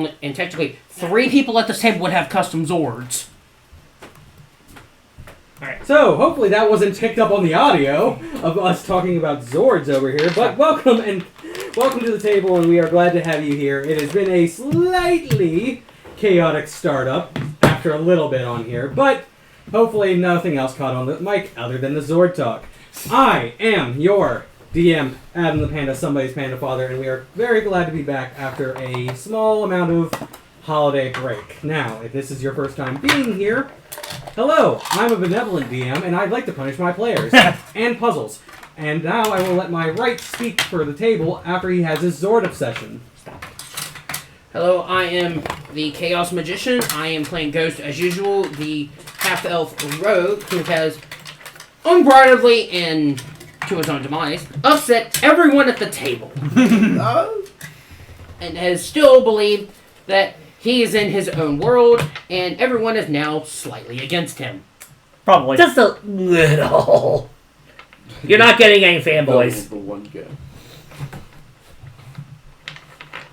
And technically, 3 people at this table would have custom Zords. Alright, so hopefully that wasn't picked up on the audio of us talking about Zords over here, but welcome to the table, and we are glad to have you here. It has been a slightly chaotic startup after a little bit on here, but hopefully nothing else caught on the mic other than the Zord talk. I am your DM, Adam the Panda, somebody's Panda Father, and we are very glad to be back after a small amount of holiday break. Now, if this is your first time being here, hello, I'm a benevolent DM, and I'd like to punish my players and puzzles. And now I will let my right speak for the table after he has his Zord obsession. Stop. Hello, I am the Chaos Magician. I am playing Ghost as usual, the half-elf rogue who has unbridledly and to his own demise upset everyone at the table. And has still believed that he is in his own world, and everyone is now slightly against him. Probably. Just a little. You're not getting any fanboys. The one guy.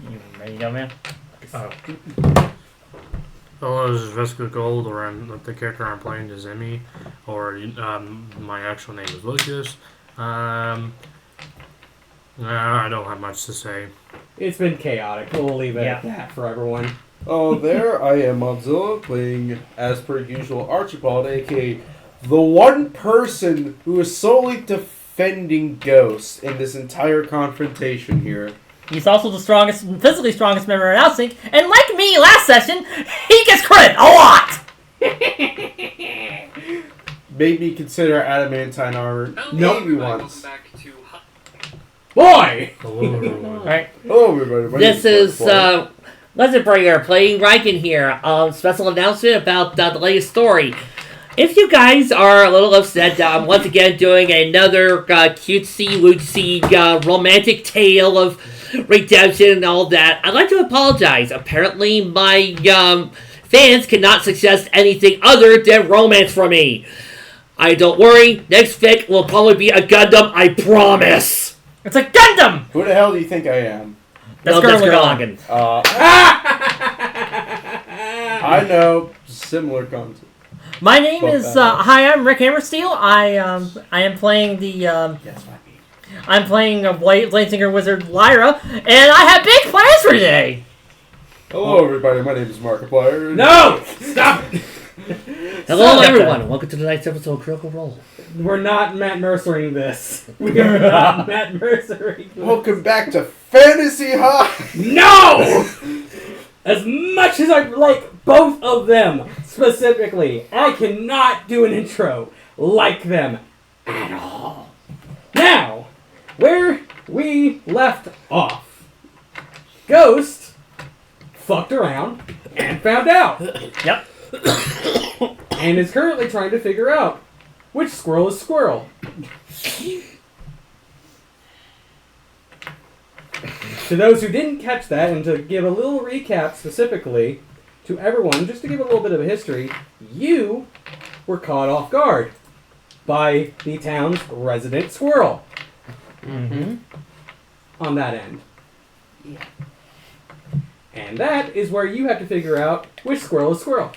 You ready to go, man? Oh. Hello, this is Vesca Gold, or the character I'm playing is Emmy, or my actual name is Lucas. I don't have much to say. It's been chaotic. We'll leave it at that for everyone. Oh, there I am, Mozilla, playing, as per usual, Archibald, a.k.a. the one person who is solely defending ghosts in this entire confrontation here. He's also the strongest, physically strongest member in Outsync, and like me last session, he gets crit a lot! Made me consider adamantine armor. Maybe once. Boy! Hello, everyone. Alright. Hello, everybody. My This name is, Mark Legendbringer playing Raiken here. Special announcement about the latest story. If you guys are a little upset that I'm once again doing another cutesy-wootsy romantic tale of redemption and all that, I'd like to apologize. Apparently, my fans cannot suggest anything other than romance from me. Don't worry, next fic will probably be a Gundam, I promise! It's a Gundam! Who the hell do you think I am? That's Gurren. I know. Similar concept. My name is, hi, I'm RickHammersteel. I am playing the, I'm playing a Bladesinger wizard Lyra, and I have big plans for today! Hello, everybody. My name is Markiplier. No! Stop! Hello, everyone. Welcome to tonight's episode of Critical Role. We're not Matt Mercering this. We are not Matt Mercering this. Welcome back to Fantasy High! No! As much as I like both of them, specifically, I cannot do an intro like them at all. Now, where we left off, Ghost fucked around and found out. Yep. And is currently trying to figure out which squirrel is squirrel. To those who didn't catch that, and to give a little recap specifically to everyone, just to give a little bit of a history, you were caught off guard by the town's resident squirrel. Mm-hmm. On that end. Yeah. And that is where you have to figure out which squirrel is squirrel.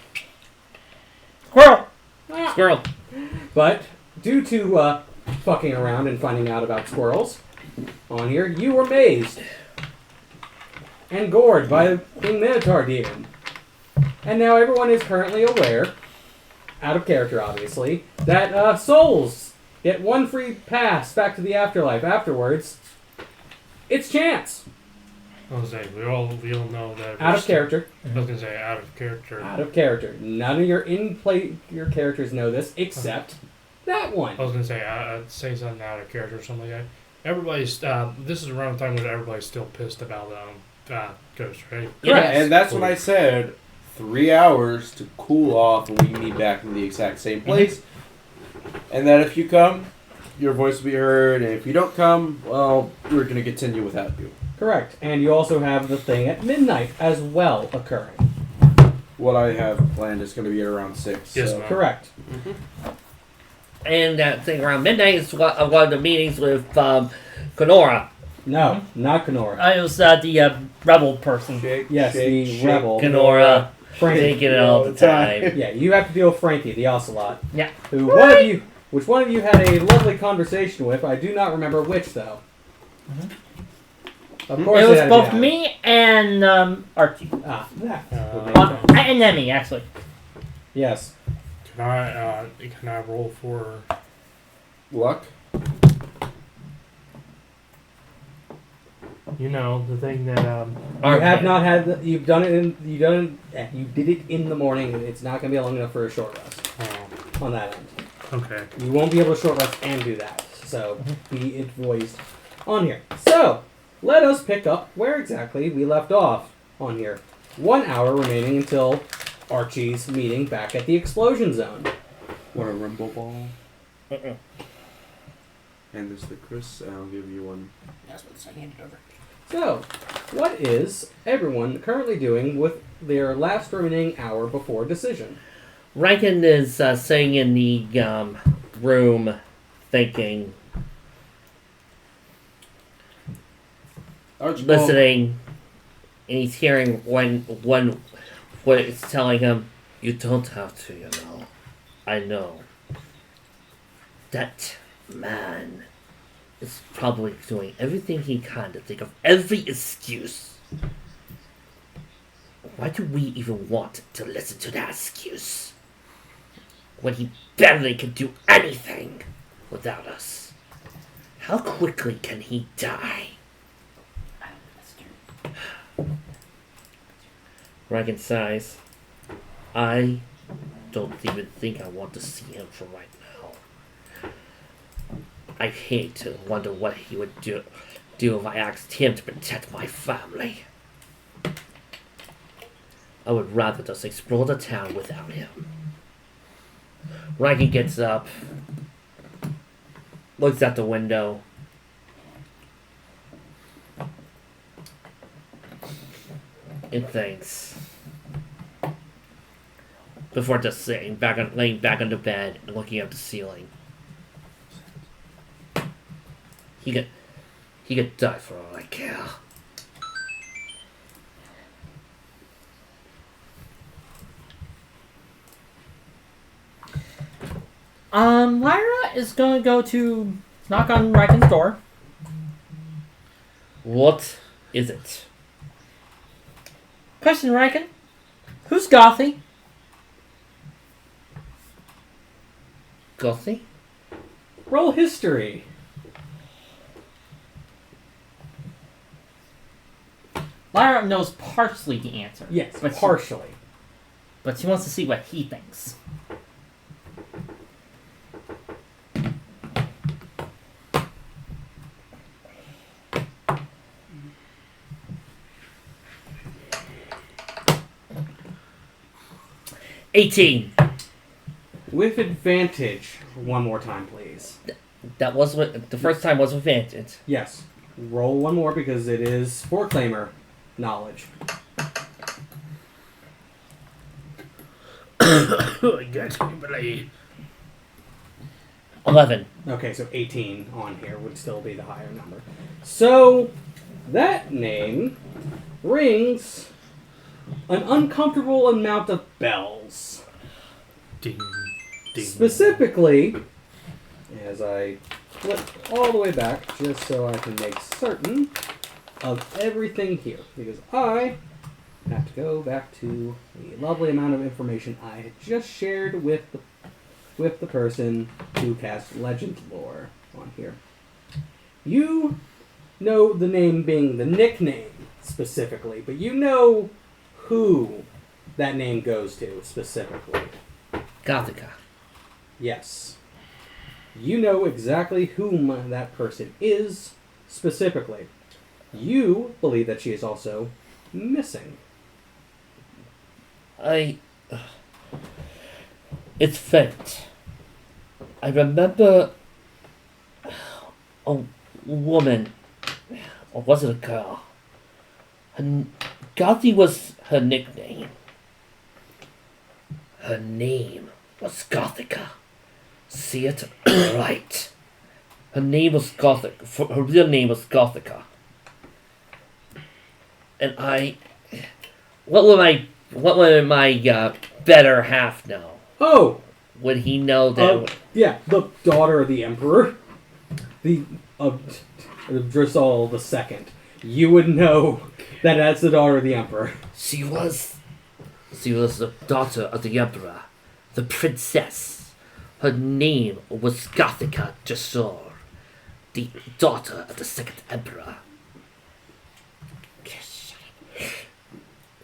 Squirrel! Ah. Squirrel. But due to fucking around and finding out about squirrels on here, you were mazed and gored by King Minotaur Demon. And now everyone is currently aware, out of character obviously, that souls get one free pass back to the afterlife afterwards. It's chance. I was gonna say, we all know that. Out of character. I was gonna say, out of character. Out of character. None of your your characters know this, except that one. I was gonna say, I'd say something out of character or something like that. Everybody's, this is around the time when everybody's still pissed about Ghost, right? Correct. And that's when I said 3 hours to cool off and we can meet back in the exact same place. And that if you come, your voice will be heard. And if you don't come, well, we're going to continue without you. Correct. And you also have the thing at midnight as well occurring. What I have planned is going to be at around 6. Yes, so. ma'am. Correct. Mm-hmm. And that thing around midnight is one of the meetings with Glynrona. No, not Kenora. It was the rebel person. Yes, the rebel. Kenora. Frankie. Thinking it all the time. Yeah, you have to deal with Frankie, the ocelot. Yeah. Which one of you had a lovely conversation with? I do not remember which, though. Of course It was had to both be me and Archie. that. And Emmy, actually. Yes. Can I roll for Luck? the thing that You have not had. You did it in the morning. And it's not going to be long enough for a short rest on that end. okay. You won't be able to short rest and do that. So be it voiced on here. So let us pick up where exactly we left off on here. 1 hour remaining until Archie's meeting back at the explosion zone. Want a rumble ball? And there's the Chris. I'll give you one. That's what I handed over. So, what is everyone currently doing with their last remaining hour before decision? Raiken is sitting in the room thinking, Archibald. listening, and he's hearing what it's telling him. You don't have to, I know. That man is probably doing everything he can to think of every excuse. Why do we even want to listen to that excuse? When he barely can do anything without us. How quickly can he die? Raiken sighs. I don't even think I want to see him for right now. I hate to wonder what he would do if I asked him to protect my family. I would rather just explore the town without him. Raiken gets up, looks out the window, and thinks. Before just laying back on the bed and looking at the ceiling. He could die for all I care. Lyra is gonna go to knock on Raiken's door. What is it? Question, Raiken. Who's Gothy? Gothy? Roll history. Lyra knows partially the answer. Yes, but partially. But she wants to see what he thinks. $18. With advantage. One more time, please. That was what the first time was advantage. Yes. Roll one more because it is Foreclaimer knowledge. I guess you believe. 11. Okay, so 18 on here would still be the higher number. So, that name rings an uncomfortable amount of bells. Ding, ding. Specifically, as I flip all the way back, just so I can make certain of everything here, because I have to go back to the lovely amount of information I had just shared with the person who cast Legend Lore on here. You know the name being the nickname specifically, but you know who that name goes to specifically. Gothica. Yes. You know exactly whom that person is specifically. You believe that she is also missing. It's fate. I remember a woman, or was it a girl? Gothi was her nickname. Her name was Gothica. See it? Right. Her name was Gothic. Her real name was Gothica. And I... What would my better half know? Oh! Would he know that... Yeah, the daughter of the Emperor. Of Drisol II. You would know that that's the daughter of the Emperor. She was the daughter of the Emperor. The princess. Her name was Gothica Jasor. The daughter of the second Emperor.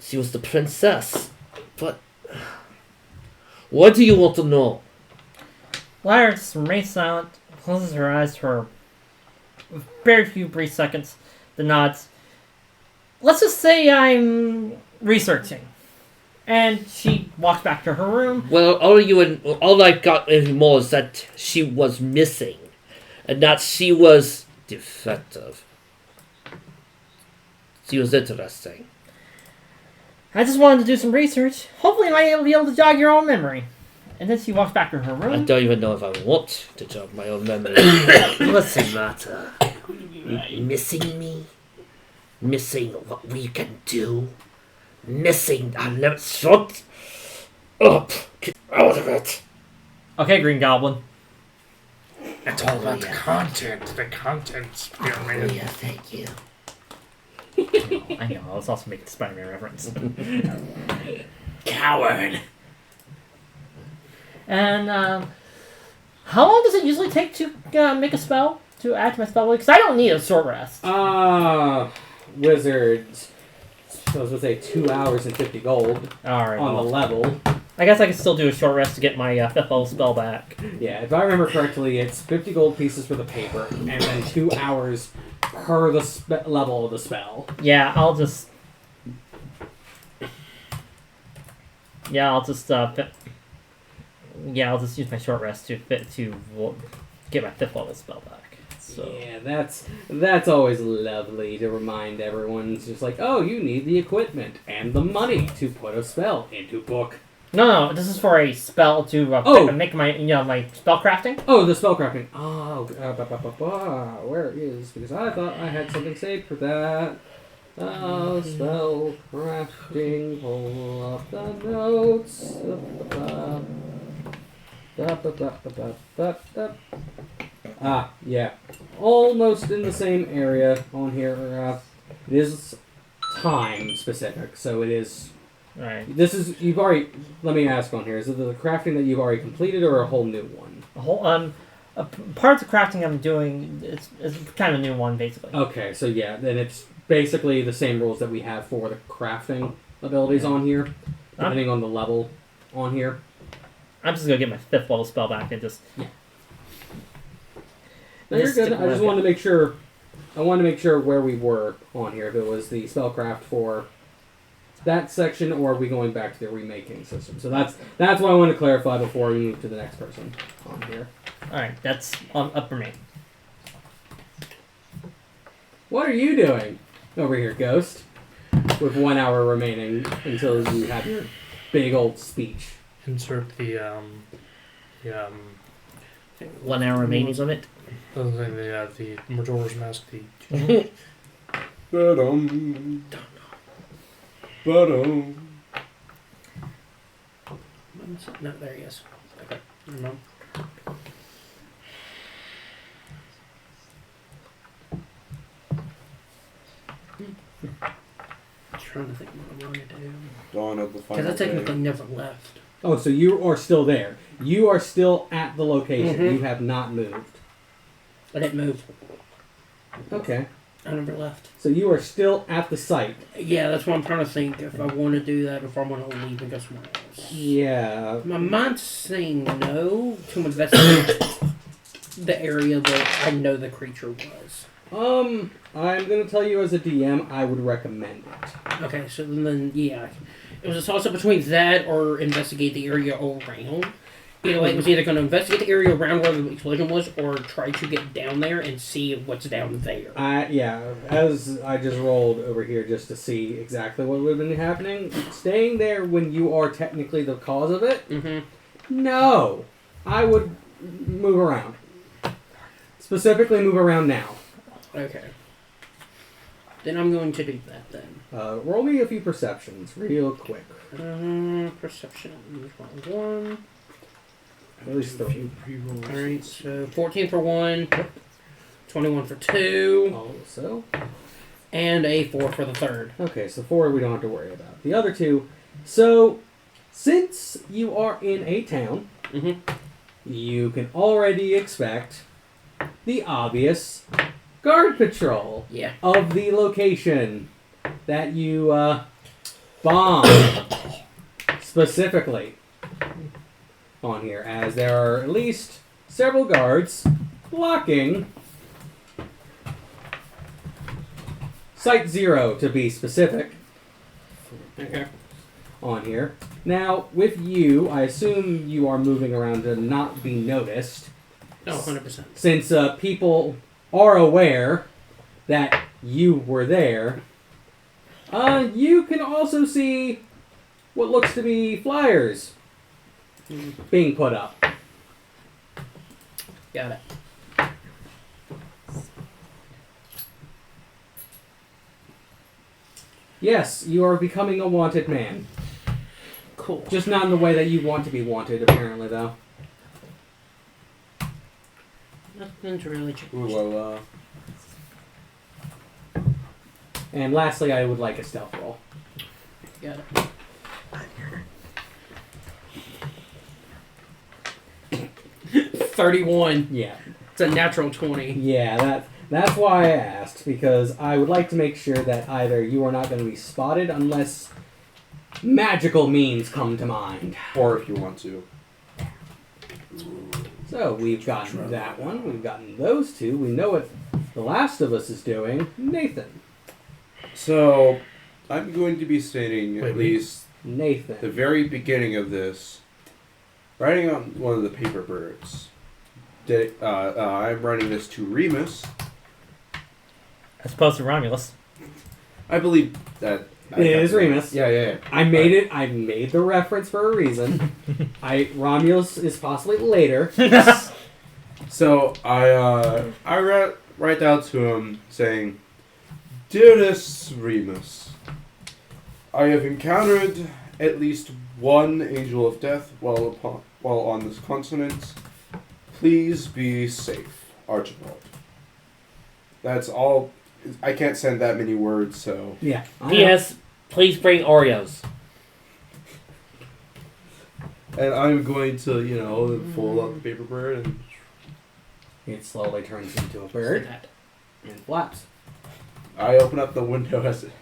She was the princess. But... What do you want to know? Lyra just remains silent, closes her eyes for a very few brief seconds, then nods. Let's just say I'm researching. And she walks back to her room. Well, all I got anymore is that she was missing. And that she was defective. She was interesting. I just wanted to do some research. Hopefully I might be able to jog your own memory. And then she walks back to her room. I don't even know if I want to jog my own memory. What's the matter? Missing me? Missing what we can do? Missing our limits? Shut up! Get out of it! Okay, Green Goblin. It's all about the content. The content's pyramid. Yeah, thank you. I know, I was also making a Spider-Man reference. Coward! And, how long does it usually take to make a spell? To add to my spell? Because I don't need a short rest. Wizards. I was going to say 2 hours and 50 gold Alright. on the level. I guess I can still do a short rest to get my 5th level spell back. Yeah, if I remember correctly, it's 50 gold pieces for the paper, and then 2 hours per the level of the spell. Yeah, I'll just... I'll just use my short rest to get my 5th level spell back. So. Yeah, that's always lovely to remind everyone. It's just like, oh, you need the equipment and the money to put a spell into book. No, this is for a spell to make my my spell crafting. Oh, the spell crafting. Oh, where is? Because I thought I had something saved for that. Spell crafting. Pull up the notes. Yeah. Almost in the same area on here. It is time specific, so it is. Right. This is you've already. Let me ask on here: is it the crafting that you've already completed, or a whole new one? A whole part of the crafting I'm doing is kind of a new one, basically. Okay, so yeah, then it's basically the same rules that we have for the crafting abilities on here, depending on the level on here. I'm just gonna get my 5th level spell back and just. Yeah. No, you're good. I just wanted to make sure. I wanted to make sure where we were on here. If it was the spellcraft for that section, or are we going back to the remaking system? So that's what I wanted to clarify before we move to the next person on here. All right, that's up for me. What are you doing over here, Ghost? With 1 hour remaining until you have your big old speech. Insert the 1 hour remaining limit. the Majora's Mask. Ba-dum. Ba-dum. No, there he is. Okay. No. Trying to think what I want to do. Dawn of the final Because I technically day. never left. Oh, so you are still there. You are still at the location. Mhm. You have not moved. I didn't move. Okay. I never left. So you are still at the site. Yeah, that's what I'm trying to think. If I want to do that, or if I want to leave and go somewhere else. Yeah. My mind's saying no to investigate the area that I know the creature was. I'm gonna tell you as a DM, I would recommend it. Okay, so then yeah. It was a toss-up between that or investigate the area around. Either way, it was either going to investigate the area around where the explosion was or try to get down there and see what's down there. Yeah, as I just rolled over here just to see exactly what would have been happening, staying there when you are technically the cause of it, no. I would move around. Specifically move around now. Okay. Then I'm going to do that then. Roll me a few perceptions, real quick. Perception. One. At least A few the pre-rolls. Alright, so 14 for 1, 21 for 2, also. and a 4 for the third. Okay, so 4 we don't have to worry about. The other 2. So, since you are in a town, you can already expect the obvious guard patrol Yeah. of the location that you bombed specifically on here, as there are at least several guards blocking Site 0 to be specific Okay. on here. Now, with you, I assume you are moving around to not be noticed, No, 100%. since people are aware that you were there. You can also see what looks to be flyers being put up. Got it. Yes, you are becoming a wanted man. Cool. Just not in the way that you want to be wanted, apparently, though. Nothing's really changed. Ooh la la. And lastly, I would like a stealth roll. Got it. 31. Yeah. It's a natural 20. Yeah, that's why I asked, because I would like to make sure that either you are not going to be spotted unless magical means come to mind. Or if you want to. So, we've gotten that one, we've gotten those two, we know what the last of us is doing. Nathan. So, I'm going to be stating Wait, at me? least the Nathan. very beginning of this, writing on one of the paper birds. I'm writing this to Remus. As opposed to Romulus. I believe that. It is Remus. Yeah. I made the reference for a reason. Romulus is possibly later. So I write out to him saying, "Dearest Remus, I have encountered at least one angel of death while on this continent. Please be safe, Archibald." That's all. I can't send that many words, so. Yeah. I know. P.S. Please bring Oreos. And I'm going to, fold up the paper bird and. It slowly turns into a bird and flaps. I open up the window as it.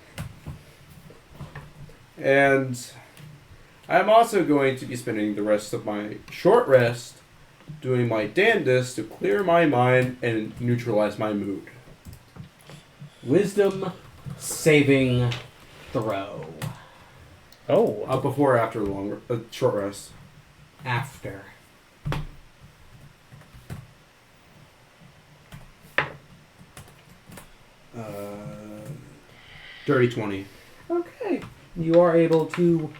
And I'm also going to be spending the rest of my short rest doing my damnedest to clear my mind and neutralize my mood. Wisdom saving throw. Oh. Before or after a short rest. After. Dirty 20. Okay. You are able to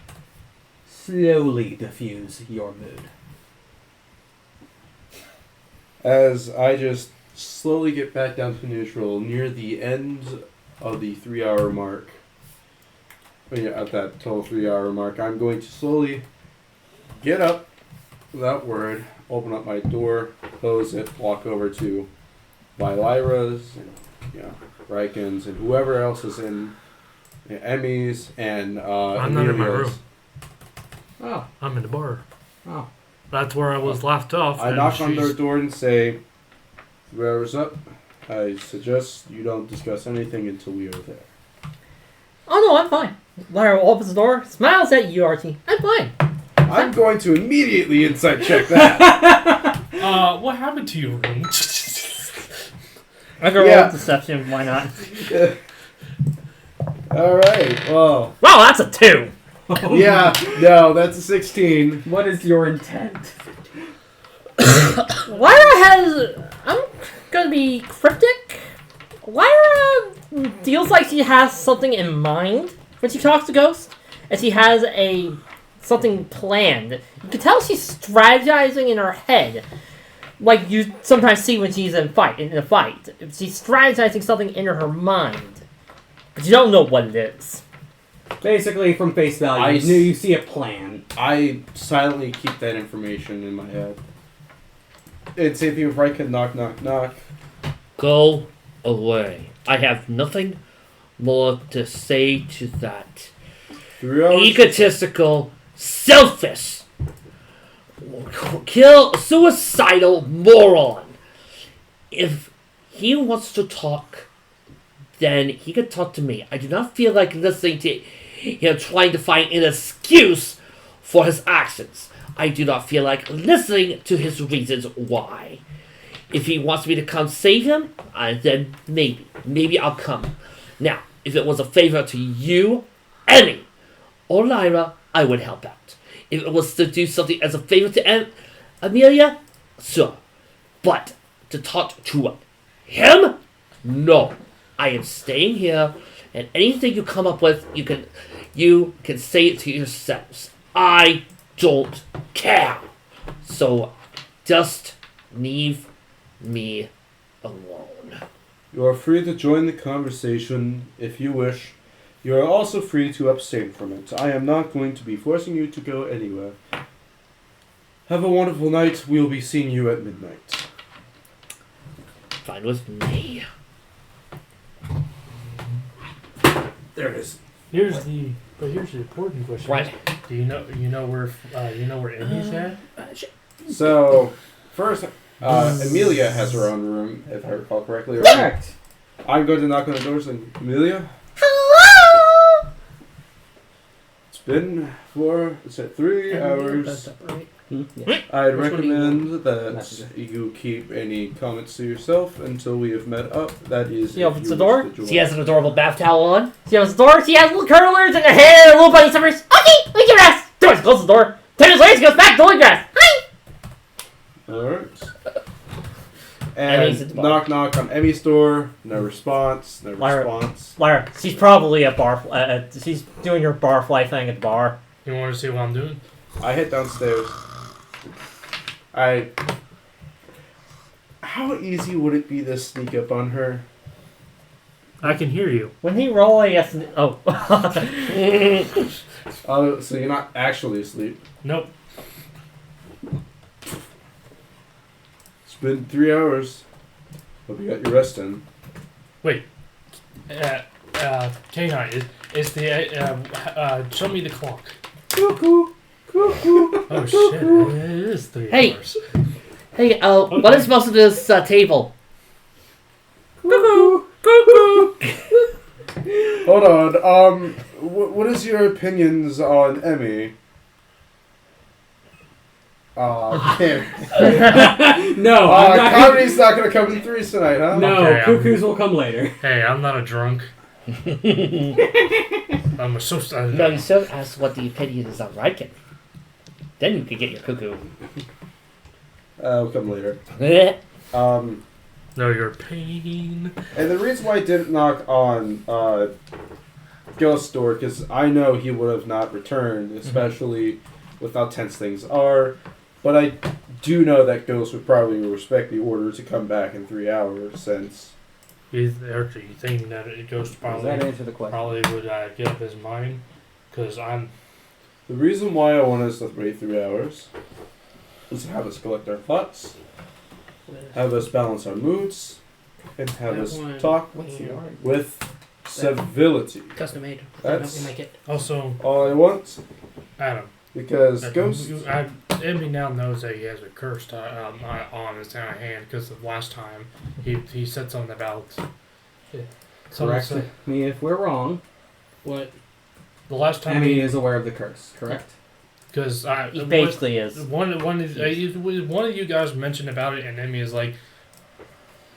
slowly diffuse your mood. As I just slowly get back down to neutral near the end of the 3-hour mark. At that total 3-hour mark, I'm going to slowly get up without word, open up my door, close it, walk over to Vylyra's, and, Raiken's, and whoever else is in Emmy's, and I'm not in my Emilio's. room. Oh. I'm in the bar. Oh. That's where I was left off. I and knock on their she's- door and say, "Whoever's up, I suggest you don't discuss anything until we are there." Oh no, I'm fine. Lyra opens the door, smiles at you, Archie. I'm fine. I'm going to immediately insight check that. What happened to your room? I can Yeah. roll deception, why not? All right. Well, Wow, that's a 2. yeah. No, that's a 16. What is your intent? Lyra has... I'm gonna be cryptic. Lyra feels like she has something in mind when she talks to Ghost. And she has something planned. You can tell she's strategizing in her head. Like you sometimes see when she's in a fight. She's strategizing something in her mind. But you don't know what it is. Basically, from face value, you see a plan. I silently keep that information in my head. It's if you Raiken knock knock knock. Go away. I have nothing more to say to that. 3 hours. Egotistical, selfish, suicidal moron. If he wants to talk, then he can talk to me. I do not feel like listening to him trying to find an excuse for his actions. I do not feel like listening to his reasons why. If he wants me to come save him, then maybe I'll come. Now, if it was a favor to you, Emmy, or Lyra, I would help out. If it was to do something as a favor to Amelia, sure. But to talk to him? No. I am staying here, and anything you come up with, you can say it to yourselves. I don't care. So just leave me alone. You are free to join the conversation if you wish. You are also free to abstain from it. I am not going to be forcing you to go anywhere. Have a wonderful night. We'll be seeing you at midnight. Fine with me. There it is. Here's the important question. Right. Do you know where Emmy's at? So, first, Amelia has her own room, if I recall correctly. Correct. I'm going to knock on the doors and Amelia? Hello! It's been 3 hours. Yeah. I'd Which one do you recommend that Messages. you keep any comments to yourself until we have met up. That is, He if opens you the wish door. to join. She has an adorable bath towel on. She has a door. She has little curlers in her hair, little bunny slippers. Okay, we can rest. Doors close the door. 10 minutes later, she goes back to the dress. Hi. Alright. Emmy's at the And bar. knock knock on Emmy's door. No response. No Lyra. response. Lyra, she's probably at bar. She's doing your barfly thing at the bar. You want to see what I'm doing? I hit downstairs. How easy would it be to sneak up on her? I can hear you. When he roll, he has to. Oh. Oh, so you're not actually asleep. Nope. It's been 3 hours. Hope you got your rest in. K9 is the show me the clock. Cuckoo. Cuckoo. Oh shit! It is 3 Hey. hours. Hey, what is most of this table? Cuckoo. Hold on. What is your opinions on Emmy? Kim. No, I'm not gonna- Comedy's not gonna come in threes tonight, huh? No, Okay, cuckoos will come later. Hey, I'm not a drunk. I'm a so. No, you still ask what the opinion is on Raiken. Then you could get your cuckoo. We'll come later. No, your pain. And the reason why I didn't knock on Ghost's door, because I know he would have not returned, especially with how tense things are. But I do know that Ghost would probably respect the order to come back in 3 hours, since... You think that it goes to Does that probably answer the question? would get up his mind? Because I'm. The reason why I want us to wait 3 hours is to have us collect our thoughts, have us balance our moods, and have us talk with civility. Custom made. That's- We make it. Also, All I want, Adam. because Ghost... Emmy now knows that he has a curse on his hand because of last time he said something about. Correct me if we're wrong. What? The last time Emmy is aware of the curse, correct? because He basically is. one of you guys mentioned about it, and Emmy is like,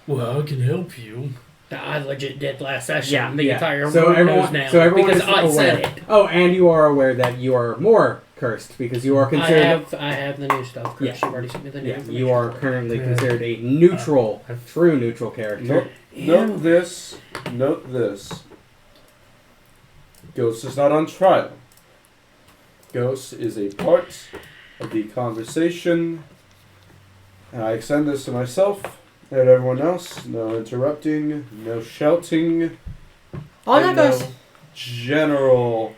"Well, I can help you." I legit did last session. Yeah, the entire So room everyone, knows now. so everyone because is I aware. said it. Oh, and you are aware that you are more cursed because you are considered. I have the new stuff. Chris. Yeah. You've already sent me the new Yeah, information. you are currently Yeah. considered a neutral, true neutral character. Note this. Ghost is not on trial. Ghost is a part of the conversation. And I extend this to myself and everyone else. No interrupting, no shouting. All that and goes. no general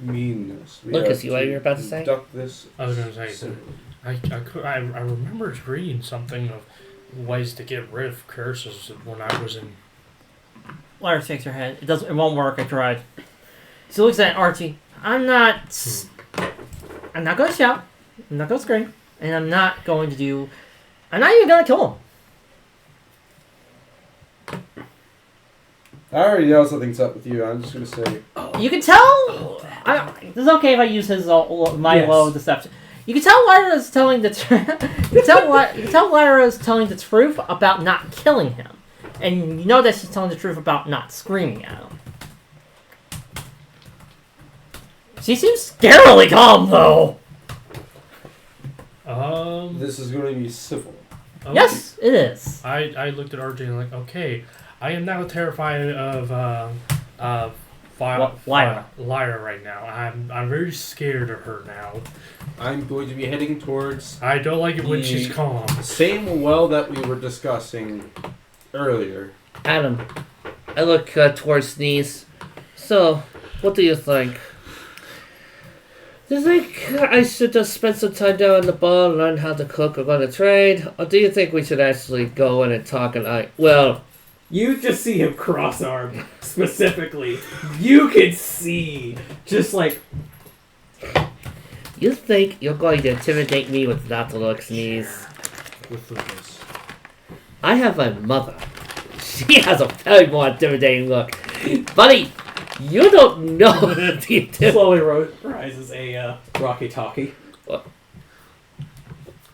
meanness. We Lucas, have you what you were about to say? conduct this. I was gonna say, civilly. I remember reading something of ways to get rid of curses when I was in. Lyra shakes her head. It won't work. I tried. She looks at Archie. I'm not going to shout. I'm not going to scream. And I'm not even going to kill him. I already know something's up with you. I'm just gonna say. You can tell. It's okay if I use my Yes. low deception. You can tell Lyra is telling the you can tell Lyra is telling the truth about not killing him, and you know that she's telling the truth about not screaming at him. She seems scarily calm though. This is going to be civil. Okay. Yes, it is. I looked at RJ and like, okay, I am now terrified of Lyra. Lyra right now. I'm very scared of her now. I'm going to be heading towards I don't like it when The- she's calm. the same well that we were discussing earlier. Adam, I look towards Sneeze. So, what do you think? Do you think I should just spend some time down in the bar, learn how to cook or run a trade? Or do you think we should actually go in and talk You just see him cross-armed, specifically. You can see, just like, you think you're going to intimidate me with that look, Sneeze? With Lucas. I have a mother. She has a very more intimidating look. Buddy, you don't know the slowly rises a walkie-talkie.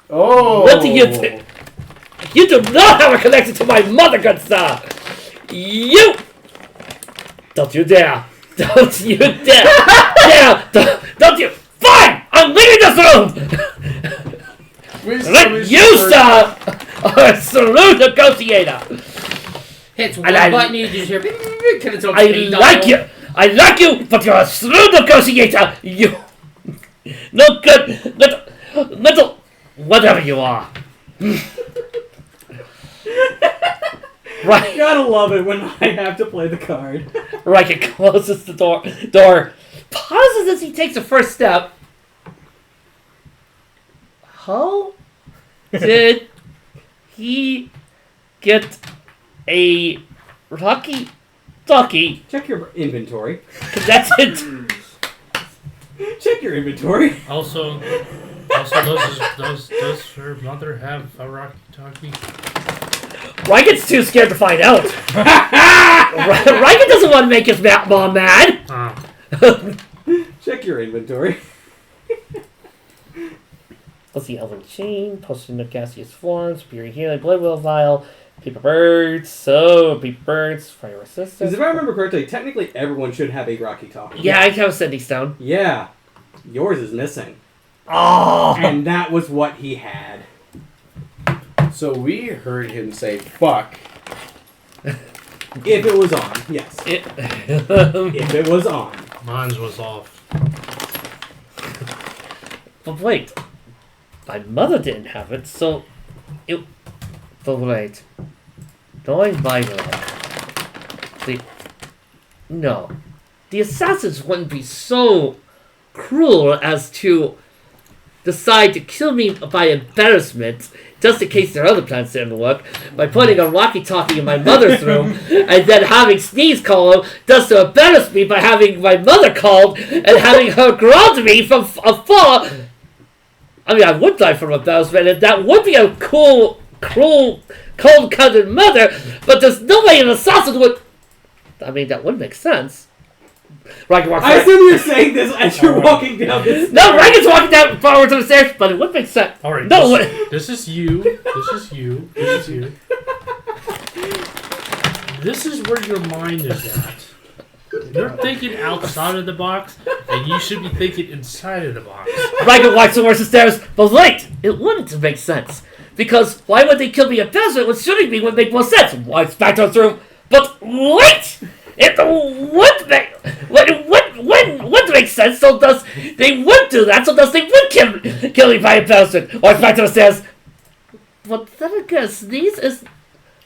Oh! What do you think? You do not have a connection to my mother, good sir! You! Don't you dare! Don't you dare! Don't you! Fine! I'm leaving this room! You, sir, are a saloon negotiator! Hits one And I- button, you just hear. It's on I speed like dial. you! I like you, but you're a saloon negotiator! You... No good... Little... Whatever you are. Right. Gotta love it when I have to play the card. Raiken closes the door, pauses as he takes the first step. How did he get a Rocky Ducky Check your inventory. connected? Check your inventory. Also, does her mother have a walkie-talkie? Raiken's too scared to find out. Raiken doesn't want to make his mom mad. Check your inventory. Let's see, Elven Chain, Potion of Gaseous Forms, Superior Healing, Blood Will Vial, Paper Birds, Fire Resistance. Because if I remember correctly, technically everyone should have a walkie-talkie. Yeah, I have sent these down. Yeah. Yours is missing. Oh! And that was what he had. So we heard him say "fuck." If it was on, yes. If it was on. Mine was off. But wait, my mother didn't have it, so it. But wait, knowing my luck, no, the assassins wouldn't be so cruel as to decide to kill me by embarrassment, just in case their other plans didn't work, by putting a walkie-talkie in my mother's room, and then having Sneeze call him, just to embarrass me by having my mother called, and having her ground me from afar. I mean, I would die from embarrassment, and that would be a cool, cruel, cold-blooded mother, but there's no way an assassin would... I mean, that would make sense. I assume you're saying this as you're walking down this. No, Raiken's walking down forward to the stairs, but it would make sense. All right. No, this is you. This is you. This is you. This is where your mind is at. You're thinking outside of the box, and you should be thinking inside of the box. Raiken walks towards the stairs, but wait, it wouldn't make sense. Because why would they kill me at desert when shooting me would make more sense? Walks back to his room, but wait! It would make sense, so thus they would do that, so thus they would kill me by embarrassment. Walks back to the stairs. But then again, Sneeze is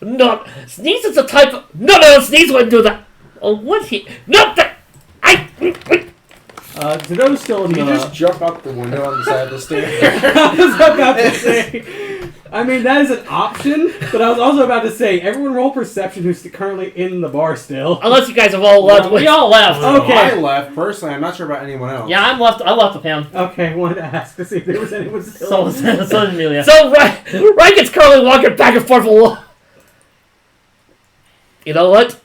not... Sneeze is the type of... No, Sneeze wouldn't do that. what he... No! To those still in Can the... you just jump out the window on the side of the stairs? I was about to say... I mean, that is an option, but I was also about to say, everyone roll perception who's currently in the bar still. Unless you guys have all left. We all left. Okay. I left, personally. I'm not sure about anyone else. Yeah, I left with him. Okay, wanted to ask to see if there was anyone still. So did Amelia. So, Raiken's currently walking back and forth along. You know what?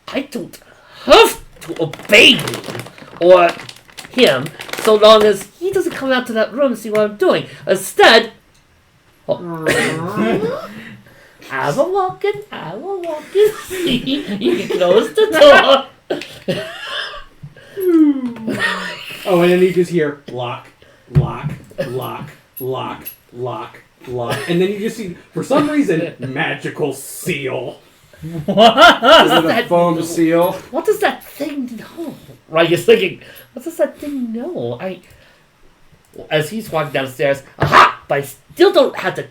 I don't have to obey you or him so long as he doesn't come out to that room and see what I'm doing. Instead... I will walk in. You can close the door. Oh, and then you just hear lock, lock, lock, lock, lock, lock. And then you just see, for some reason, magical seal. What? Is it a foam seal? What does that thing know? Right, you're thinking, what does that thing know? As he's walking downstairs, aha! But I still don't have to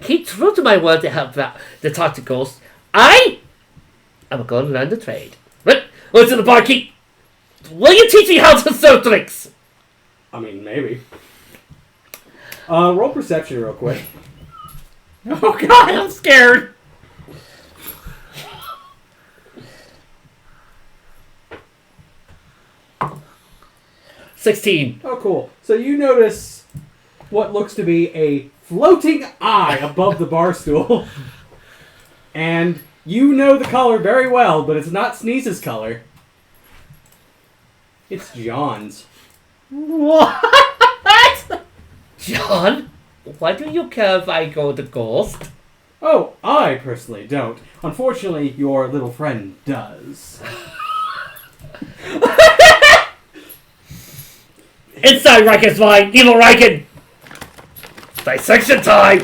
keep true to my word to talk to ghosts. I am going to learn the trade. Right? Listen to the barkeep. Will you teach me how to serve drinks? I mean, maybe. Roll perception real quick. Oh god, I'm scared. $16. Oh, cool. So you notice what looks to be a floating eye above the bar stool. And you know the color very well, but it's not Sneeze's color. It's John's. What? John, why do you care if I go to ghost? Oh, I personally don't. Unfortunately, your little friend does. Inside Raiken's mind, evil Raiken! Dissection time!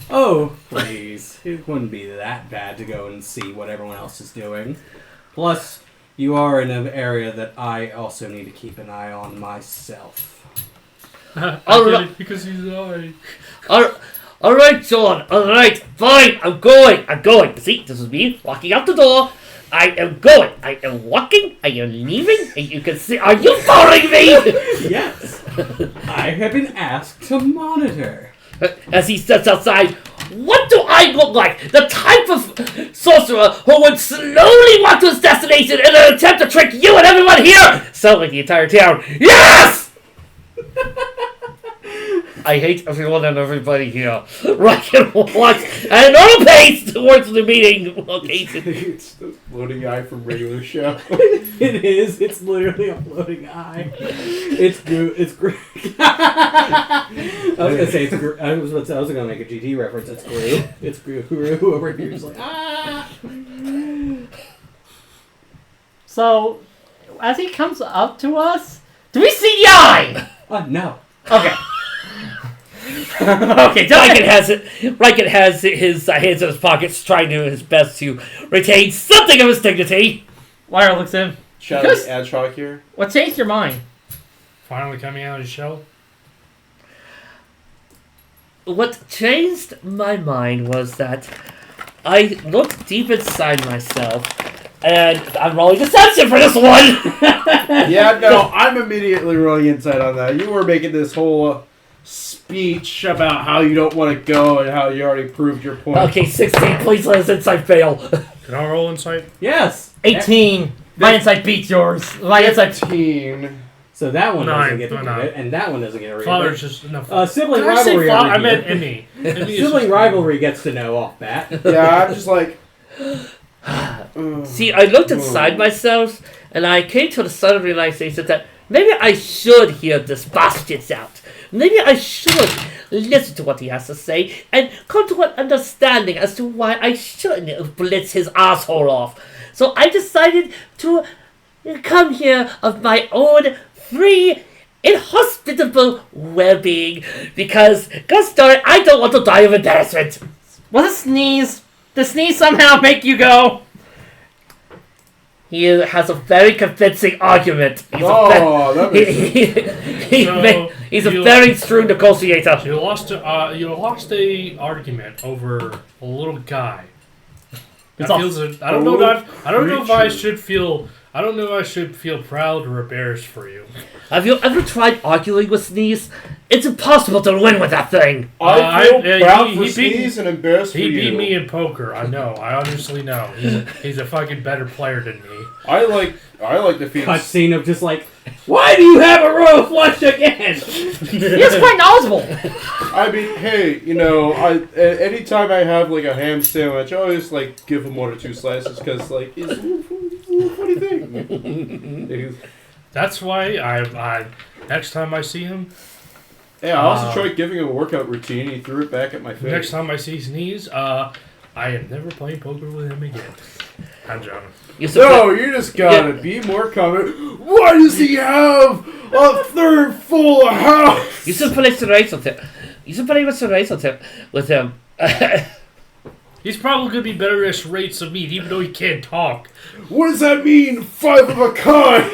Oh, please. It wouldn't be that bad to go and see what everyone else is doing. Plus, you are in an area that I also need to keep an eye on myself. I All get right. it, because he's an Alright, John, alright, fine, I'm going. See, this is me walking out the door. I am going. I am walking. I am leaving. And you can see. Are you following me? Yes. I have been asked to monitor. As he steps outside, what do I look like? The type of sorcerer who would slowly walk to his destination in an attempt to trick you and everyone here? Sound like the entire town. Yes! I hate everyone and everybody here. Raiken walks at a normal pace towards the meeting location. It's the floating eye from regular show. It is. It's literally a floating eye. It's Gru. It's Gru. I was gonna say it's Gru. I was gonna make a GT reference. It's Gru. It's Gru over here. Just like ah. So, as he comes up to us, do we see the eye? No. Okay. Okay, Raiken has his hands in his pockets, trying to his best to retain something of his dignity. Lyra looks in. Shout out to Adtrock here. What changed your mind? finally coming out of his shell. What changed my mind was that I looked deep inside myself, and I'm rolling deception for this one! Yeah, no, I'm immediately rolling insight on that. You were making this whole speech about how you don't want to go and how you already proved your point. Okay, 16, please let his insight fail. Can I roll insight? Yes. 18. My insight beats yours. My insight. 15. So that one doesn't Nine. get to do Nine. it, and that one doesn't get to read Father's it. just enough. Sibling Did I say rivalry. father? I over meant here. Emmy. Emmy is Sibling just- rivalry gets to know off bat. Yeah, I'm just like... See, I looked inside myself, and I came to the sudden realization that maybe I should hear this bastard out. Maybe I should listen to what he has to say, and come to an understanding as to why I shouldn't blitz his asshole off. So I decided to come here of my own free, inhospitable well-being, because, God darn it, I don't want to die of embarrassment. Was it sneeze? Did sneeze somehow make you go? He has a very convincing argument. He's that makes sense. he's a very true negotiator. You lost a argument over a little guy It's I all- don't know if I should feel. I don't know if I should feel proud or embarrassed for you. Have you ever tried arguing with Sneeze? It's impossible to win with that thing. I feel proud he for beat- Sneeze and embarrassed for He you. beat me in poker. I know. I honestly know. He's a fucking better player than me. I like defeating. Cutscene of just like, why do you have a royal flush again? He's quite knowledgeable. I mean, hey, anytime I have like a ham sandwich, I always like give him 1 or 2 slices because like it's what do you think? That's why I next time I see him, Yeah, I also tried giving him a workout routine. He threw it back at my face. next time I see Sneeze, I am never playing poker with him again. I'm John. You You just gotta be more confident. Why does he have a third full house? You should play Sorcerer with him. You should play with Sorcerer with him. He's probably gonna be better at rates than me, even though he can't talk. What does that mean? 5 of a kind.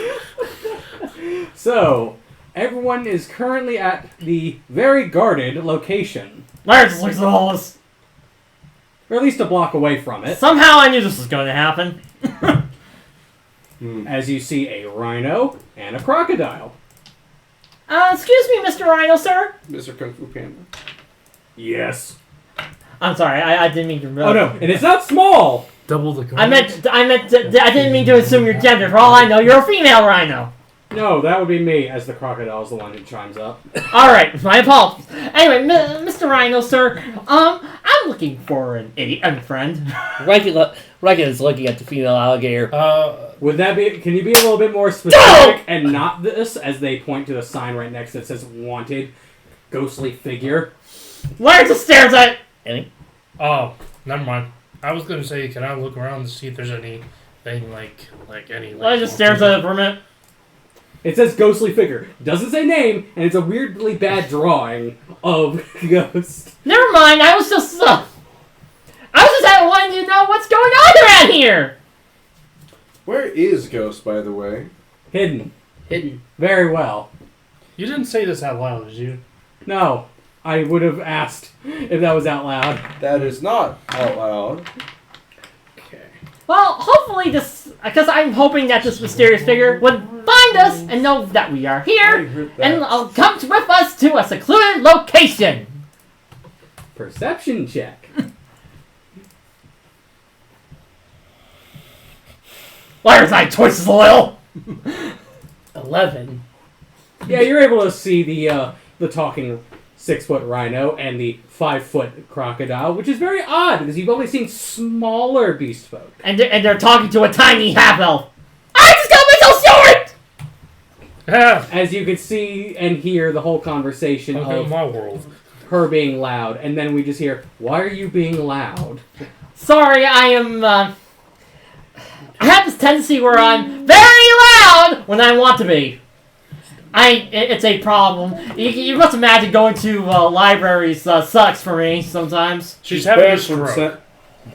So, everyone is currently at the very guarded location. Larry just looks at all this. Or at least a block away from it. Somehow I knew this was going to happen. As you see a rhino and a crocodile. Excuse me, Mr. Rhino, sir. Mr. Kung Fu Panda. Yes. I'm sorry, I didn't mean to. Oh no, and it's not small! Double the. I didn't mean to assume your gender. For all I know, you're a female rhino. No, that would be me, as the crocodile is the one who chimes up. All right, my apologies. Anyway, Mr. Rhino, sir, I'm looking for an idiot friend. Raiken is looking at the female alligator. Would that be... Can you be a little bit more specific and not this, as they point to the sign right next that says wanted ghostly figure? Larry just stares at. Any? Oh, never mind. I was gonna say, can I look around to see if there's anything like any? Larry just stares at it for a minute. It says ghostly figure. Doesn't say name, and it's a weirdly bad drawing of Ghost. Never mind. I was just wanting to know what's going on around here. Where is Ghost, by the way? Hidden. Hidden. Very well. You didn't say this out loud, did you? No, I would have asked if that was out loud. That is not out loud. Okay. Well, hopefully this, because I'm hoping that this mysterious figure would find us and know that we are I here, heard that. and come with us to a secluded location. Perception check. Liar's eye twice as loyal. 11. Yeah, you're able to see the talking 6-foot rhino and the 5-foot crocodile, which is very odd because you've only seen smaller beast folk. And they're talking to a tiny half-elf. I just got myself short! Yeah. As you can see and hear the whole conversation Welcome of to my world. her being loud, and then we just hear, "Why are you being loud?" Sorry, I am, I have this tendency where I'm very loud when I want to be. It's a problem. You must imagine going to libraries sucks for me sometimes. She's having a banned from stroke.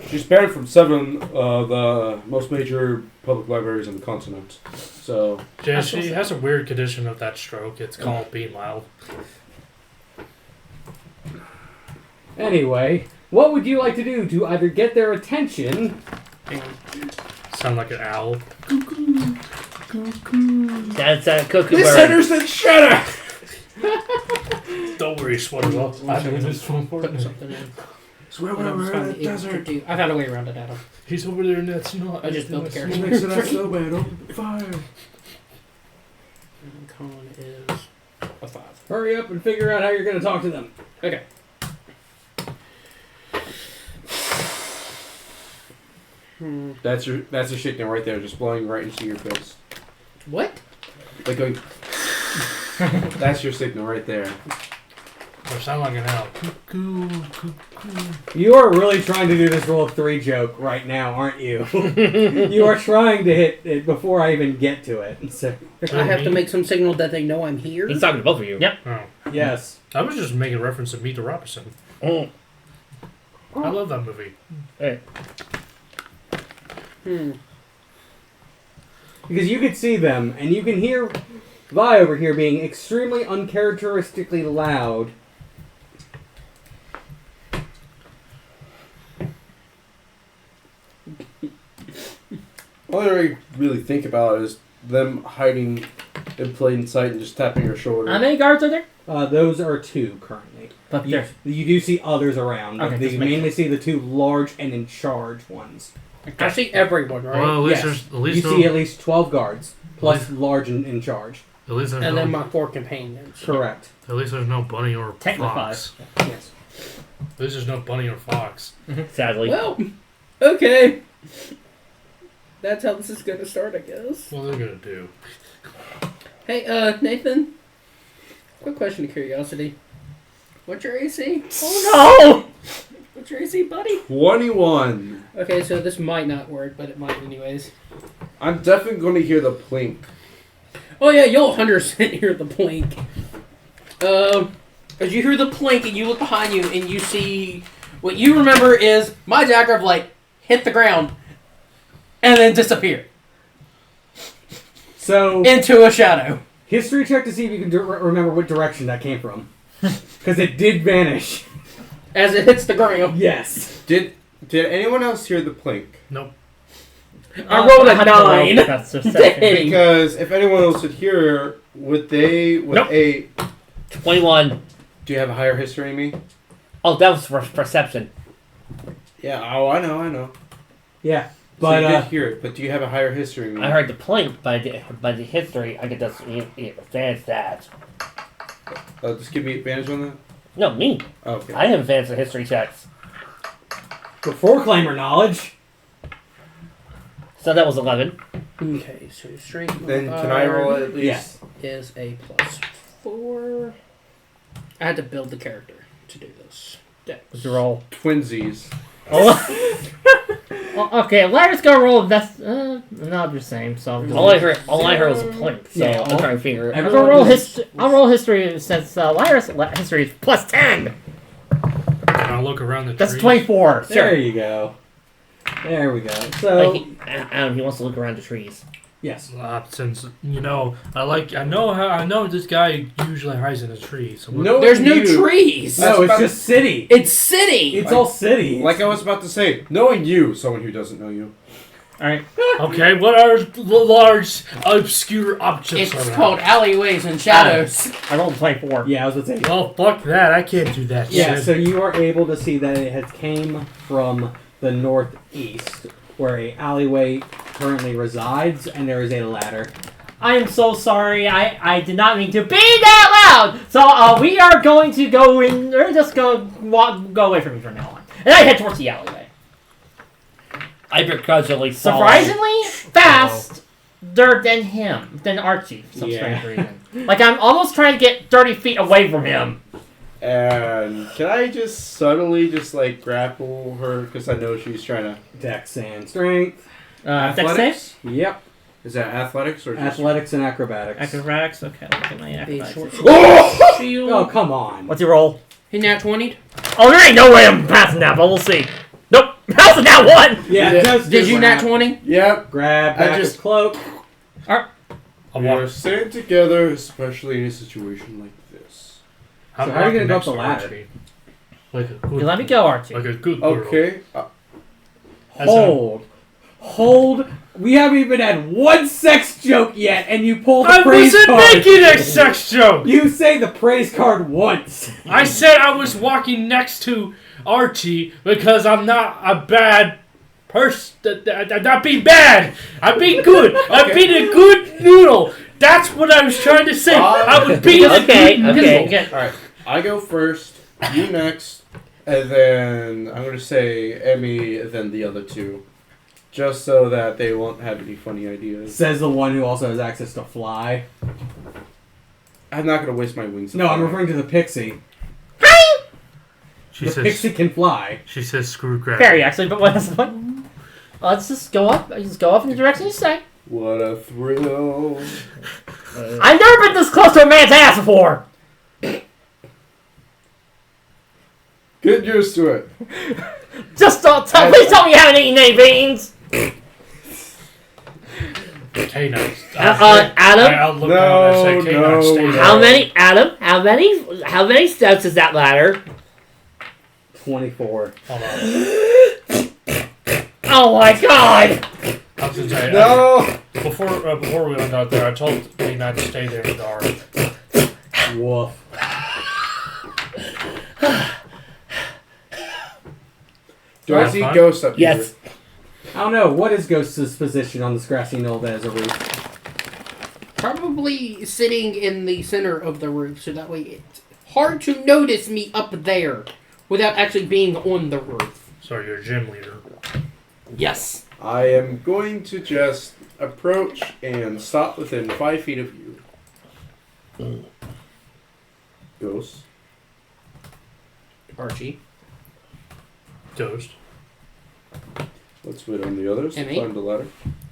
She's banned from 7 of the most major public libraries on the continent. So Yeah, she has a weird condition of that stroke. It's called being loud. Anyway, what would you like to do to either get their attention? Sound like an owl. That's a cuckoo this bird. Henderson, shut up! Don't worry, Swatter. I know this one for Put you. something in. Swear When I was finally able to do. I found a way around it, Adam. He's over there and that's not. I just built the character. Makes it not so bad. Open fire. And con is a 5. Hurry up and figure out how you're going to talk to them. Okay. That's your signal right there, just blowing right into your face. What? Like going. That's your signal right there. Or sound like an owl. Cuckoo, cuckoo. You are really trying to do this roll of 3 joke right now, aren't you? You are trying to hit it before I even get to it. So, I have to make some signal that they know I'm here. He's talking to both of you. Yep. Oh. yes. I was just making reference to Meet the Robinson. Mm. I love that movie. Hey. Because you could see them, and you can hear Vi over here being extremely uncharacteristically loud. All I really think about is them hiding in plain sight and just tapping your shoulder. How many guards are there? Those are 2 currently. But You, you do see others around. Okay, But just you make mainly see the 2 large and in charge ones. I see everyone, right? Well, at least Yes. there's at You least see at least 12 guards, plus Least- large and in charge. at least there's And no then my 4 companions. Correct. at least there's no bunny or Technically fox. Yes. At least there's no bunny or fox. Sadly. Well, okay. That's how this is gonna start, I guess. What they're gonna do? Hey, Nathan. Quick question of curiosity. What's your AC? Oh What's your AC, buddy? 21. Okay, so this might not work, but it might anyways. I'm definitely going to hear the plink. Oh yeah, you'll 100% hear the plink. As you hear the plink and you look behind you and you see what you remember is my dagger hit the ground and then disappeared So, into a shadow. history check to see if you can remember what direction that came from. Because it did vanish. As it hits the ground. Yes. Did anyone else hear the plink? Nope. I rolled a had to roll 9. That's perception. Dang. Because if anyone else would hear, would they... Nope. 21. Do you have a higher history than me? Oh, that was for perception. Yeah, I know. Yeah. But But, you did hear it, but do you have a higher history than me? I heard the plink, but the history, I could just advance that. Just give me advantage on that? No, me. Oh, okay. I have advanced the history checks. for Foreclaimer knowledge. So that was 11. Okay, so strength Then can I roll at least? Yes. is a +4. I had to build the character to do this. What's your roll? Twinsies. Oh. Well, okay, Lyra's gonna roll best. Not the same. So All I heard was a plink. So Yeah, I'm trying to figure it. I'm everyone gonna roll is- I'll roll history since Lyra's history is +10. I'll look around the That's trees. 24. There Sure. you go. There we go. So, Adam, he wants to look around the trees. yes. Since I know this guy usually hides in a tree. So No, There's no you. trees. That's No, it's about just city. It's city. It's all city. Like I was about to say, knowing you, someone who doesn't know you. All right. Okay, what are the large obscure objects It's around? called alleyways and shadows. I rolled 24. Yeah, I was going to say. Well, fuck that. I can't do that Yeah, shit. so you are able to see that it has came from the northeast, where a alleyway currently resides, and there is a ladder. I am so sorry. I did not mean to be that loud. So we are going to go in. Or just go away from me from now on. And I head towards the alleyway. I begrudgingly follow. Surprisingly faster than Archie for some Yeah. strange reason. Like I'm almost trying to get 30 feet away from him. And can I just subtly grapple her because I know she's trying to Dex and strength. Dex save? athletics? Yep. Is that athletics or just Athletics and acrobatics. Acrobatics. Okay, look at my Big acrobatics. short shield. Oh, come on. What's your roll? He nat 20'd. Oh, there ain't no way I'm passing that, but we'll see. Nope. How's it that one? Yeah, Yeah. just Did you nat grab, 20? Yep. grab I back just- his cloak. We are staying together, especially in a situation like this. I'm So how are you gonna walking go up next the to ladder? Archie. Like a good, You let me go, Archie. like a good girl. Okay. As Hold. We haven't even had one sex joke yet, and you pull the I praise wasn't card. making a sex joke! You say the praise card once. I said I was walking next to Archie because I'm not a bad person. I'm not being bad. I'm being good. I'm being a good noodle. That's what I was trying to say. I was being a Okay, good okay. noodle. Alright. I go first, you next, and then I'm going to say Emmy, and then the other two. Just so that they won't have any funny ideas. Says the one who also has access to fly. I'm not going to waste my wings. No, I'm referring to the pixie. She The says, pixie can fly. she says screw gravity. Very actually, but what? Let's just go up. Just go up in the direction you say. What a thrill. I've never been this close to a man's ass before. Get used to it. Just don't tell. Please tell me you haven't eaten any beans. Canine. Adam? I'll look down and say canine No, stay no. there. How many, Adam? How many steps is that ladder? 24. Hold on. Oh my god! I was gonna say, No! before we went out there, I told me not to stay there in the dark. Woof. Do I see ghosts up Yes. here? I don't know. What is Ghost's position on this grassy knoll that is a roof? Probably sitting in the center of the roof, so that way it's hard to notice me up there without actually being on the roof. So you're a gym leader. Yes. I am going to just approach and stop within 5 feet of you. Ghost. Archie. Ghost. Let's wait on the others. Emmy. Find the ladder.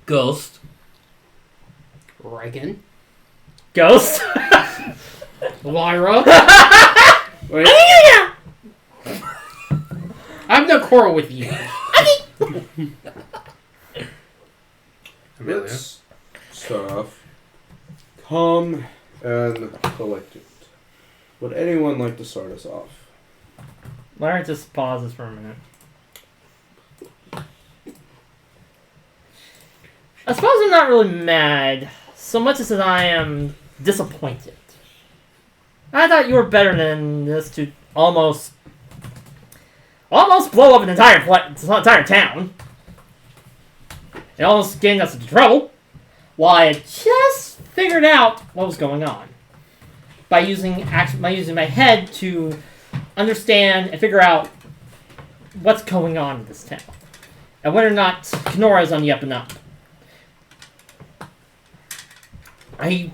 Ghost. Raiken. Ghost. Lyra. Wait. I have no quarrel with you. Amelia. Let's start off. Calm and collected. Would anyone like to start us off? Lyra just pauses for a minute. I suppose I'm not really mad, so much as that I am disappointed. I thought you were better than this to almost blow up an entire town. And almost getting us into trouble. While I had just figured out what was going on. By using my head to understand and figure out what's going on in this town. And whether or not Kenora is on the up and up. I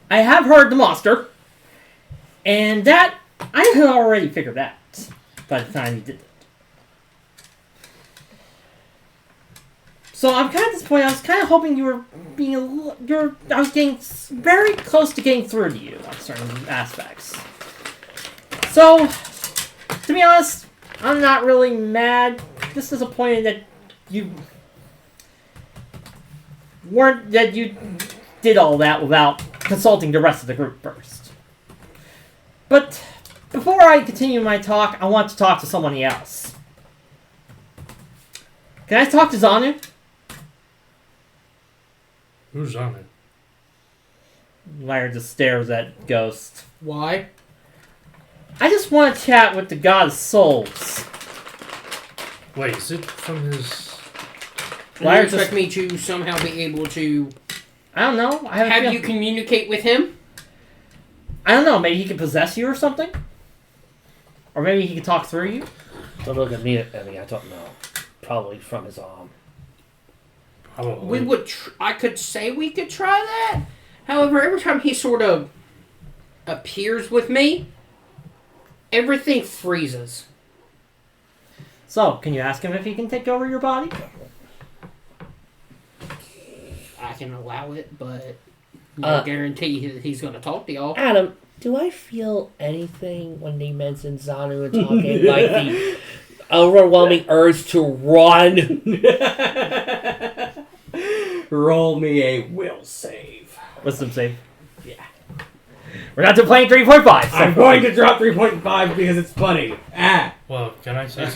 have heard the monster, and that I had already figured out by the time you did it. So I'm kind of disappointed. I was kind of hoping you were being I was getting very close to getting through to you on certain aspects. So, to be honest, I'm not really mad. Just disappointed that you did all that without consulting the rest of the group first. But before I continue my talk, I want to talk to somebody else. Can I talk to Zanu? Who's on it? Lyra just stares at Ghost. Why? I just want to chat with the god of souls. Wait, is it from his... Why Lyra do you expect me to somehow be able to I don't know. I have you communicate with him? I don't know. Maybe he can possess you or something? Or maybe he can talk through you? Don't look at me, Emmy. I don't know. Probably from his arm. Probably. We would. I could say we could try that. However, every time he sort of appears with me, everything freezes. So, can you ask him if he can take over your body? I can allow it, but no guarantee he's going to talk to y'all. Adam, do I feel anything when they mention Zanu and talking like the overwhelming urge to run? Roll me a will save. Wisdom save. Yeah. We're not playing 3.5. So I'm going to drop 3.5 because it's funny. Ah. Well, can I say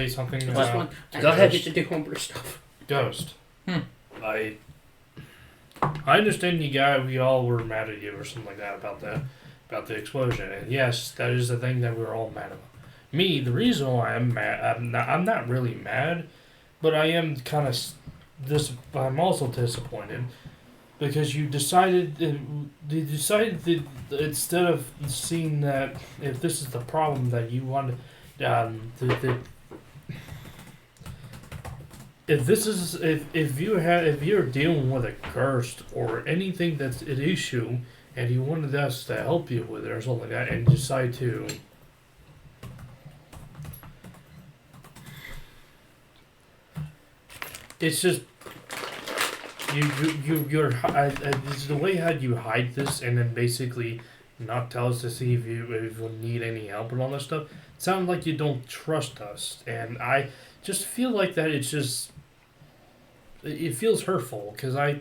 something? Just one. Go ahead. I get to do homebrew stuff. Ghost. I understand we all were mad at you or something like that about the explosion, and yes, that is the thing that we were all mad about. Me, the reason why I'm mad, I'm not really mad, but I am kind of I'm also disappointed because you decided that instead of seeing that if this is the problem that you wanted, if you're dealing with a curse or anything that's an issue and you wanted us to help you with it or something like that and decide to it's just it's the way how you hide this and then basically not tell us to see if you need any help and all that stuff. It sounds like you don't trust us, and I just feel like that it's just it feels hurtful because I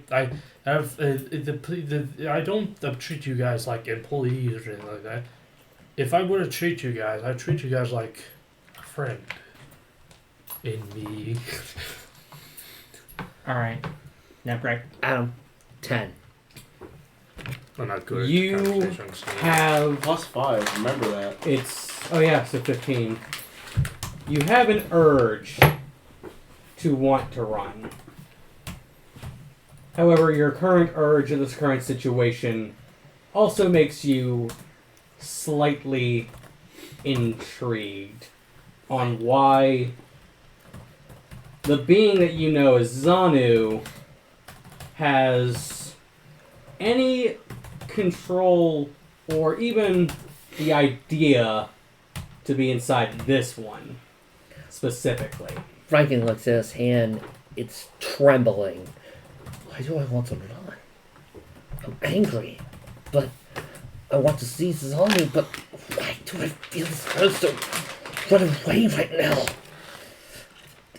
don't treat you guys like employees or anything like that. If I were to treat you guys, I'd treat you guys like a friend in me. Alright. Now, Greg. 10. I'm not good at You conversations. have +5. Remember that. so 15. You have an urge to want to run. However, your current urge in this current situation also makes you slightly intrigued on why the being that you know as Zanu has any control or even the idea to be inside this one specifically. Raiken looks at his hand. It's trembling. Why do I want to run? I'm angry, but I want to see Zanu, but why do I feel this urge to run away right now?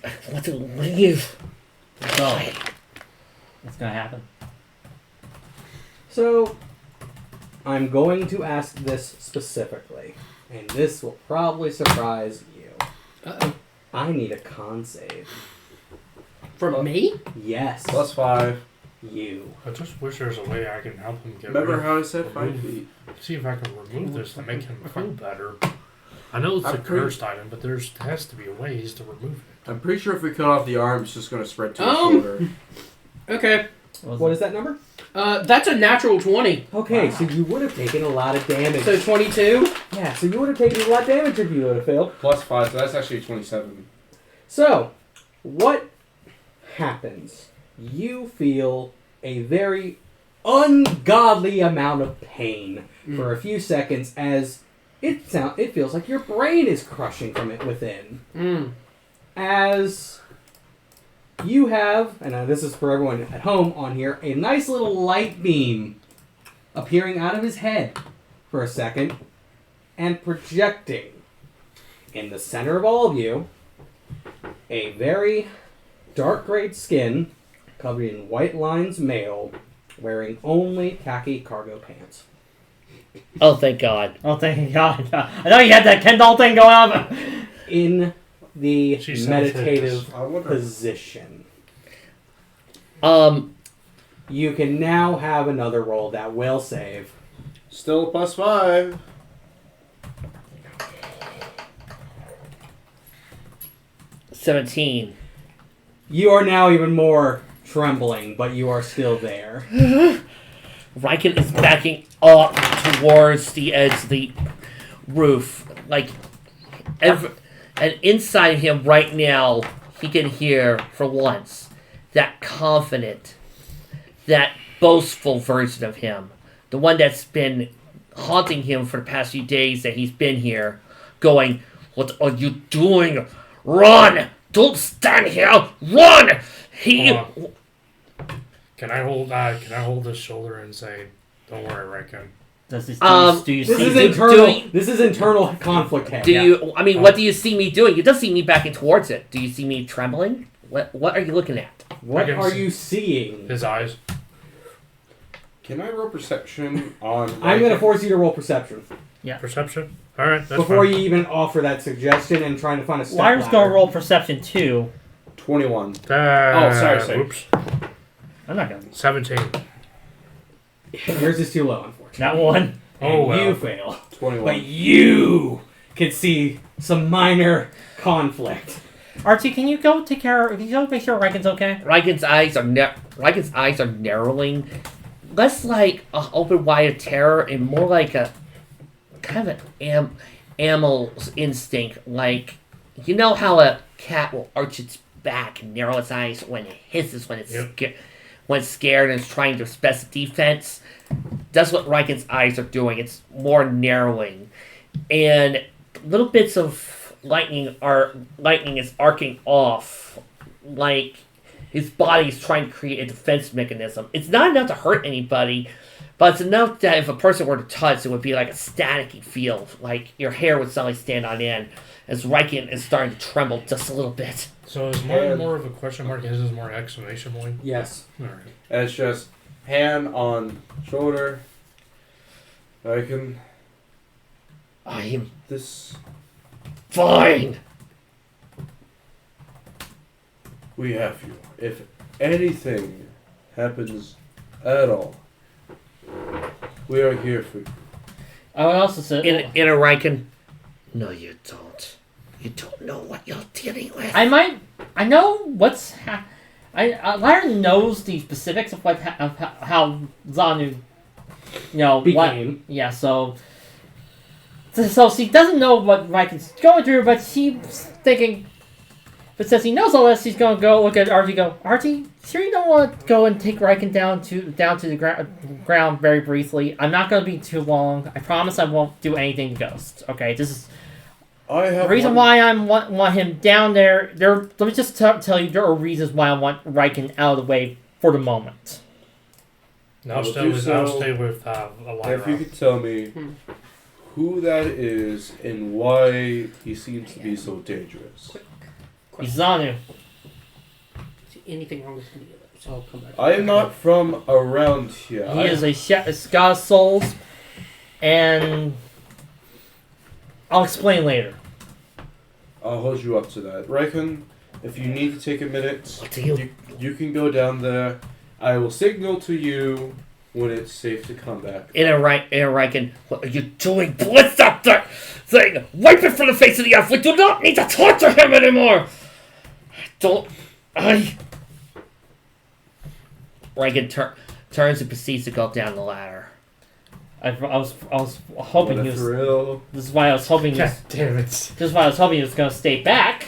I want to leave. So, what's gonna happen? So, I'm going to ask this specifically, and this will probably surprise you. Uh-oh. I need a con save. From me? Yes. +5. You. I just wish there was a way I can help him get Remember rid how I said 5 remove- feet? See if I can remove this to make him feel better. I know it's a I'm pretty- cursed item, but there has to be ways to remove it. I'm pretty sure if we cut off the arm, it's just going to spread to his Um, shoulder. Okay. What is that number? That's a natural 20. Okay, Wow. so you would have taken a lot of damage. So 22? Yeah, so you would have taken a lot of damage if you would have failed. +5, so that's actually 27. So, what happens? You feel a very ungodly amount of pain for a few seconds as it feels like your brain is crushing from it within. As you have, and this is for everyone at home on here, a nice little light beam appearing out of his head for a second and projecting in the center of all of you a very dark grayed skin covered in white lines male wearing only khaki cargo pants. Oh, thank God. Oh, thank God. I know you had that Kendall thing going on, but... In the She sounds meditative I wonder. position. You can now have another roll that will save. Still +5. $17. You are now even more trembling, but you are still there. Raiken is backing up towards the edge of the roof. And inside him right now, he can hear, for once, that confident, that boastful version of him. The one that's been haunting him for the past few days that he's been here, going, "What are you doing? Run! Don't stand here! Run!" Can I hold his shoulder and say, "Don't worry, Raiken"? Does this, do you This see is do- internal. do- This is internal conflict head. Do you? I mean, what do you see me doing? You don't see me backing towards it. Do you see me trembling? What are you looking at? What I can are see- you seeing? His eyes. Can I roll perception on... I'm going to force you to roll perception Perception? Alright, that's before fine. you even offer that suggestion and trying to find a step Lyra's ladder. gonna roll perception too. 21. Sorry. Oops. I'm not gonna. 17. Yours is too low, unfortunately. Not one. Oh, well. You fail. 21. But you can see some minor conflict. Archie, can you go take care? Can you go make sure Raiken's okay? Raiken's eyes are narrowing, less like a open wide of terror and more like a kind of an animal's instinct. Like, you know how a cat will arch its back and narrow its eyes when it hisses when it's when it's scared and is trying to express defense. That's what Raiken's eyes are doing. It's more narrowing, and little bits of lightning is arcing off, like his body's trying to create a defense mechanism. It's not enough to hurt anybody, but it's enough that if a person were to touch, it would be like a staticky feel, like your hair would suddenly stand on end, as Raiken is starting to tremble just a little bit. So is mine more of a question mark? His is more exclamation point? Yes. Alright. And it's just hand on shoulder. I can... I am This... fine. We have you. If anything happens at all, we are here for you. I would also say In a Raiken. No, you don't. You don't know what you're dealing with. I know what's. Lyra knows the specifics of how Zanu, Became. Yeah, so she doesn't know what Raiken's going through, but she's thinking. But since he knows all this, she's gonna go look at Archie. Go, Archie, sure you don't want to go and take Raiken down to the ground very briefly. I'm not gonna be too long. I promise I won't do anything to Ghost. Okay, this is. The reason why I want him down there, let me just tell you, there are reasons why I want Raiken out of the way for the moment. I'll stay with Lyra. If you could tell me who that is and why he seems to be so dangerous. He's Zanu. Anything wrong with any of those? I'll come back. I am not from around here. He is a god of souls, and I'll explain later. I'll hold you up to that. Raiken, if you need to take a minute, What do you... you can go down there. I will signal to you when it's safe to come back. In a Raiken, what are you doing? Blitz up that thing! Wipe it from the face of the earth! We do not need to talk to him anymore! Raiken turns and proceeds to go up the ladder. I was hoping What he a was. thrill. This is why I was hoping he God was. damn it. This is why I was hoping he was gonna stay back,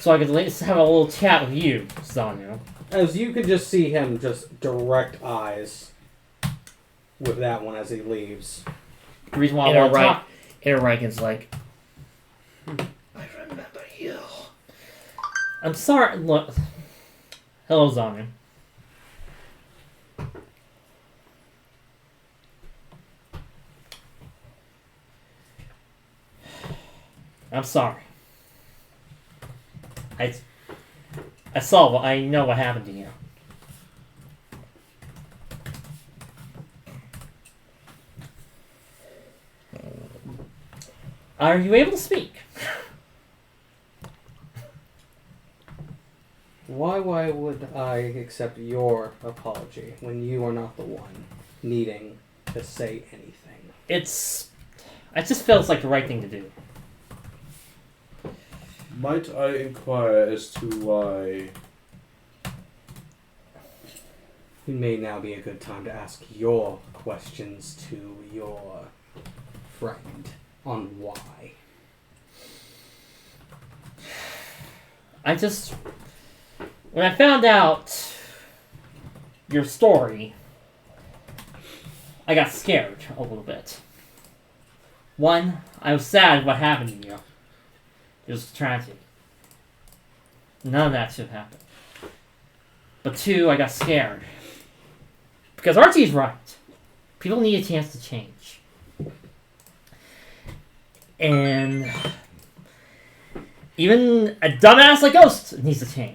so I could at least have a little chat with you, Zanu. As you can just see him just direct eyes with that one as he leaves. The reason why I want to talk. Raiken's like, I remember you. I'm sorry. Look. Hello, Zanu. I'm sorry. I know what happened to you. Are you able to speak? Why would I accept your apology when you are not the one needing to say anything? It just feels like the right thing to do. Might I inquire as to why? It may now be a good time to ask your questions to your friend on why. When I found out your story, I got scared a little bit. One, I was sad what happened to you. It was tragic. None of that should happen. But two, I got scared. Because Archie's right. People need a chance to change. And even a dumbass like Ghost needs to change.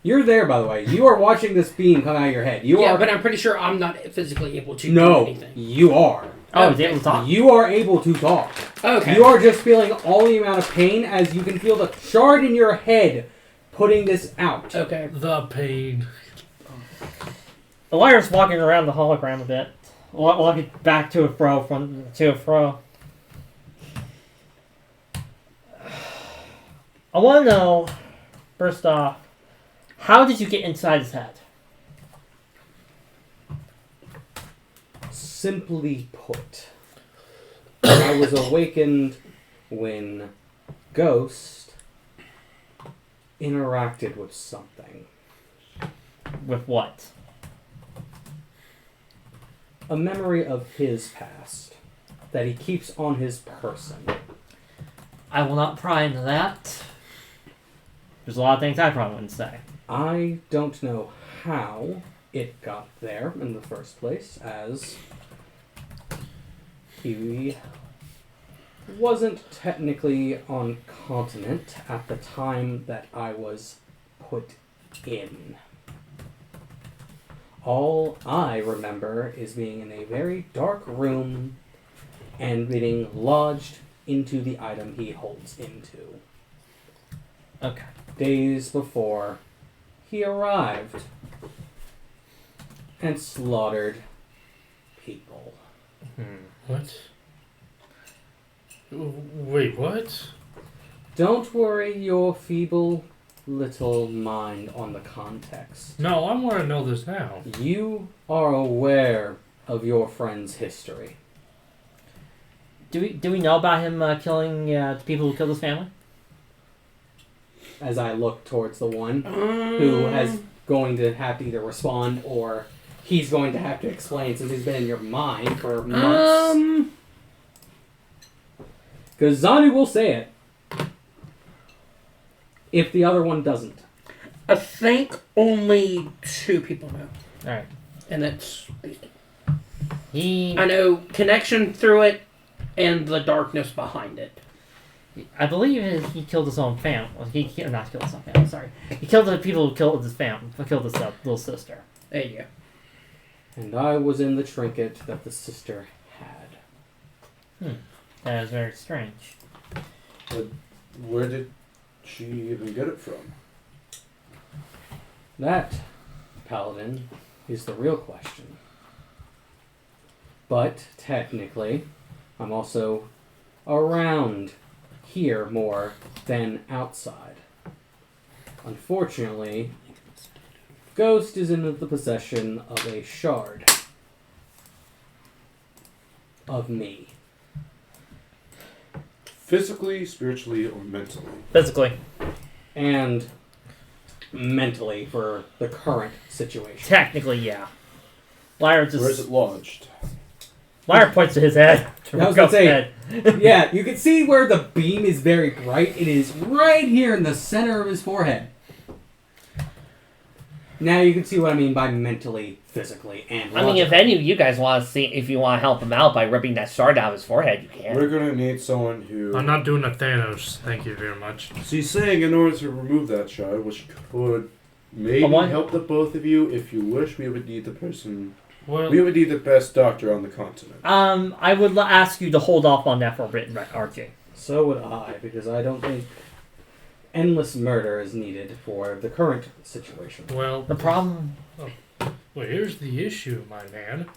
You're there, by the way. You are watching this beam come out of your head. You Yeah, are. but I'm pretty sure I'm not physically able to do No, anything. you are. Oh, he's able to talk? You are able to talk. Okay. You are just feeling all the amount of pain as you can feel the shard in your head putting this out. Okay. The pain. The Lyra's walking around the hologram a bit. Walking back to and fro, to and fro. I want to know, first off, how did you get inside his head? Simply put, I was awakened when Ghost interacted with something. With what? A memory of his past that he keeps on his person. I will not pry into that. There's a lot of things I probably wouldn't say. I don't know how it got there in the first place, as he wasn't technically on continent at the time that I was put in. All I remember is being in a very dark room and being lodged into the item he holds into. Okay. Days before he arrived and slaughtered people. What? Wait, what? Don't worry your feeble little mind on the context. No, I want to know this now. You are aware of your friend's history. Do we know about him killing the people who killed his family? As I look towards the one who is going to have to either respond or he's going to have to explain since he's been in your mind for months. Because Zanu will say it. If the other one doesn't. I think only 2 people know. Alright. And that's... He... I know connection through it and the darkness behind it. I believe he killed his own family. He not killed his own family, sorry. He killed the people who killed his family. Killed his little sister. There you go. And I was in the trinket that the sister had. That is very strange. But where did she even get it from? That, Paladin, is the real question. But, technically, I'm also around here more than outside. Unfortunately, Ghost is in the possession of a shard of me. Physically, spiritually, or mentally? Physically. And mentally for the current situation. Technically, yeah. Lyra just... Where is it lodged? Lyra points to his head. I was gonna say, yeah, you can see where the beam is very bright. It is right here in the center of his forehead. Now you can see what I mean by mentally, physically, and I mean, if any of you guys want to see, if you want to help him out by ripping that shard out of his forehead, you can. We're gonna need someone who... I'm not doing a Thanos. Thank you very much. So he's saying in order to remove that shard, which could maybe help the both of you, if you wish, we would need the person... Well, we would need the best doctor on the continent. I would ask you to hold off on that for a bit, Archie. So would I, because I don't think endless murder is needed for the current situation. well, The problem... well, here's the issue, my man.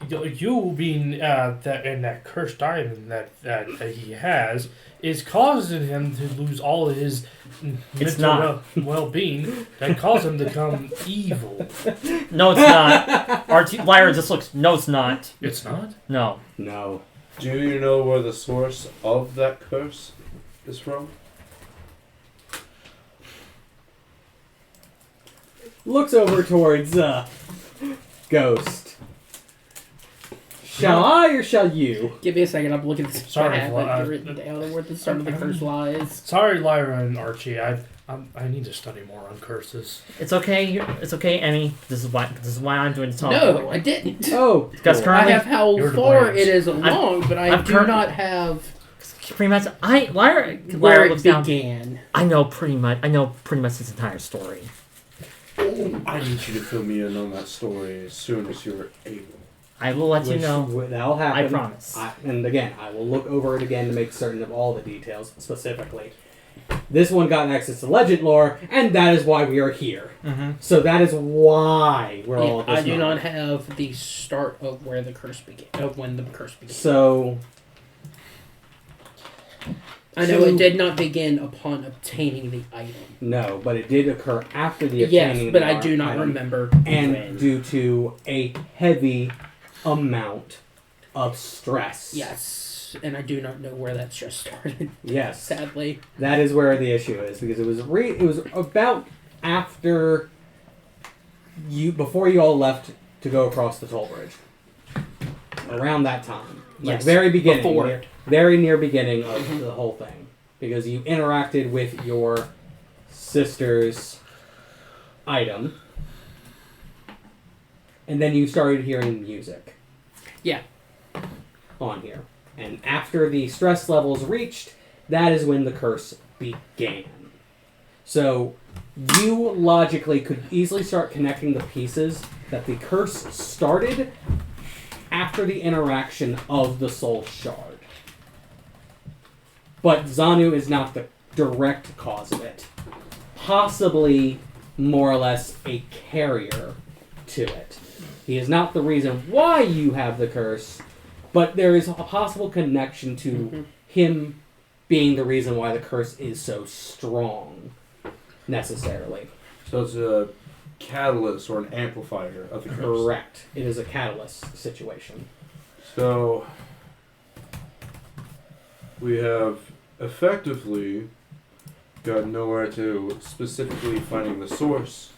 You being that cursed diamond that he has is causing him to lose all of his It's mental well-being. That caused him to become evil. No, it's not. Lyra just looks... No, it's not. It's not? No. No. Do you know where the source of that curse is from? Looks over towards Ghost. Shall I or shall you? Give me a second. I'm looking at this. Sorry, I have it written down where the start of the curse lies. Sorry, Lyra and Archie. I need to study more on curses. It's okay. It's okay, Emmy. This is why I'm doing the talk. No, I didn't. Oh, Because cool. I currently... have how You're the far players. it is along, but I do current- not have Pretty much... Lyra where looks it down... began. I know pretty much this entire story. I need you to fill me in on that story as soon as you're able. I will let you know. That'll happen. I promise. And again, I will look over it again to make certain of all the details specifically. This one got access to legend lore, and that is why we are here. Mm-hmm. So that is why we're all at this I do not moment. have the start of where the curse began. Of when the curse began. So I know it did not begin upon obtaining the item. no, but it did occur after the Yes, obtaining but the I do not item, remember and when. due to a heavy amount of stress. Yes, and I do not know where that stress started. Yes. Sadly. That is where the issue is, because it was about after before you all left to go across the toll bridge. Around that time. Like Yes, very beginning. before. Very near beginning of the whole thing. Because you interacted with your sister's item. And then you started hearing music. Yeah. On here. And after the stress levels reached, that is when the curse began. So, you logically could easily start connecting the pieces that the curse started after the interaction of the soul shard. But Zanu is not the direct cause of it. Possibly more or less a carrier to it. He is not the reason why you have the curse, but there is a possible connection to him being the reason why the curse is so strong, necessarily. So it's a catalyst or an amplifier of the curse. Correct. It is a catalyst situation. So we have effectively got nowhere to specifically finding the source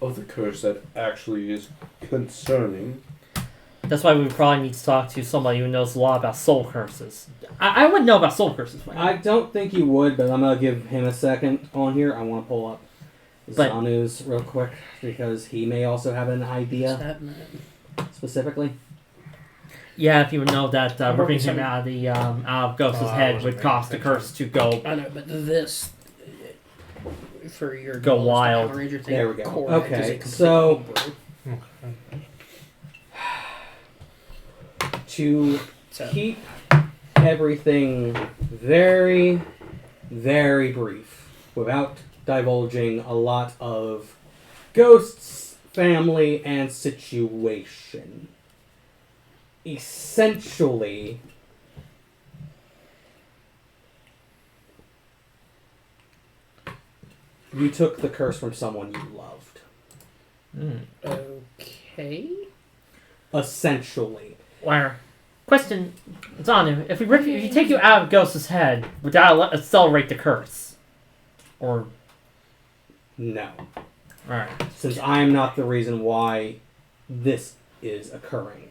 of the curse that actually is concerning. That's why we probably need to talk to somebody who knows a lot about soul curses. I wouldn't know about soul curses. Right? I don't think you would, but I'm going to give him a second on here. I want to pull up But- Zanu's real quick, because he may also have an idea specifically. Yeah, if you would know that I'm ripping working him out of Ghost's Oh, I head wasn't would cause the paying curse to go. I know, but this for your Go goals, the wild. Power Ranger thing, There we go. core Okay, is a complete so- homebrew. To So keep everything very, very brief, without divulging a lot of Ghost's family and situation. Essentially, you took the curse from someone you loved. okay. Essentially. Where? Question, Zanu, if you take you out of Ghost's head, would that accelerate the curse? Or No. alright. Since I'm not the reason why this is occurring.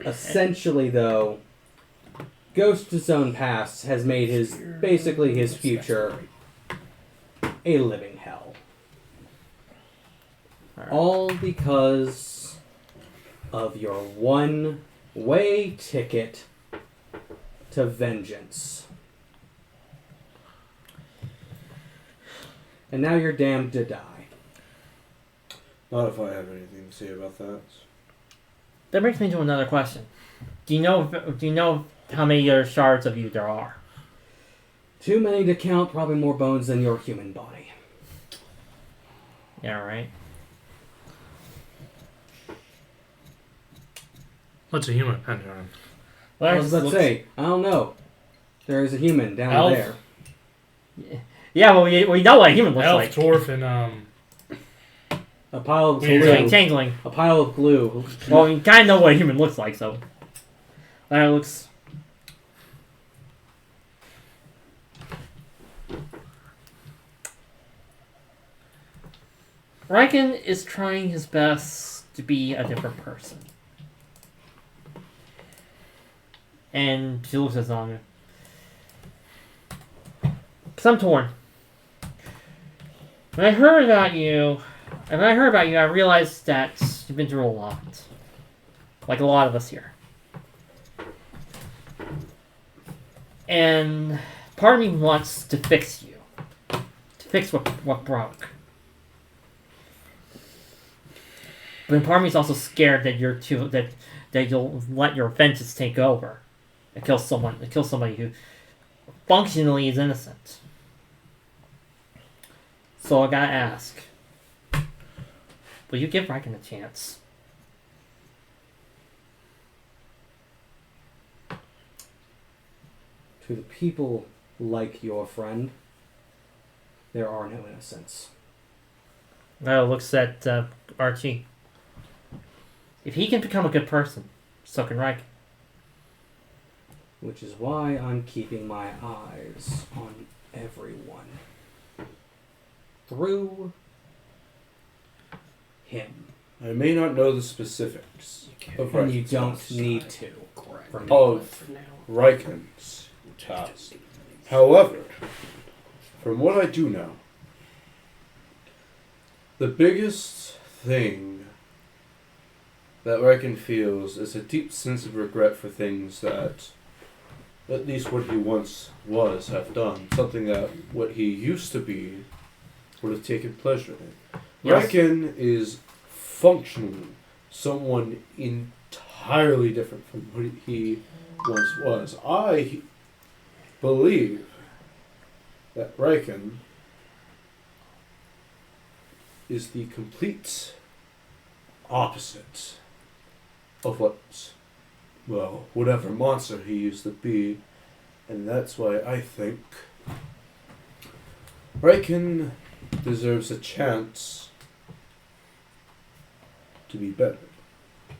Essentially, though, Ghost's own past has made basically his future a living hell. All because of your one-way ticket to vengeance. And now you're damned to die. Not if I have anything to say about that. That brings me to another question. Do you know how many other shards of you there are? Too many to count, probably more bones than your human body. Yeah, right. What's a human pentagram? I was about to say, I don't know. There is a human down Elf. there. Yeah, well, we know what a human looks Elf, like. dwarf, and A pile of Changeling. glue. Changeling. A pile of glue. Well, you kind of know what a human looks like, so. That looks. Raiken is trying his best to be a different person. And she looks at Zanga. Because I'm torn. When I heard about you, I realized that you've been through a lot. Like a lot of us here. And part of me wants to fix you. To fix what broke. But part of me is also scared that that you'll let your vengeance take over. And kill somebody who functionally is innocent. So I gotta ask. Will you give Raiken a chance? To the people like your friend, there are no innocents. Viola looks at Archie. If he can become a good person, so can Raiken. Which is why I'm keeping my eyes on everyone. Through him. I may not know the specifics of And you Raiken's don't past. need to. For me. Of Raiken's past. However, from what I do know, the biggest thing that Raiken feels is a deep sense of regret for things that, at least what he once was, have done. Something that what he used to be would have taken pleasure in. Yes. Raiken is functionally someone entirely different from what he once was. I believe that Raiken is the complete opposite of whatever monster he used to be. And that's why I think Raiken deserves a chance to be better.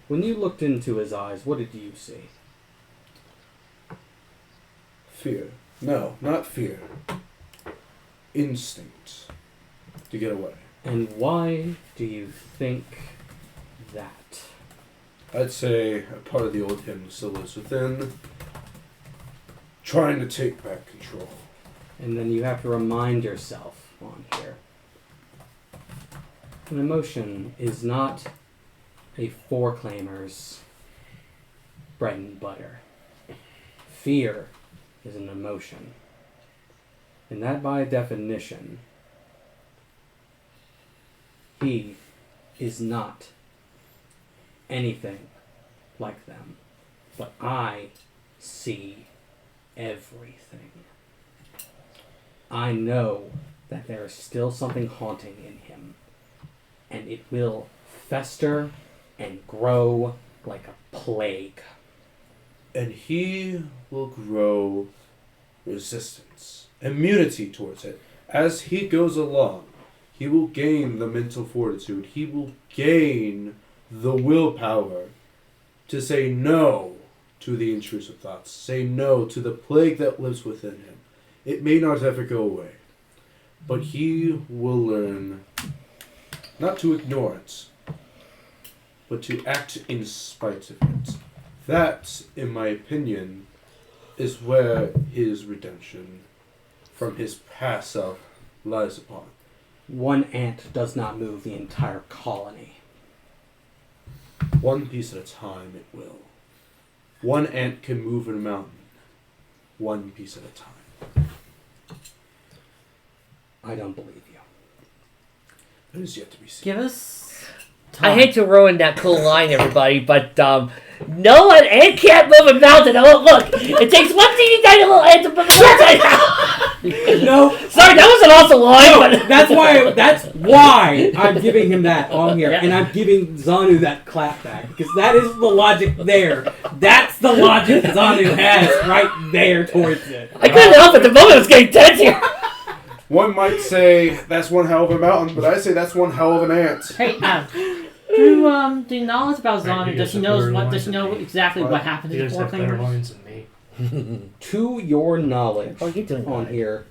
When you looked into his eyes, what did you see? Fear. No, not fear. Instinct to get away. And why do you think that? I'd say a part of the old him still lives within, trying to take back control. And then you have to remind yourself on here. An emotion is not a Foreclaimer's bread and butter. Fear is an emotion. And that by definition, he is not anything like them. But I see everything. I know that there is still something haunting in him. And it will fester and grow like a plague. And he will grow resistance, immunity towards it. As he goes along, he will gain the mental fortitude. He will gain the willpower to say no to the intrusive thoughts. Say no to the plague that lives within him. It may not ever go away, but he will learn not to ignore it, but to act in spite of it. That, in my opinion, is where his redemption from his past self lies upon. One ant does not move the entire colony. One piece at a time it will. One ant can move a mountain. One piece at a time. I don't believe you. That is yet to be seen. Give us I time. hate to ruin that cool line, everybody, but no, an ant can't move a mountain. Oh, look, it takes one teeny tiny little ant to move a mountain. No, Sorry, that was an awesome line. But that's why I'm giving him that on here, Yeah. and I'm giving Zanu that clap back, because that is the logic there. That's the logic Zanu has right there towards it. I couldn't help it. The moment was getting tense here. One might say that's one hell of a mountain, but I say that's one hell of an ant. Hey, through the knowledge about Right, Zonu, you does guys he have know better what? lines Does he than know me. exactly what happened You to the guys have better Foreclaimer? lines than me. To your knowledge, Oh, you're doing on fine. here,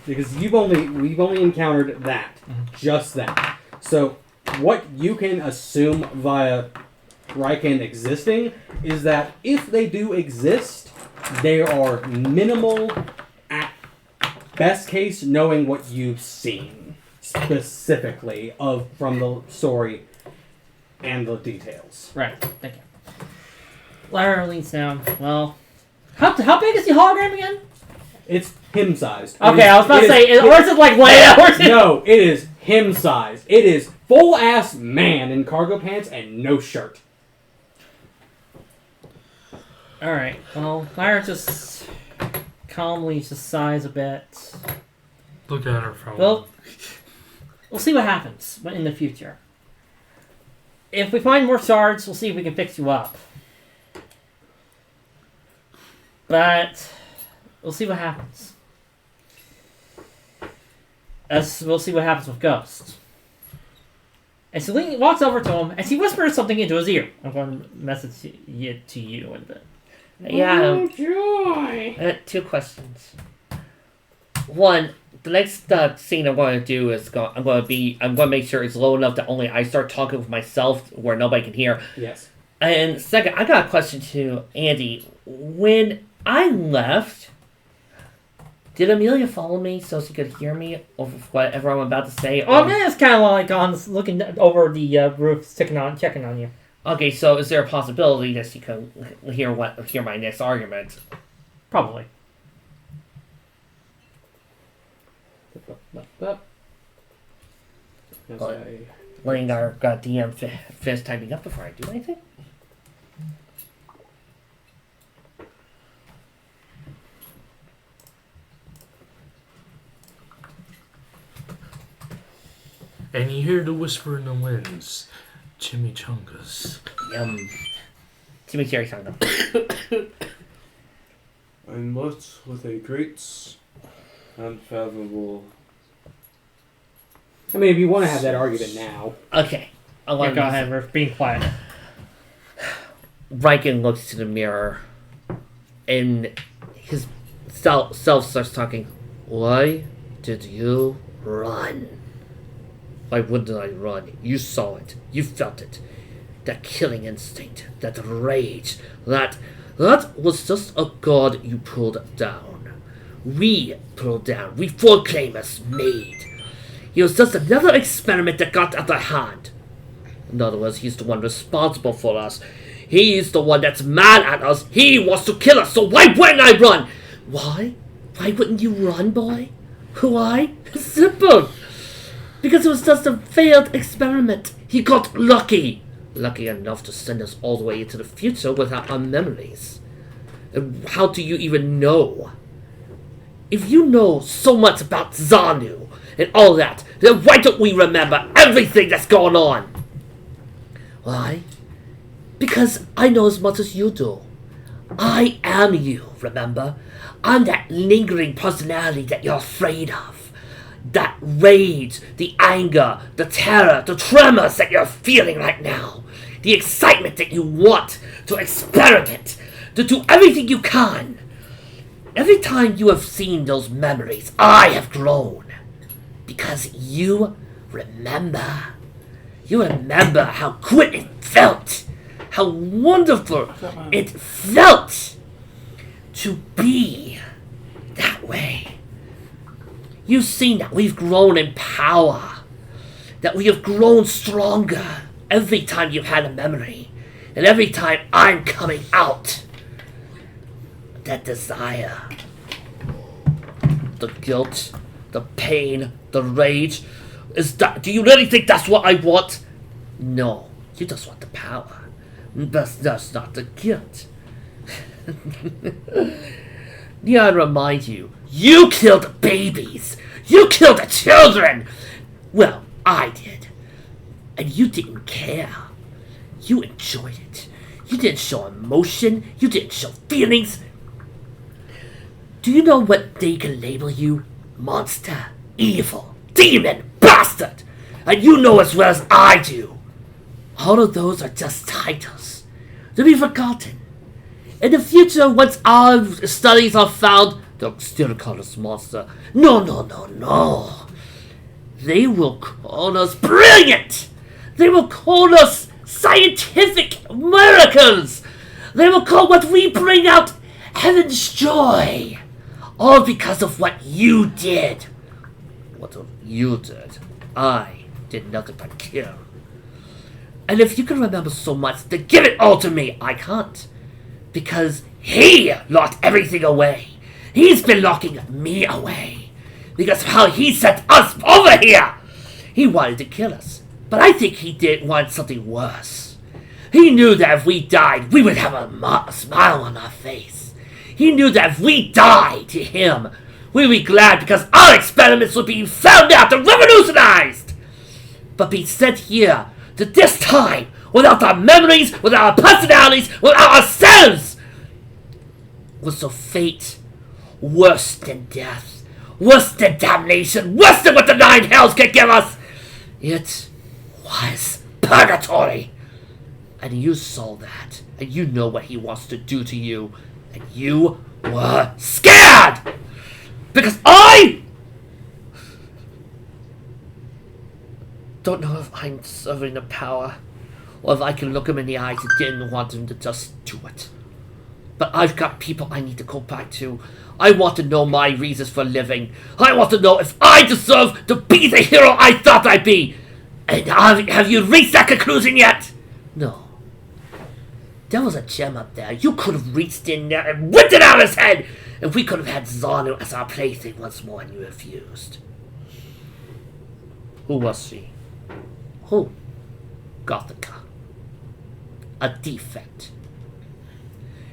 because we've only encountered that, just that. So what you can assume via Raiken existing is that if they do exist, they are minimal at best case, knowing what you've seen specifically from the story and the details. Right. Thank you. Lyra leans down. Well, how big is the hologram again? It's him sized. Okay, I was about to say, or is it like layout? Or is it... No, it is him sized. It is full ass man in cargo pants and no shirt. All right. Well, Lyra just calmly just sighs a bit. Look at her from. Well, we'll see what happens in the future. If we find more shards, we'll see if we can fix you up. But we'll see what happens. We'll see what happens with Ghost. And Celine walks over to him and she whispers something into his ear. I'm going to message it to you in a bit. Yeah. Joy! 2 questions. One, the next scene I'm going to do is I'm going to make sure it's low enough that only I start talking with myself where nobody can hear. Yes. And second, I got a question to Andy. When I left, did Amelia follow me so she could hear me over whatever I'm about to say? Oh, man, it's kind of like on looking over the roof, checking on you. Okay, so is there a possibility that she could hear my next argument? Probably. Letting our DM finish typing up before I do anything? and you hear the whisper in the winds. Chimichangas. Yum. Cemetery song. I'm left with a great, unfathomable. I mean, if you want to have that argument now. Okay. I want Go ahead, we're being quiet. Raiken looks to the mirror, and his self starts talking. Why did you run? Why wouldn't I run? You saw it. You felt it. That killing instinct. That rage. That was just a god you pulled down. We pulled down. We Foreclaimers made. He was just another experiment that got out of hand. In other words, he's the one responsible for us. He's the one that's mad at us. He wants to kill us, so why wouldn't I run? Why? Why wouldn't you run, boy? Why? Simple. Because it was just a failed experiment. He got lucky. Lucky enough to send us all the way into the future without our memories. And how do you even know? If you know so much about Zanu and all that, then why don't we remember everything that's going on? Why? Because I know as much as you do. I am you, remember? I'm that lingering personality that you're afraid of. That rage, the anger, the terror, the tremors that you're feeling right now. The excitement that you want to experiment, to do everything you can. Every time you have seen those memories, I have grown. Because you remember. You remember how good it felt. How wonderful it felt to be that way. You've seen that we've grown in power. That we have grown stronger every time you've had a memory. And every time I'm coming out. That desire. The guilt. The pain. The rage. Do you really think that's what I want? No. You just want the power. That's not the guilt. Need I remind you, you killed babies. You killed the children. Well, I did. And you didn't care. You enjoyed it. You didn't show emotion. You didn't show feelings. Do you know what they can label you? Monster, evil, demon, bastard. And you know as well as I do. All of those are just titles to be forgotten. In the future, once our studies are found, they'll still call us monster. No. They will call us brilliant. They will call us scientific miracles. They will call what we bring out heaven's joy. All because of what you did. What you did? I did nothing but kill. And if you can remember so much, then give it all to me. I can't. Because he locked everything away. He's been locking me away. Because of how he sent us over here. He wanted to kill us. But I think he did want something worse. He knew that if we died, we would have a smile on our face. He knew that if we died to him, we'd be glad because our experiments would be found out and revolutionized. But being sent here to this time, without our memories, without our personalities, without ourselves, was a fate worse than death, worse than damnation, worse than what the 9 hells could give us. It was purgatory. And you saw that, and you know what he wants to do to you, and you were scared! Because I don't know if I'm serving the power, or if I can look him in the eyes and didn't want him to just do it. But I've got people I need to go back to. I want to know my reasons for living. I want to know if I deserve to be the hero I thought I'd be. And have you reached that conclusion yet? No. There was a gem up there. You could have reached in there and whipped it out of his head. And we could have had Zanu as our plaything once more, and you refused. Who was she? Who? Gothica. A defect.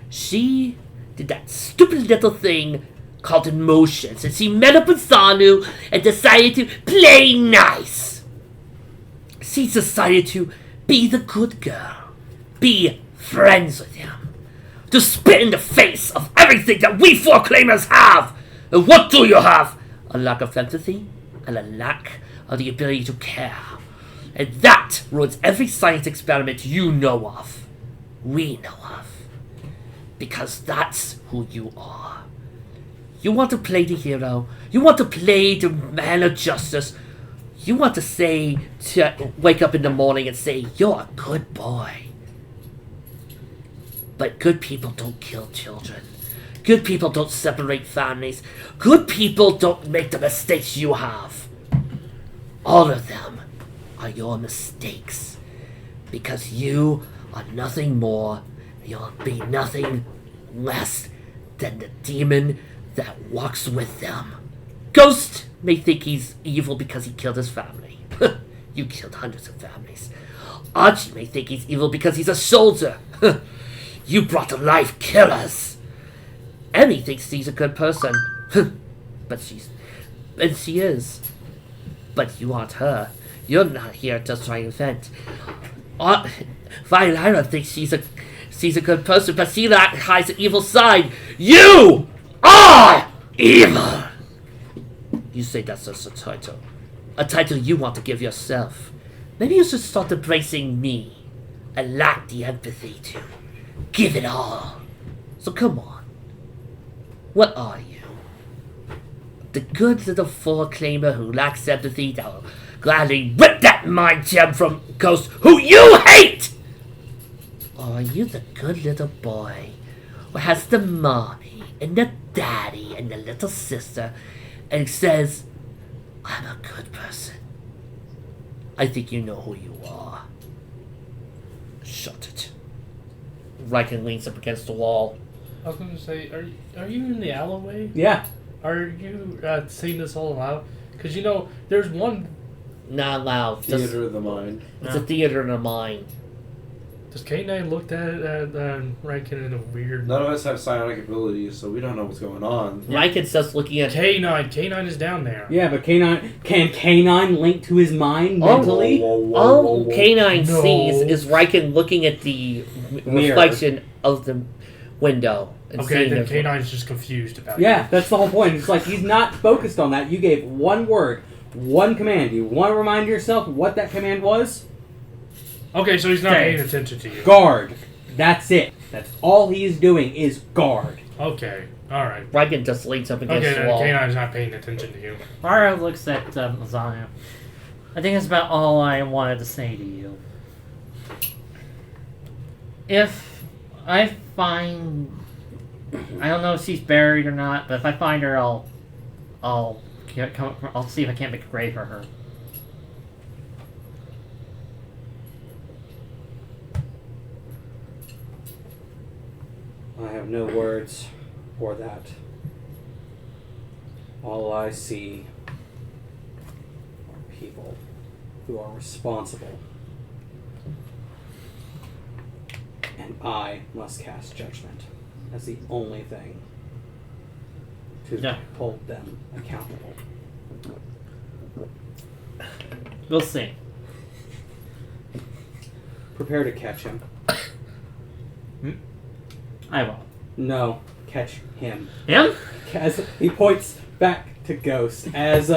She did that stupid little thing called emotions, and she met up with Zanu and decided to play nice. she's decided to be the good girl. Be friends with him. To spit in the face of everything that we Foreclaimers have. And what do you have? A lack of empathy and a lack of the ability to care. And that ruins every science experiment you know of. We know of. Because that's who you are. You want to play the hero. You want to play the man of justice. You want to wake up in the morning and say, you're a good boy. But good people don't kill children. Good people don't separate families. Good people don't make the mistakes you have. All of them are your mistakes. Because you are nothing more. You'll be nothing less than the demon that walks with them. Ghost may think he's evil because he killed his family. You killed hundreds of families. Archie may think he's evil because he's a soldier. You brought to life killers. Emmy thinks she's a good person. But she is. But you aren't her. You're not here just trying to vent. Vylyra thinks she's a good person, but she hides an evil side. You are evil! You say that's just a title. A title you want to give yourself. Maybe you should start embracing me. I lack the empathy to give it all. So come on. What are you? The good little Foreclaimer who lacks empathy that will gladly rip that mind gem from Ghost who you hate? Or are you the good little boy who has the mommy and the daddy and the little sister and says, I'm a good person? I think you know who you are. Shut it. Raiken leans up against the wall. I was going to say, are you in the alleyway? Yeah. Are you seeing this all aloud? Because, there's one... Not loud. Theater of the mind. It's a theater in the mind. Does K9 look at Raiken in a weird... None of us have psionic abilities, so we don't know what's going on. Raiken's just looking at... K9 is down there. Yeah, but can K9 link to his mind mentally? All K9 No. sees is Raiken looking at the Mirror. reflection of the window. And Okay, seeing then the- K9's just confused about it. Yeah, that's the whole point. It's like he's not focused on that. You gave one word, one command. You want to remind yourself what that command was? Okay, so he's not Okay. paying attention to you. Guard. That's it. That's all he is doing is guard. Okay, alright. Raiken just leans up against Okay, the then wall. K9's not paying attention to you. Lyra looks at Lasagna. I think that's about all I wanted to say to you. If I find... I don't know if she's buried or not, but if I find her, I'll see if I can't make a grave for her. I have no words for that. All I see are people who are responsible. And I must cast judgment as the only thing to hold them accountable. We'll see. Prepare to catch him. I will. No, catch him. Him? As he points back to Ghost, as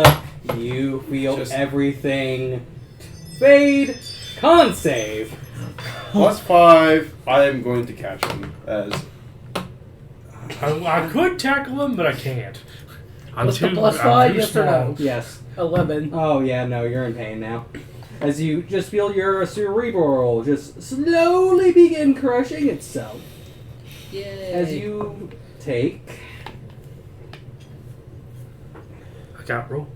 you feel Just- everything fade. Con save. +5. I am going to catch him as. I could tackle him, but I can't. I'm What's the too, plus I'm five? too Yes or small. no? Yes. 11. Oh yeah, no, you're in pain now. As you just feel your cerebral just slowly begin crushing itself. Yay. As you take I got rope.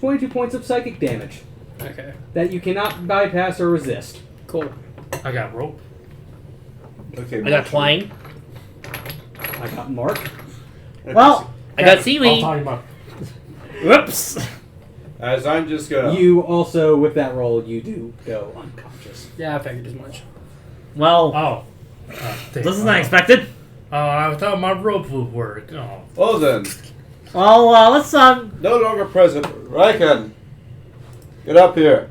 22 points of psychic damage Okay, that you cannot bypass or resist. cool. I got rope. Okay. I got twine. I got Mark. Well, I got I'll seaweed. tie him up. whoops. As I'm just gonna. You also, with that roll, you do go unconscious. Yeah, I figured as much. Well, Oh. Damn. this is unexpected. Oh, I thought my rope would work. Oh. Well then, Well, let's no longer present. Raiken, get up here.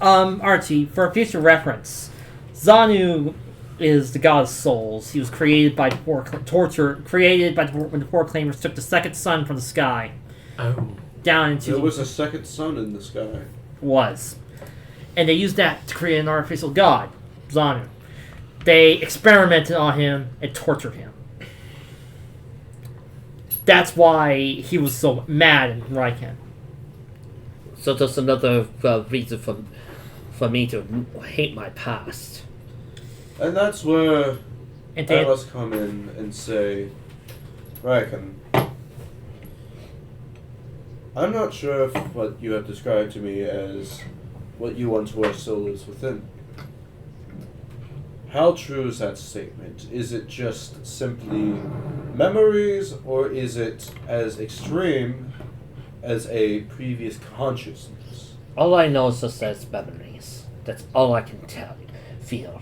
Archie, for future reference, Zanu is the god of souls. He was created by when the Foreclaimers took the second sun from the sky. Oh. Down into There was a second sun in the sky. Was. And they used that to create an artificial god, Zanu. They experimented on him and tortured him. That's why he was so mad at Raiken. So that's another reason for me to hate my past. And that's where And I they, must come in and say, Raiken, I'm not sure if what you have described to me as what you once were still lives within. How true is that statement? Is it just simply memories, or is it as extreme as a previous consciousness? All I know is just that it's memories. That's all I can feel.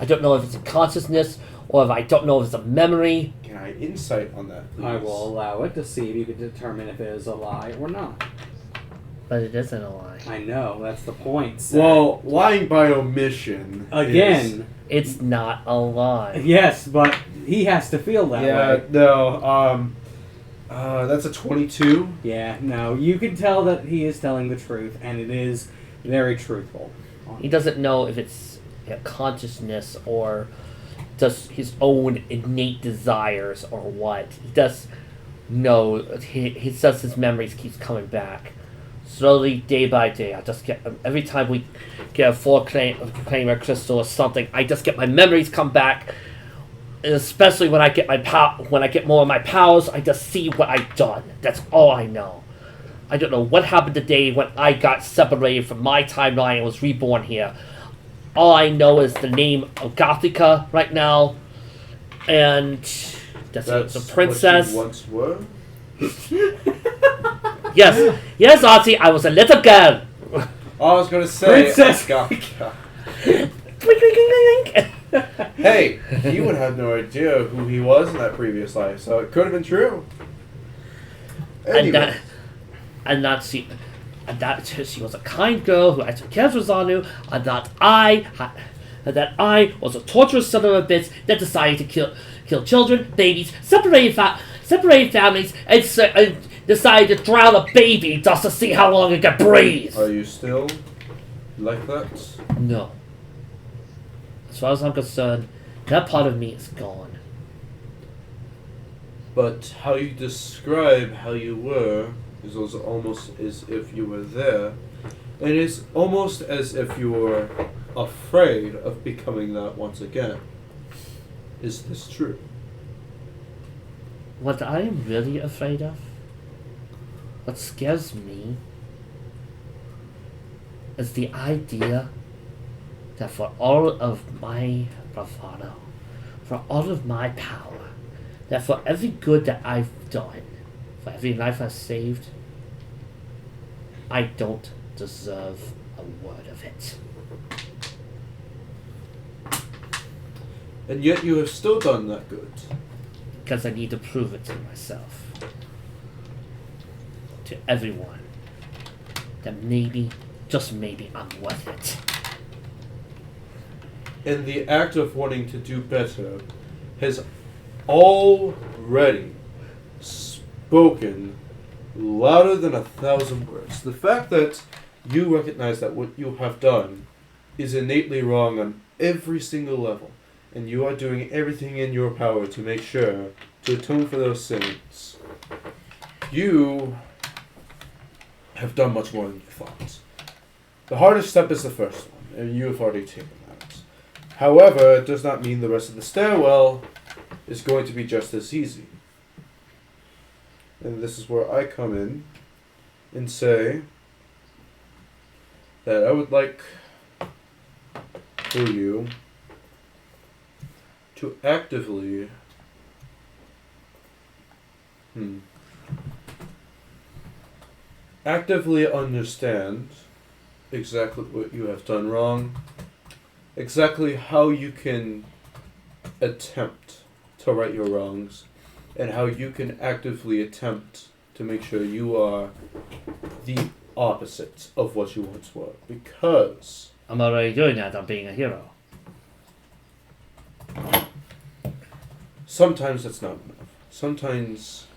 I don't know if it's a consciousness, or if I don't know if it's a memory. Can I insight on that, please? I will allow it to see if you can determine if it is a lie or not. But it isn't a lie. I know, that's the point. Seth. Well, lying by omission. Again. It's not a lie. Yes, but he has to feel that way. No, that's a 22. Yeah, no, you can tell that he is telling the truth, and it is very truthful. He doesn't know if it's a consciousness or just his own innate desires or what. He does know. He says his memories keeps coming back. Slowly, day by day, I just get every time we get a Foreclaimer crystal or something, I just get my memories come back. And especially when I get when I get more of my powers, I just see what I've done. That's all I know. I don't know what happened today when I got separated from my timeline and was reborn here. All I know is the name of Gothica right now, and that's a princess. What you once were? Yes, Auntie, I was a little girl. I was gonna say, Princess. Hey, you would have no idea who he was in that previous life, so it could have been true. Anyway. And that she was a kind girl who I took care of Zanu, and that I was a torturous son of a bitch that decided to kill children, babies, separated families, and decided to drown a baby just to see how long it could breathe. Are you still like that? No. As far as I'm concerned, that part of me is gone. But how you describe how you were is also almost as if you were there, and it's almost as if you were afraid of becoming that once again. Is this true? What I am really afraid of, what scares me, is the idea that for all of my bravado, for all of my power, that for every good that I've done, for every life I've saved, I don't deserve a word of it. And yet you have still done that good. Because I need to prove it to myself. To everyone. That maybe, just maybe, I'm worth it. And the act of wanting to do better has already spoken louder than 1,000 words. The fact that you recognize that what you have done is innately wrong on every single level, and you are doing everything in your power to make sure to atone for those sins. You have done much more than you thought. The hardest step is the first one, and you have already taken that. However, it does not mean the rest of the stairwell is going to be just as easy. And this is where I come in and say that I would like for you to actively understand exactly what you have done wrong, exactly how you can attempt to right your wrongs, and how you can actively attempt to make sure you are the opposite of what you once were. Because I'm already doing that. I'm being a hero. sometimes that's not enough. Sometimes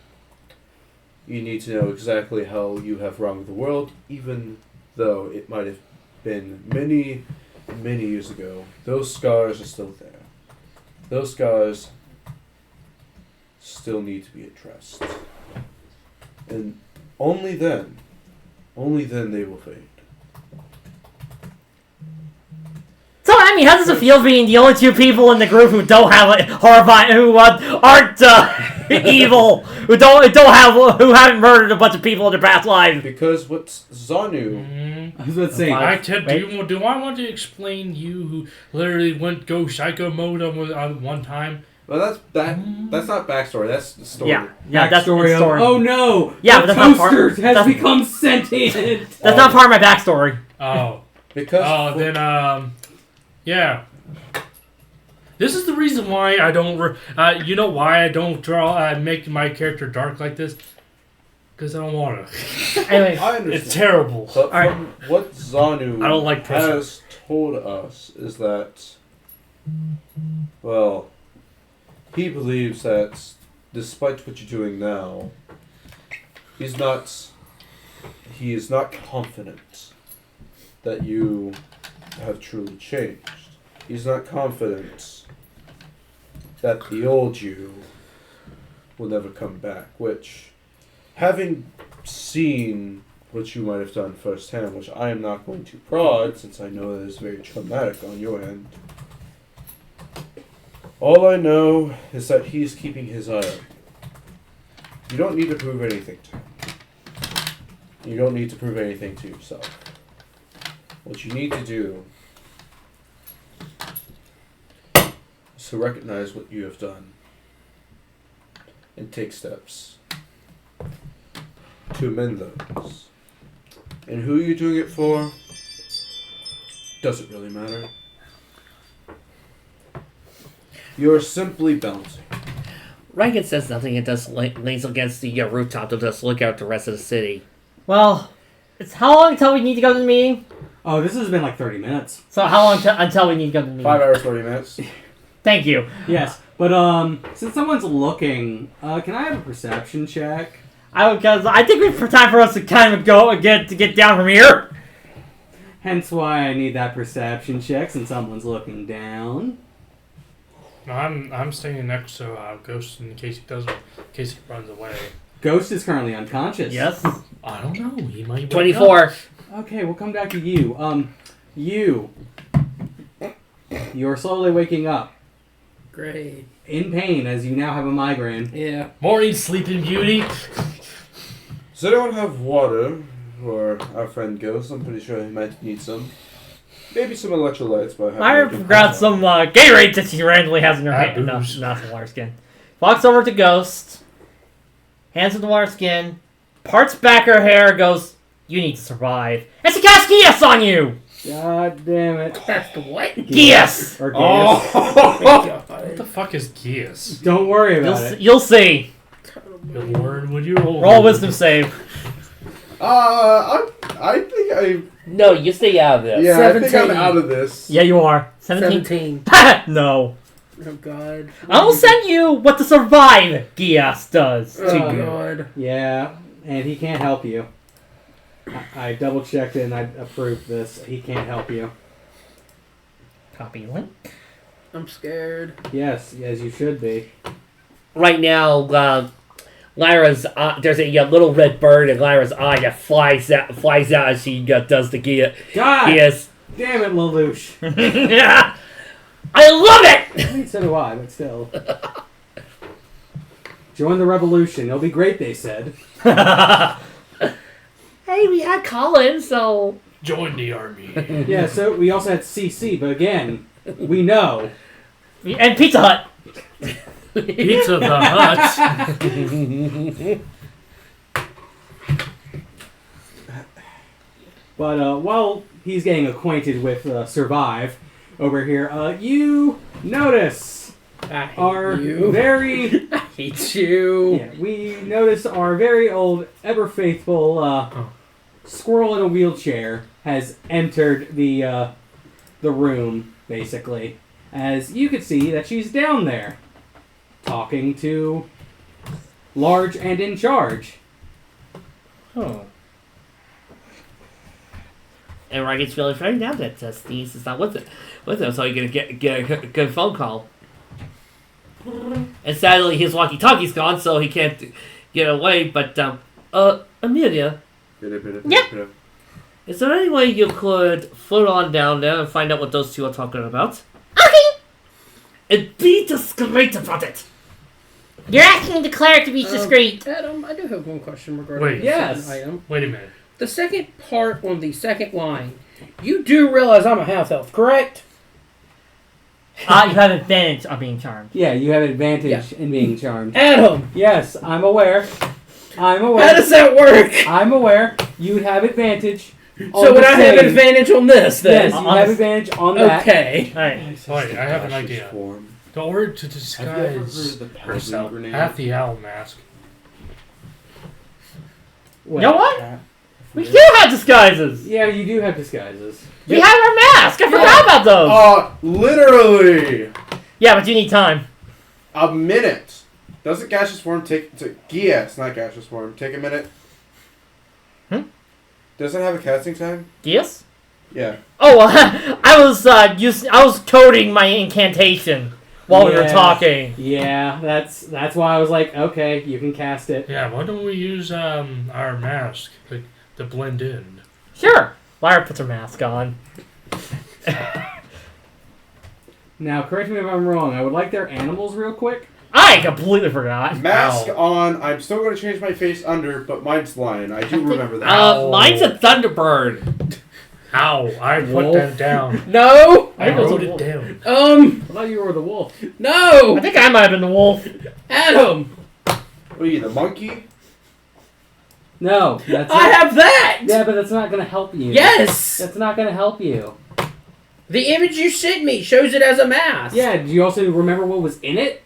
you need to know exactly how you have wronged the world, even though it might have been many, many years ago. Those scars are still there. Those scars still need to be addressed. And only then they will fade. So, I mean, how does it feel being the only two people in the group who don't have who aren't evil, who haven't murdered a bunch of people in their past lives? Because what's Zanu? I was about to say, Do I want to explain you who literally went go psycho mode on one time? Well, that's not backstory. That's the story. Yeah, that's the backstory of, story. oh no, Yeah, the but that's not toaster has that's- become sentient. That's not part of my backstory. Oh. Because Yeah. This is the reason why I don't. You know why I don't draw? Make my character dark like this? Because I don't want to. Anyway, I understand. It's terrible. But Alright. from what Zanu I don't like pressure. has told us is that, well, he believes that despite what you're doing now, he is not confident that you have truly changed. He's not confident that the old you will never come back, which, having seen what you might have done firsthand, which I am not going to prod since I know that it's very traumatic on your end, all I know is that he's keeping his eye on you. You don't need to prove anything to him. You don't need to prove anything to yourself. What you need to do is to recognize what you have done and take steps to amend those. And who you're doing it for doesn't really matter. You're simply balancing. Raiken says nothing and just leans against the rooftop to just look out the rest of the city. well, it's how long until we need to go to the meeting? Oh, this has been like 30 minutes. So how long until we need to go to the meeting? 5 hours, 30 minutes. Thank you. Yes, but since someone's looking, can I have a perception check? Because I think it's time for us to kind of get down from here. Hence why I need that perception check since someone's looking down. No, I'm staying next to Ghost in case he runs away. Ghost is currently unconscious. Yes. I don't know. He might. 24. Okay, we'll come back to you. You're slowly waking up Great. in pain as you now have a migraine. Yeah. Morning, Sleeping Beauty. Does anyone have water for our friend Ghost? I'm pretty sure he might need some. Maybe some electrolytes, but I forgot some Gatorade that she randomly has in her hand. No, not some water skin. Walks over to Ghost, hands her the water skin, parts back her hair, goes, "You need to survive." And she casts Gias on you! God damn it. That's the what? Gias! Or Gias. What the fuck is Gias? Don't worry about it. You'll see. Good word, would you roll? Roll a wisdom save. I think I... No, you stay out of this. Yeah, I think I'm 17. out of this. Yeah, you are. 17. 17. No. Oh, God. I will send you what to survive Gias does to Oh, you. God. Yeah, and he can't help you. I double checked it and I approved this. He can't help you. Copy link. I'm scared. Yes, as you should be. Right now, Lyra's there's a little red bird in Lyra's eye that flies out as she does the Gias. God Yes. damn it, Lelouch. Yeah. I love it! I mean, so do I, but still. Join the revolution. It'll be great, they said. Hey, we had Colin, so... Join the army. Yeah, so we also had CC, but again, we know. And Pizza Hut. Pizza the Hut. But while he's getting acquainted with Survive over here, you notice I hate our you. very... I hate you. Yeah, we notice our very old, ever faithful squirrel in a wheelchair has entered the room, basically. As you can see that she's down there, talking to Large and in charge. Oh. And Raiken's feeling very now that Sneeze is not with him, so you're gonna get a good phone call. And sadly, his walkie-talkie's gone, so he can't get away. But Amelia, Yeah. is there any way you could float on down there and find out what those two are talking about? Okay. And be discreet about it. You're asking the cleric to be discreet. Adam, I do have one question regarding Wait. the Yes. second item. Wait a minute. The second part on the second line, you do realize I'm a half-elf, correct? You have advantage on being charmed. Yeah, you have advantage in being charmed. Adam, Yes, I'm aware. how does that work? I'm aware. You would have advantage. So would I have advantage on this then? Yes, you have advantage on that. Okay. Alright. Wait, I have an idea. The order to disguise herself. Half-the-owl mask. Well, You know what? We do have disguises. Yeah, you do have disguises. We have our mask. I forgot about those. Literally Yeah, but you need time. a minute. Doesn't gaseous form take? Yes, not gaseous form. Take a minute. Does it have a casting time? Yes. Yeah. Oh, I was coding my incantation while we were Yeah. talking. Yeah, that's why I was like, okay, you can cast it. Yeah, why don't we use our mask to blend in? Sure. Lyra puts her mask on. Now, correct me if I'm wrong. I would like their animals real quick. I completely forgot. Mask Ow. on. I'm still going to change my face under, but mine's lion. I do remember that. Mine's a Thunderbird. Ow, I put Wolf. that down. No. I think it was wrote a it wolf. down. I thought you were the wolf. No. I think I might have been the wolf. Adam, What are you, the monkey? No, that's I have that. Yeah, but that's not going to help you. Yes. That's not going to help you. The image you sent me shows it as a mask. Yeah, do you also remember what was in it?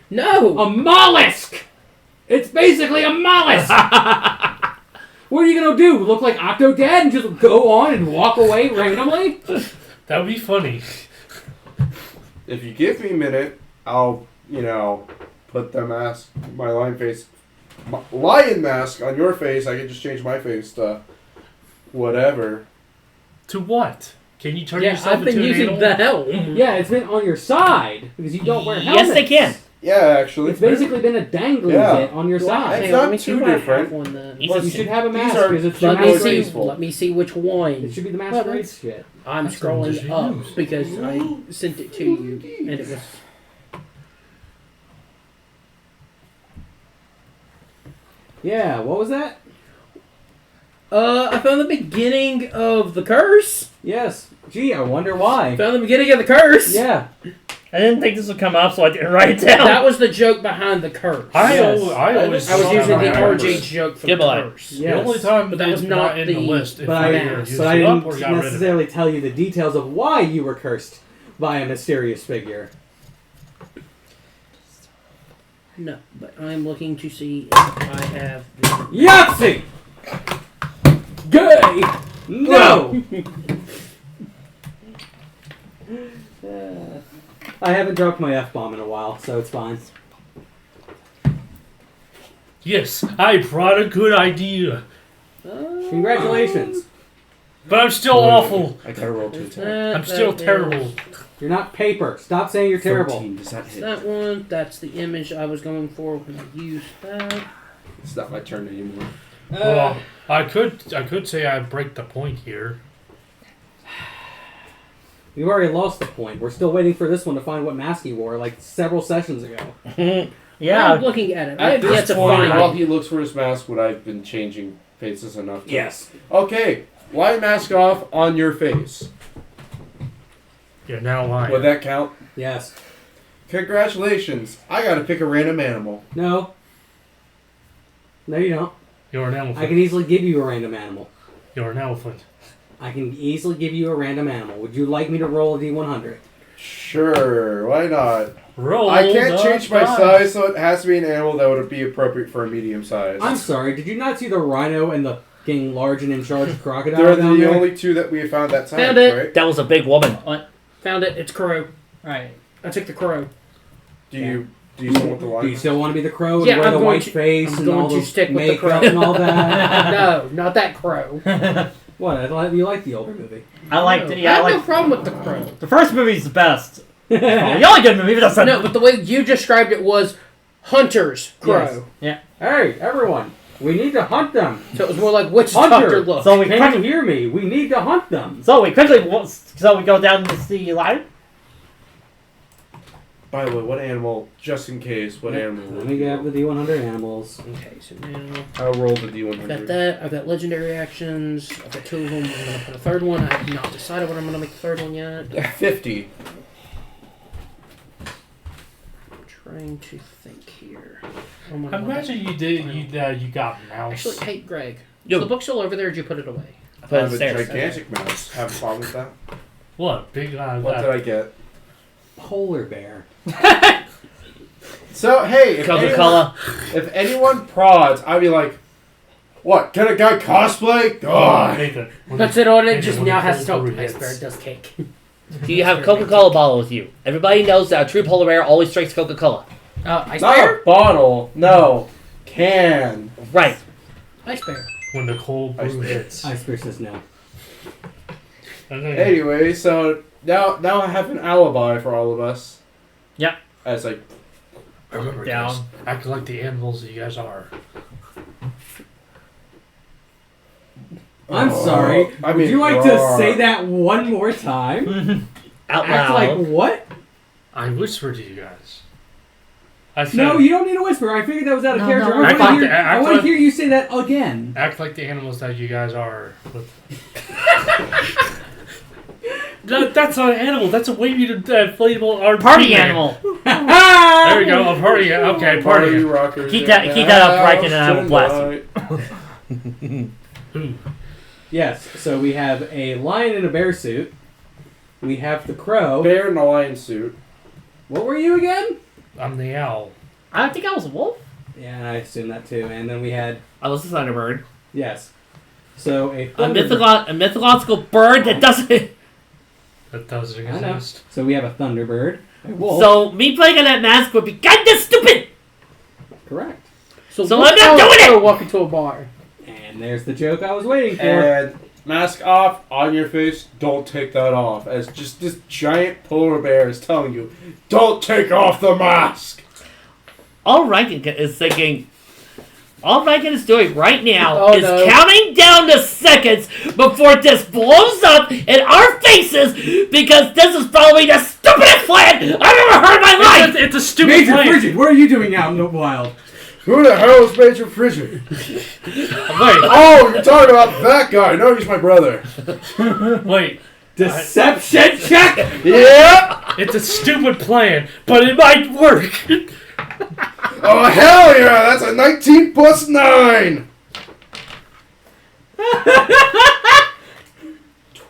No. A mollusk! It's basically a mollusk! What are you going to do? Look like Octodad and just go on and walk away randomly? That would be funny. If you give me a minute, I'll, put the mask, my lion mask on your face. I can just change my face to whatever. To what? Can you turn Yeah, yourself I've been into using an the animal? helm. Yeah, it's been on your side because you don't wear helmets. Yes, they can. Yeah, actually. It's basically been a dangling Yeah. bit on your Well, side. It's hang on, not let me see too if I have different. one then. Easy. Well, you should have a mask These are- because it's the Let me Masquerade see. graceful. Let me see which one. It should be the masquerade shit. I'm That's what scrolling you up use. because I sent it to you, and it was. Yeah, what was that? I found the beginning of the curse. Yes. Gee, I wonder why. Found the beginning of the curse. Yeah. I didn't think this would come up, so I didn't write it down. That was the joke behind the curse. Yes. I always I was thought using the that RJ joke for the Goodbye. curse. Yeah. The only time But that was not in the the- list if But I I, either used but I it up didn't or got rid of it. necessarily tell you the details of why you were cursed by a mysterious figure. No, but I'm looking to see if I have the. Yahtzee! Gay! No! I haven't dropped my F-bomb in a while, so it's fine. Yes, I brought a good idea. Congratulations. But I'm still awful. I gotta roll 2 attack. I'm still terrible. You're not paper. Stop saying you're terrible. 13, does that hit? That one. That's the image I was going for when I used that. It's not my turn anymore. Well, I could say I break the point here. We've already lost the point. We're still waiting for this one to find what mask he wore, like several sessions ago. Yeah. I'm looking at it. I At have yet this to point, find while it. he looks for his mask, would I have been changing faces enough? Yes. Okay, lion mask off on your face. You're now lying. Would that count? Yes. Congratulations. I gotta pick a random animal. No. No, you don't. You're an elephant. I can easily give you a random animal. You're an elephant. I can easily give you a random animal. Would you like me to roll a D100? Sure, why not? Roll. I can't the change my dice. size, so it has to be an animal that would be appropriate for a medium size. I'm sorry, did you not see the rhino and the King Large and in charge crocodile. They're down the there? only two that we found that time, Found it. right? That was a big woman. Found it. It's crow. Right. I took the crow. Do you still want the line? Do you still want to be the crow and Yeah, wear I'm the going white to- face I'm and going all to the stick with the makeup crow. and all that? No, not that crow. What? I thought you liked the older movie. I liked it. Yeah, I I have no liked problem with the crow. the first movie's the best. The only good movie, but that's No, but the way you described it was Hunter's crow. Hey, everyone! We need to hunt them. So it was more like witch Hunter. doctor look. So we Can quickly, you hear me? We need to hunt them. so we go down to see Lyra. By the way, what animal? Just in case, what animal? Let me grab the D100 animals. Okay, so now I'll roll the I've got D100. that. I've got legendary actions. I've got 2 of them. I'm gonna put a third one. I have not decided what I'm gonna make the third one yet. 50. I'm trying to think here. Oh my Imagine God. you got mouse. Actually, hey Greg, Yo. is the book still over there? Or did you put it away? I I put it have a upstairs. gigantic mouse. Have a problem with that? What big? What did I get? Polar bear. So, hey, if Coca-Cola. anyone prods, I'd be like, what? Can a guy cosplay? God. Nathan, when That's the- it on it. Nathan, Just when now the has to cold talk. brew Ice hits. Bear does cake. Do you have Coca-Cola bottle with you? Everybody knows that a true polar bear always drinks Coca-Cola. Ice Not Bear. a bottle. No. Can. Right. Ice Bear. When the cold brew Ice hits. Ice Bear says no. Anyway, so now I have an alibi for all of us. Yep. As like, Remember, Down. guys, act like the animals that you guys are. I'm Oh, sorry. I Would mean, you like to roar. say that one more time? Out Act loud. like what? I whispered to you guys. I said, No, you don't need a whisper. I figured that was out of No, character. no, I act want like to the- act hear, like- hear you say that again. act like the animals that you guys are. That's not an animal. That's a wavy inflatable RPG. Party animal. There we go. A party. Okay, party. rockers. Keep that up, Raiken, and I will blast you. Who? Yes, so we have a lion in a bear suit. We have the crow. Bear in a lion suit. What were you again? I'm the owl. I think I was a wolf. Yeah, I assumed that too. And then we had, I was a thunderbird. yes. So a A mythological bird that doesn't. That doesn't I know. exist. So we have a thunderbird. A wolf. So me playing on that mask would be kinda stupid. Correct. So what I'm not else doing it! are walking to a bar. And there's the joke I was waiting for. And mask off, on your face, don't take that off. As just this giant polar bear is telling you, don't take off the mask! All Raiken is thinking. All Raiken is doing right now Oh, is no. counting down the seconds before this blows up in our faces because this is probably the stupidest plan I've ever heard in my life! It's a stupid Major plan. Frigid, what are you doing out in the wild? Who the hell is Major Frigid? Wait, Oh, you're talking about that guy. No, he's my brother. wait. Deception check! Yeah! It's a stupid plan, but it might work. Oh, hell yeah! That's a 19 plus 9!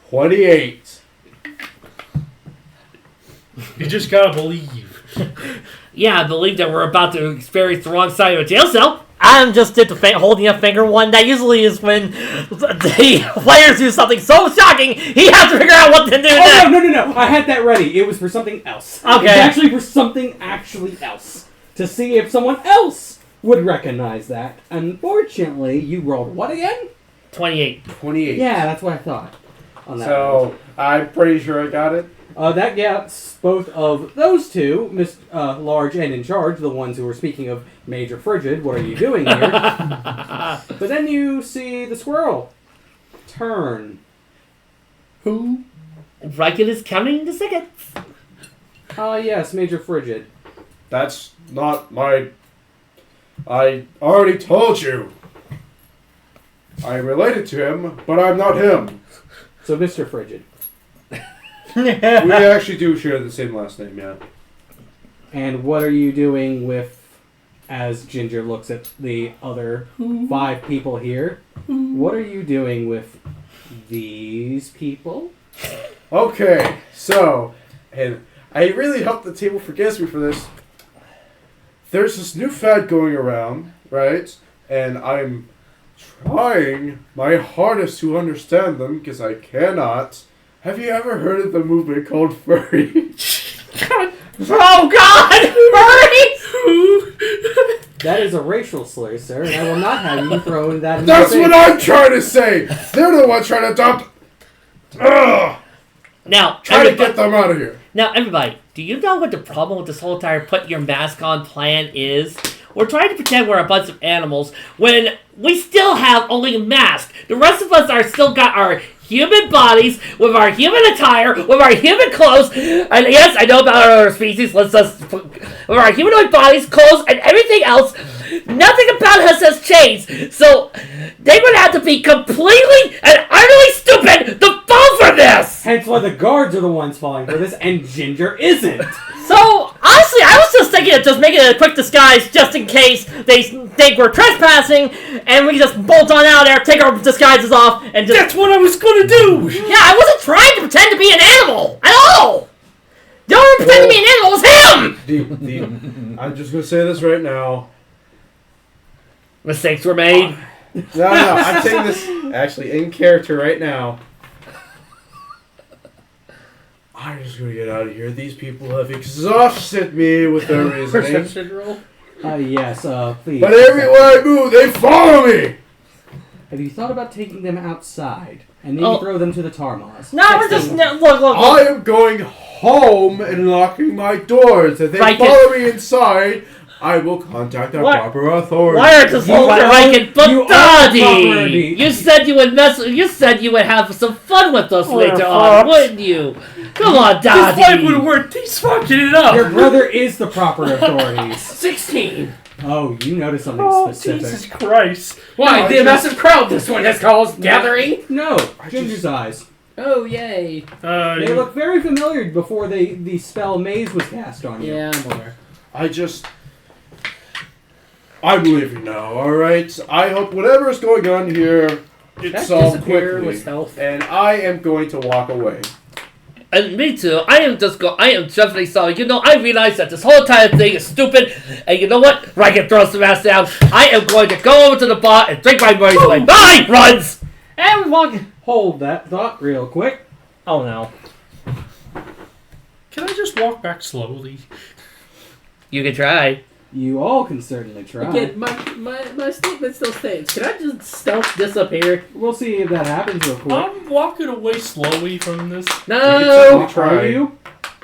28. You just gotta believe. Yeah, I believe that we're about to experience the wrong side of a jail cell. I'm just did the holding a finger one. That usually is when the players do something so shocking, he has to figure out what to do next. Oh, no. I had that ready. It was for something else. Okay. It was actually for something actually else. To see if someone else would recognize that. Unfortunately, you rolled what again? 28. 28. Yeah, that's what I thought. On that one. So, I'm pretty sure I got it. That gets both of those two, Miss Large and in charge, the ones who were speaking of Major Frigid. What are you doing here? But then you see the squirrel turn. Who? Raiken is counting the seconds. Ah, yes, Major Frigid. That's not my... I already told you. I'm related to him, but I'm not him. So, Mr. Frigid. We actually do share the same last name, yeah. And what are you doing with, as Ginger looks at the other 5 people here, what are you doing with these people? Okay, so, and I really hope the table forgives me for this. There's this new fad going around, right? And I'm trying my hardest to understand them because I cannot. Have you ever heard of the movement called furry? Oh God! Furry! That is a racial slur, sir, and I will not have you throw that in That's your what face. I'm trying to say! They're the ones trying to dump. Ugh! Now, Try to everybody, get them out of here. now, everybody, do you know what the problem with this whole entire put your mask on plan is? We're trying to pretend we're a bunch of animals when we still have only a mask. The rest of us are still got our human bodies with our human attire, with our human clothes. And yes, I know about our other species. Let's just with our humanoid bodies, clothes, and everything else. Nothing about us has changed. So they would have to be completely and utterly stupid to fall for this. Hence why the guards are the ones falling for this, and Ginger isn't. So, honestly, I was just thinking of just making it a quick disguise just in case they think we're trespassing, and we just bolt on out there, take our disguises off, and just... That's what I was gonna do! Yeah, I wasn't trying to pretend to be an animal at all! The only one pretending to be an animal was him! I'm just gonna say this right now. Mistakes were made. No, I'm saying this actually in character right now. I'm just gonna get out of here. These people have exhausted me with their reasoning. Perception roll. Yes, please. But everywhere I move, they follow me! Have you thought about taking them outside and maybe throw them to the Tarmas? No, we're just... No, look. I am going home and locking my doors. If they Raiken. follow me inside, I will contact the What? proper authority. Why are just You are- Raiken? But you are Daddy, property. you said you would You said you would have some fun with us Oh, later fuck. on, wouldn't you? Come on, This fight would Daddy. work. He's fucking it up. Your brother is the proper authorities. 16. Oh, you noticed something Oh, specific. Jesus Christ. Why, No, the I massive crowd this one has caused gathering? No, Ginger's eyes. Oh, yay. They look very familiar before the spell Maze was cast on you. Yeah, I'm aware. I'm leaving now, alright? I hope whatever's going on here gets That solved disappear quickly. with stealth. And I am going to walk away. And me too. I am definitely sorry. You know, I realize that this whole entire thing is stupid. And you know what? Raiken throws the mask down. I am going to go over to the bar and drink my money away. Bye! Runs! And we walk... Hold that thought real quick. Oh, no. Can I just walk back slowly? You can try. You all can certainly try. Again, my statement still stands. Can I just stealth disappear? We'll see if that happens real quick. I'm walking away slowly from this. No! try. Are you?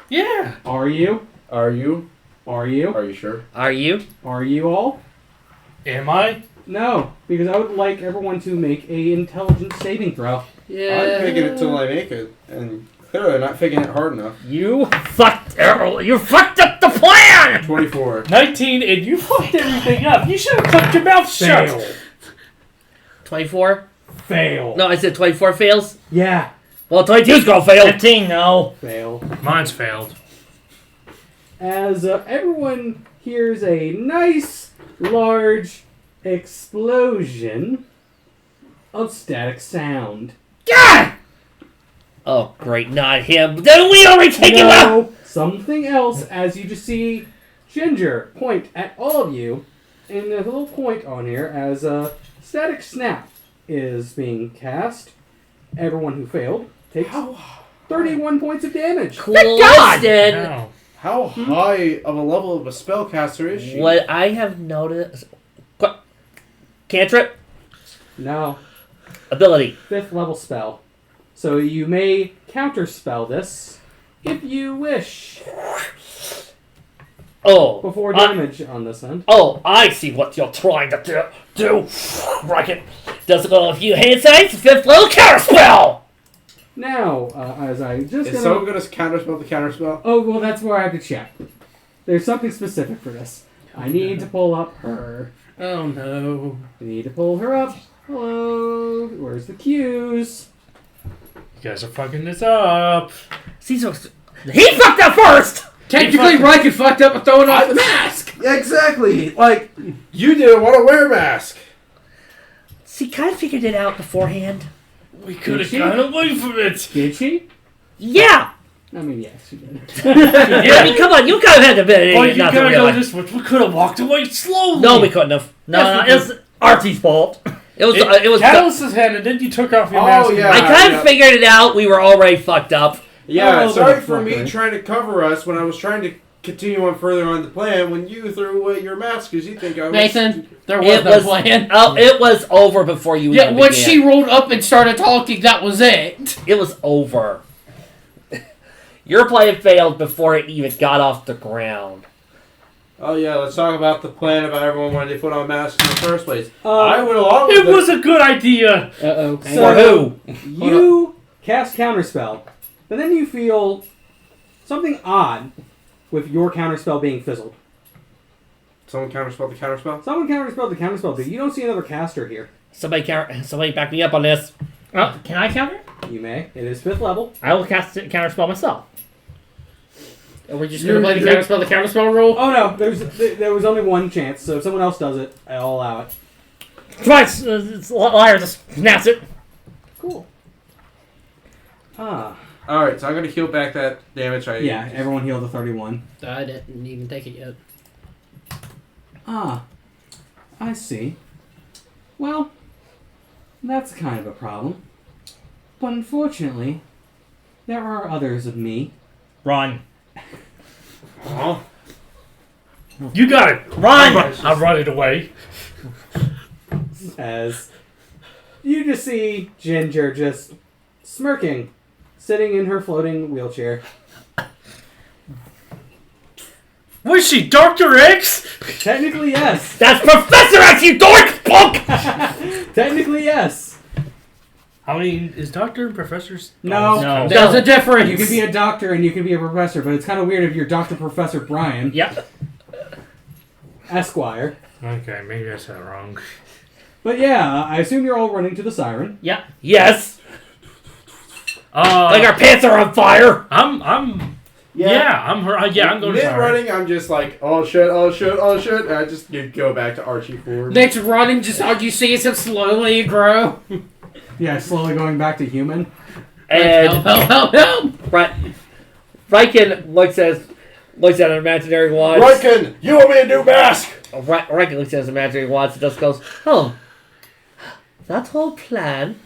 Yeah. Are you? Are you? Are you? Are you sure? Are you? Are you all? Am I? No, because I would like everyone to make a intelligence saving throw. Yeah. I'm making it till I make it. And clearly not faking it hard enough. You fucked up the plan! 24. 19, and you fucked everything up. You should have kept your mouth shut. Fail. 24? Fail. No, I said 24 fails? Yeah. Well, 22's gonna fail. 15, no. Fail. Mine's failed. As everyone hears a nice, large explosion of static sound. God! Oh, great, not him. Then we already take him out! No, something else, as you just see Ginger point at all of you, and there's a little point on here as a static snap is being cast. Everyone who failed takes 31 points of damage. God! Ow. How high of a level of a spellcaster is she? What I have noticed... Cantrip? No, Ability. 5th level spell. So you may counterspell this if you wish. Oh. Before damage on this end. Oh, I see what you're trying to do. Raiken. Does go a few hand sights, 5th level counterspell! Now, as I just Is someone going to counterspell the counterspell? Oh, well, that's where I have to check. There's something specific for this. I need to pull up her. Oh no. I need to pull her up. Hello. Where's the cues? You guys are fucking this up. Caesar. He fucked up first! Technically, Raiken fucked up with throwing off the mask! Yeah, exactly. Like, you didn't want to wear a mask. See, kind of figured it out beforehand. We could have she? gotten away from it. Did she? Yeah! I mean, yes, she did. I mean, come on, you kind of had to be Oh, you not to gotta go realize. this much. We could have walked away slowly. No, we couldn't have. No, it's Archie's fault. It was. Catalyst's head, and then you took off your Oh, mask. yeah. I kind of figured it out. We were already fucked up. Yeah, Oh, sorry for okay. me trying to cover us when I was trying to continue on further on the plan when you threw away your mask because you think I was... Nathan, there was no plan. Oh, it was over before you. Yeah, even when began. she rolled up and started talking, that was it. It was over. Your plan failed before it even got off the ground. Oh yeah, let's talk about the plan about everyone wanting to put on masks in the first place. I went along with It was a good idea. Uh-oh. For who? You cast Counterspell, but then you feel something odd with your Counterspell being fizzled. Someone counterspelled the counterspell? Someone Counterspelled the Counterspell, but you don't see another caster here. Somebody back me up on this. Can I counter? You may. It is 5th level. I will cast it, counterspell myself. Are we just going to play the counterspell rule? Oh no, there was only one chance, so if someone else does it, I'll allow it. Twice. Lyra just snaps it. Cool. Ah. Alright, so I'm going to heal back that damage I... Yeah, everyone healed to 31. I didn't even take it yet. Ah. I see. Well, that's kind of a problem. But unfortunately, there are others of me. Run. Oh. You got it. Run! I'll run it away. As you just see Ginger just smirking, sitting in her floating wheelchair. Was she Dr. X? Technically, yes. That's Professor X, you dork! Punk! Technically, yes. I mean, is doctor and professors? No. There's a difference. You can be a doctor and you can be a professor, but it's kind of weird if you're Dr. Professor Brian, Yep. Esquire. Okay, maybe I said it wrong. But yeah, I assume you're all running to the siren. Yep. Yes. Like our I'm pants are on fire. I'm going to Mid fire. running, I'm just like, oh shit, and I just go back to Archie forward. Next running, just all you see is him slowly grow. Yeah, slowly going back to human. And Help. Raiken looks at an imaginary wand. Raiken, you owe me a new mask! Raiken looks at his imaginary wand and just goes, "Oh, that whole plan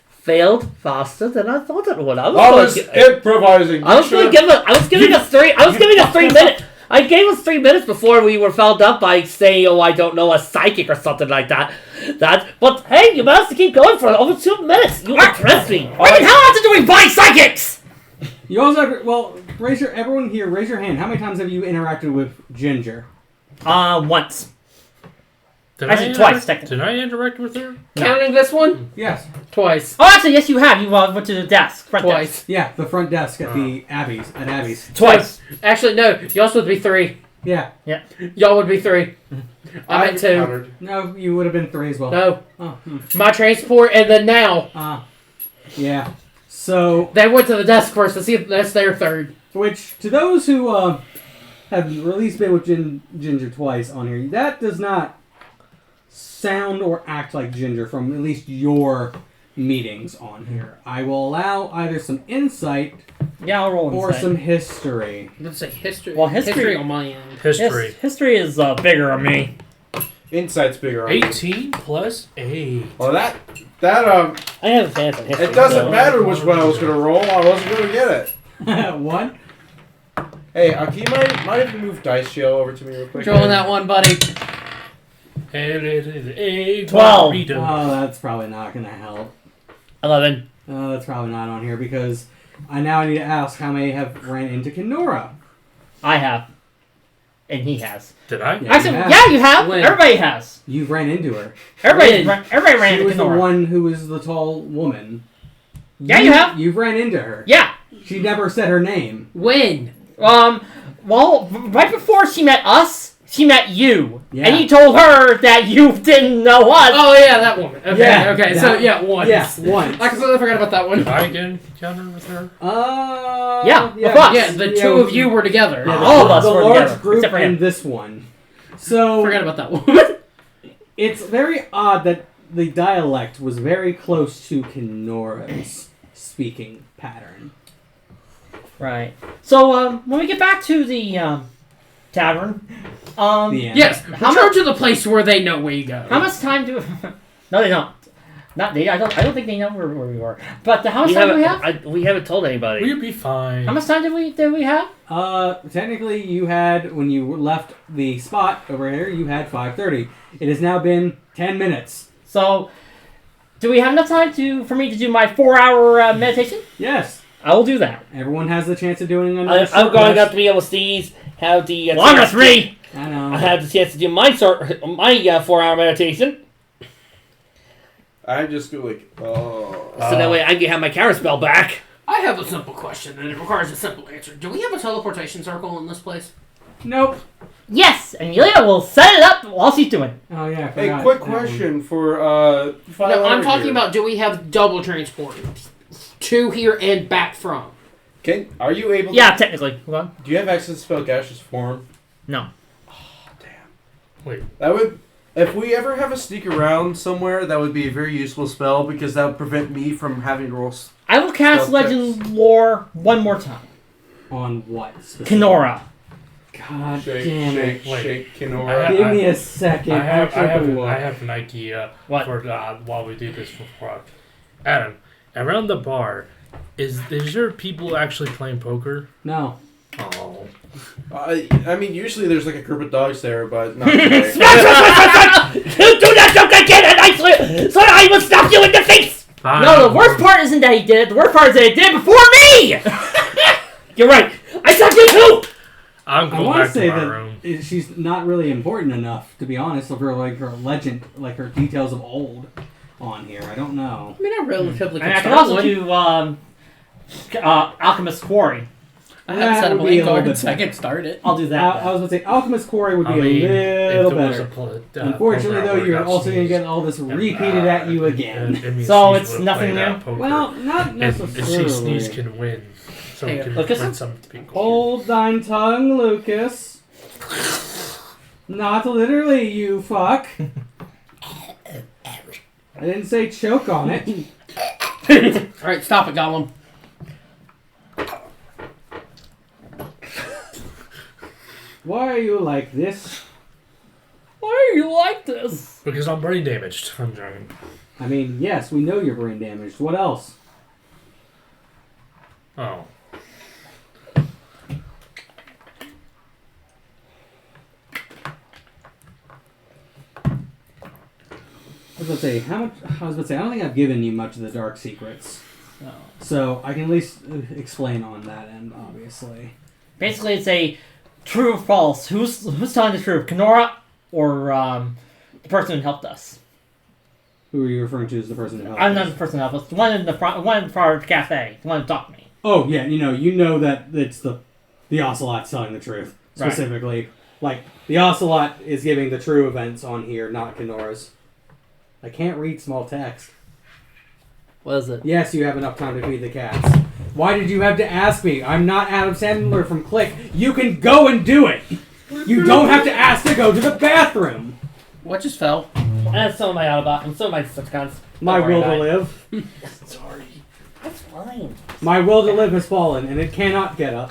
failed faster than I thought it would. I was improvising. I was giving us 3 minutes. I gave us 3 minutes before we were fouled up by saying, "Oh, I don't know, a psychic or something like that." But hey, you managed to keep going for over 2 minutes. You impressed me. Wait, how often do we buy psychics? You also have, well, everyone here, raise your hand. How many times have you interacted with Ginger? Once. Did Actually, twice, technically. Did I interact with her? Counting this one? Yes. Twice. Oh, actually, yes, you have. You went to the desk. Front Twice. desk. Yeah, the front desk at the Abby's. Twice. Actually, no. Y'all supposed to be 3. Yeah. Y'all would be 3. I'm at 2. countered. No, you would have been 3 as well. No. Oh. My transport and then now. Yeah. So, They went to the desk first to see if that's their 3rd. which, to those who have at least been with Ginger twice on here, that does not sound or act like Ginger from at least your meetings on here. I will allow either some insight Yeah, I'll roll or insight. some history. Let's say history. Well, history- on my end. History. History is bigger on me. Insight's bigger. on me. 18 plus 8. Well, that I have a chance on history. it doesn't so- matter which one I was gonna roll. I wasn't gonna get it. One? Hey, can you mind if you move Dice Show over to me real quick? Drawing that one, buddy. And it is a 12. burrito. Oh, that's probably not going to help. 11. That's probably not on here because I need to ask how many have ran into Kenora. I have. And he has. Did I? Yeah. Actually, you have. yeah, you have. When? Everybody has. You've ran into her. Everybody When? ran She into was the Kenora. one who was the tall woman. Yeah, you have. You've ran into her. Yeah. She never said her name. When? Well, right before she met us, she met you. Yeah. And you told her that you didn't know us. Oh, yeah, that woman. Okay, Yeah, okay. that- So, yeah, once. Yeah, once. I completely forgot about that one. Did I again counter with her? Yeah, with us. Yeah, the two of you were together. Yeah, All of us the were large together, group except for him. and this one. So Forgot about that one. it's very odd that the dialect was very close to Kenora's speaking pattern. Right. So, when we get back to the tavern, The end. Yes, How return to the place where they know where you go. How much time do? No, they don't. Not they. I don't think they know where we are. But how much time do we have? We haven't told anybody. We'll be fine. How much time did we have? Technically, you had when you left the spot over here, you had 5:30. It has now been 10 minutes. So, do we have enough time for me to do my 4-hour meditation? Yes. I will do that. Everyone has the chance of doing another. I'm going up to be able to see how the. Well, I'm at 3. I know. I have the chance to do my 4-hour meditation, I just go like, oh. so that way I can have my counter spell back. I have a simple question, and it requires a simple answer. Do we have a teleportation circle in this place? Nope. Yes, and Lyra will set it up while she's doing it. Oh yeah. I Hey, forgot quick that one. question for No, I'm talking about do we have double transport to here and back from? Are you able? Yeah, technically. Hold on. Do you have access to Spellcaster's form? No. Wait. That would. If we ever have a sneak around somewhere, that would be a very useful spell because that would prevent me from having to roll. I will cast Spell Legend Lore one more time. On what? specifically? Kenora. God Shake, damn it. shake, Wait. shake, I Kinora. have- Give me a second. I have look. an idea What? for while we do this for Adam. Around the bar, is there people actually playing poker? No. Oh. I mean, usually there's like a group of dogs there, but not today. You do that joke again, and I will stop you in the face. Fine. No, the worst part isn't that he did it. The worst part is that he did it before me! You're right. I stopped you too. I'm I going want to back say to my that room. she's not really important enough, to be honest, of her legend, like her details of old on here. I don't know. I mean, I relatively And I can also do Alchemist Quarry. I That have set up would a be a little guard bit so I can start it. I'll do that. I was going to say Alchemist Quarry would be I mean, a little if there was better. a Unfortunately, poker though, hour, you're got also going to sneezed. get all this repeated at you again. So it's nothing new? Well, not And if she necessarily. sneezes, can win. So Hey, can Lucas? win some people. Hold thine tongue, Lucas. Not literally, you fuck. I didn't say choke on it. Alright, stop it, Gollum. Why are you like this? Why are you like this? Because I'm brain damaged. I'm joking. I mean, yes, we know you're brain damaged. What else? Oh. I was about to say, I don't think I've given you much of the dark secrets. No. So I can at least explain on that end, obviously. Basically, it's a true or false. Who's telling the truth, Kenora or the person who helped us? Who are you referring to as the person who helped I'm us? not the person who helped us. The one in the front, one in the far cafe, the one who talked to me. Oh, yeah, you know that it's the Ocelot telling the truth, Right. specifically. Like, the Ocelot is giving the true events on here, not Kenora's. I can't read small text. What is it? Yes, you have enough time to feed the cats. Why did you have to ask me? I'm not Adam Sandler from Click. You can go and do it! You don't have to ask to go to the bathroom! What just fell? That's some of my and some of my subcons. My Don't worry will to about it. live. Sorry. That's fine. My will to live has fallen, and it cannot get up.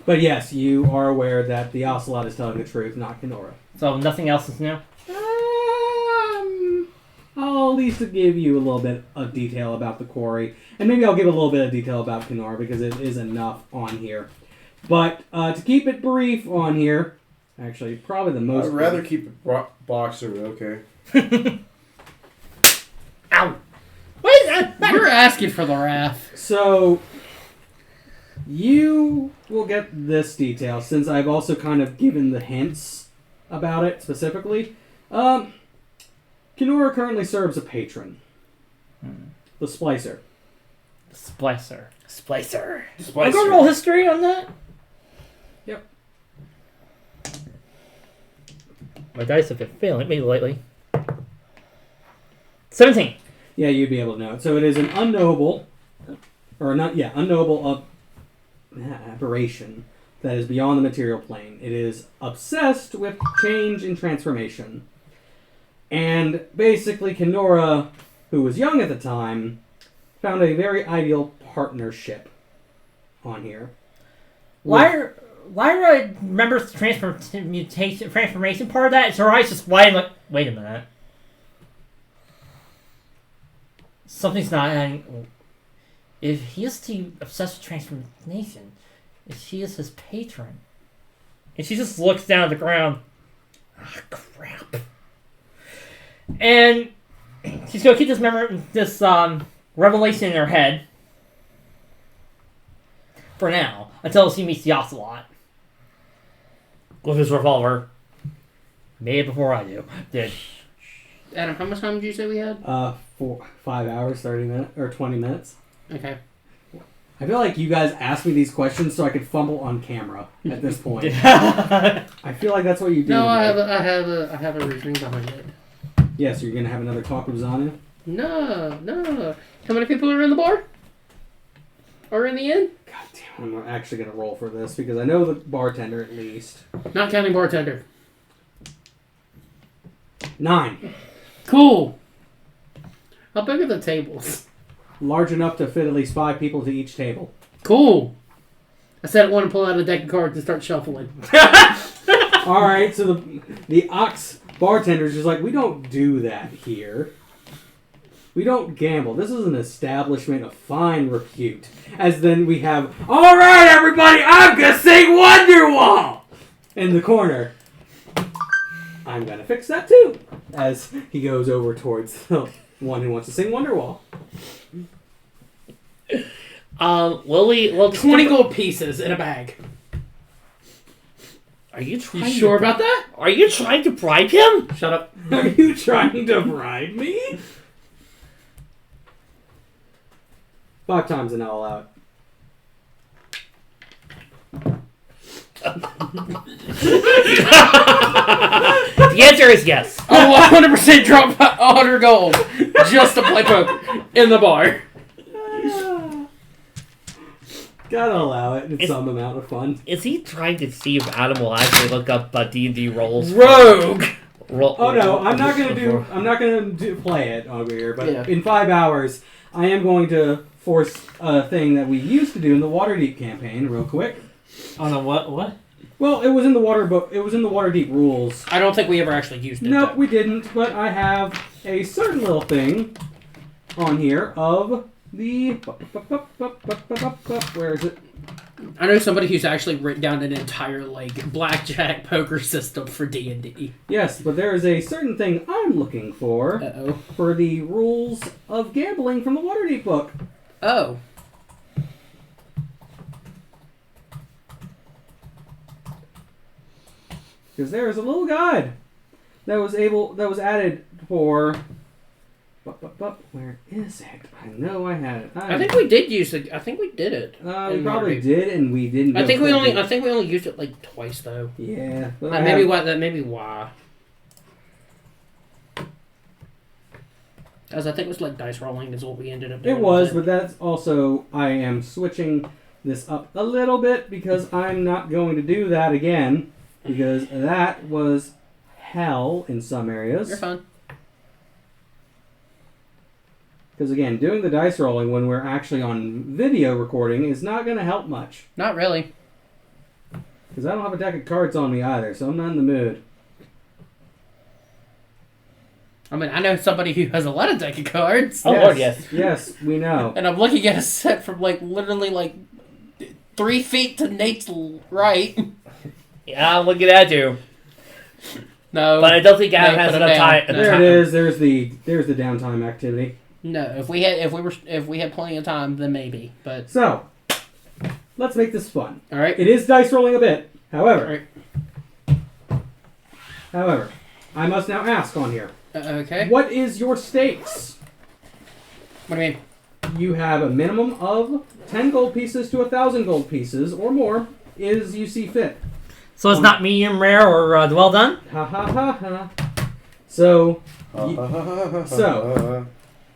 But yes, you are aware that the Ocelot is telling the truth, not Kenora. So nothing else is new. I'll at least give you a little bit of detail about the quarry, and maybe I'll give a little bit of detail about Kenora because it is enough on here. But to keep it brief on here, actually, probably the most. I'd rather keep it boxer, okay. Ow! What is that? You're asking for the wrath. So, you will get this detail, since I've also kind of given the hints about it specifically. Kenora currently serves a patron. The Splicer. Splicer. Splicer. I'm gonna roll history on that. Yep. My dice have been failing me lately. 17. Yeah, you'd be able to know it. So it is an unknowable, unknowable aberration that is beyond the material plane. It is obsessed with change and transformation. And basically, Kenora, who was young at the time, found a very ideal partnership on here. Lyra Lyra remembers the transformation part of that. It's her eyes just wide, like, wait a minute. Something's not adding. If he is too obsessed with transformation, if she is his patron. And she just looks down at the ground. Ah, crap. And she's gonna keep this revelation in her head. For now. Until she meets the Ocelot. With his revolver. Made it before I did. Adam, how much time did you say we had? 5 hours, 30 minutes, or 20 minutes. Okay. I feel like you guys asked me these questions so I could fumble on camera at this point. I feel like that's what you do. No, I have a reasoning behind it. Yes, you're gonna have another talk with Zanu? No. How many people are in the bar? Or in the inn? God damn, I'm actually gonna roll for this because I know the bartender at least. Not counting bartender. 9. Cool. How big are the tables? Large enough to fit at least 5 people to each table. Cool. I said I want to pull out a deck of cards and start shuffling. Alright, so the Ox bartender's just like, we don't do that here. We don't gamble. This is an establishment of fine repute. As then we have, alright everybody, I'm gonna sing Wonderwall! In the corner. I'm gonna fix that too. As he goes over towards the one who wants to sing Wonderwall. Well, 20 gold pieces in a bag. Are you trying? You sure about that? Are you trying to bribe him? Shut up. Are you trying to bribe me? 5 times and I'll allow it. The answer is yes. I'll 100% drop 100 gold just to play poker in the bar. Gotta allow it. It's some amount of fun. Is he trying to see if Adam will actually look up D&D rolls? Rogue. Oh no, I'm not gonna play it over here. But Yeah. in 5 hours, I am going to force a thing that we used to do in the Waterdeep campaign, real quick. Oh no, what? Well, it was in the Waterdeep rules. I don't think we ever actually used it. Nope, though. we didn't. But I have a certain little thing on here of the. Where is it? I know somebody who's actually written down an entire blackjack poker system for D&D. Yes, but there is a certain thing I'm looking for for the rules of gambling from the Waterdeep book. Oh. Because there is a little guide that was added for. Where is it? I know I had it. I think we did use it. I think we did it. We probably did, and we didn't. I think we only used it twice though. Yeah, but That may be why. As I think it was dice rolling is what we ended up doing. It was, but that's also I am switching this up a little bit because I'm not going to do that again because that was hell in some areas. You're fine. Because again, doing the dice rolling when we're actually on video recording is not going to help much. Not really. Because I don't have a deck of cards on me either, so I'm not in the mood. I mean, I know somebody who has a lot of deck of cards. Oh, Lord, yes. Yes, we know. And I'm looking at a set from literally 3 feet to Nate's right. Yeah, I'm looking at you. No. But I don't think Adam has put enough it down. time. There it is. There's the downtime activity. No, if we had plenty of time, then maybe. But So, let's make this fun. all right. It is dice rolling a bit. All However, I must now ask on here. Okay. What is your stakes? What do you mean? You have a minimum of 10 gold pieces to 1,000 gold pieces or more, as you see fit. So it's not medium rare or well done? Ha ha ha ha. So,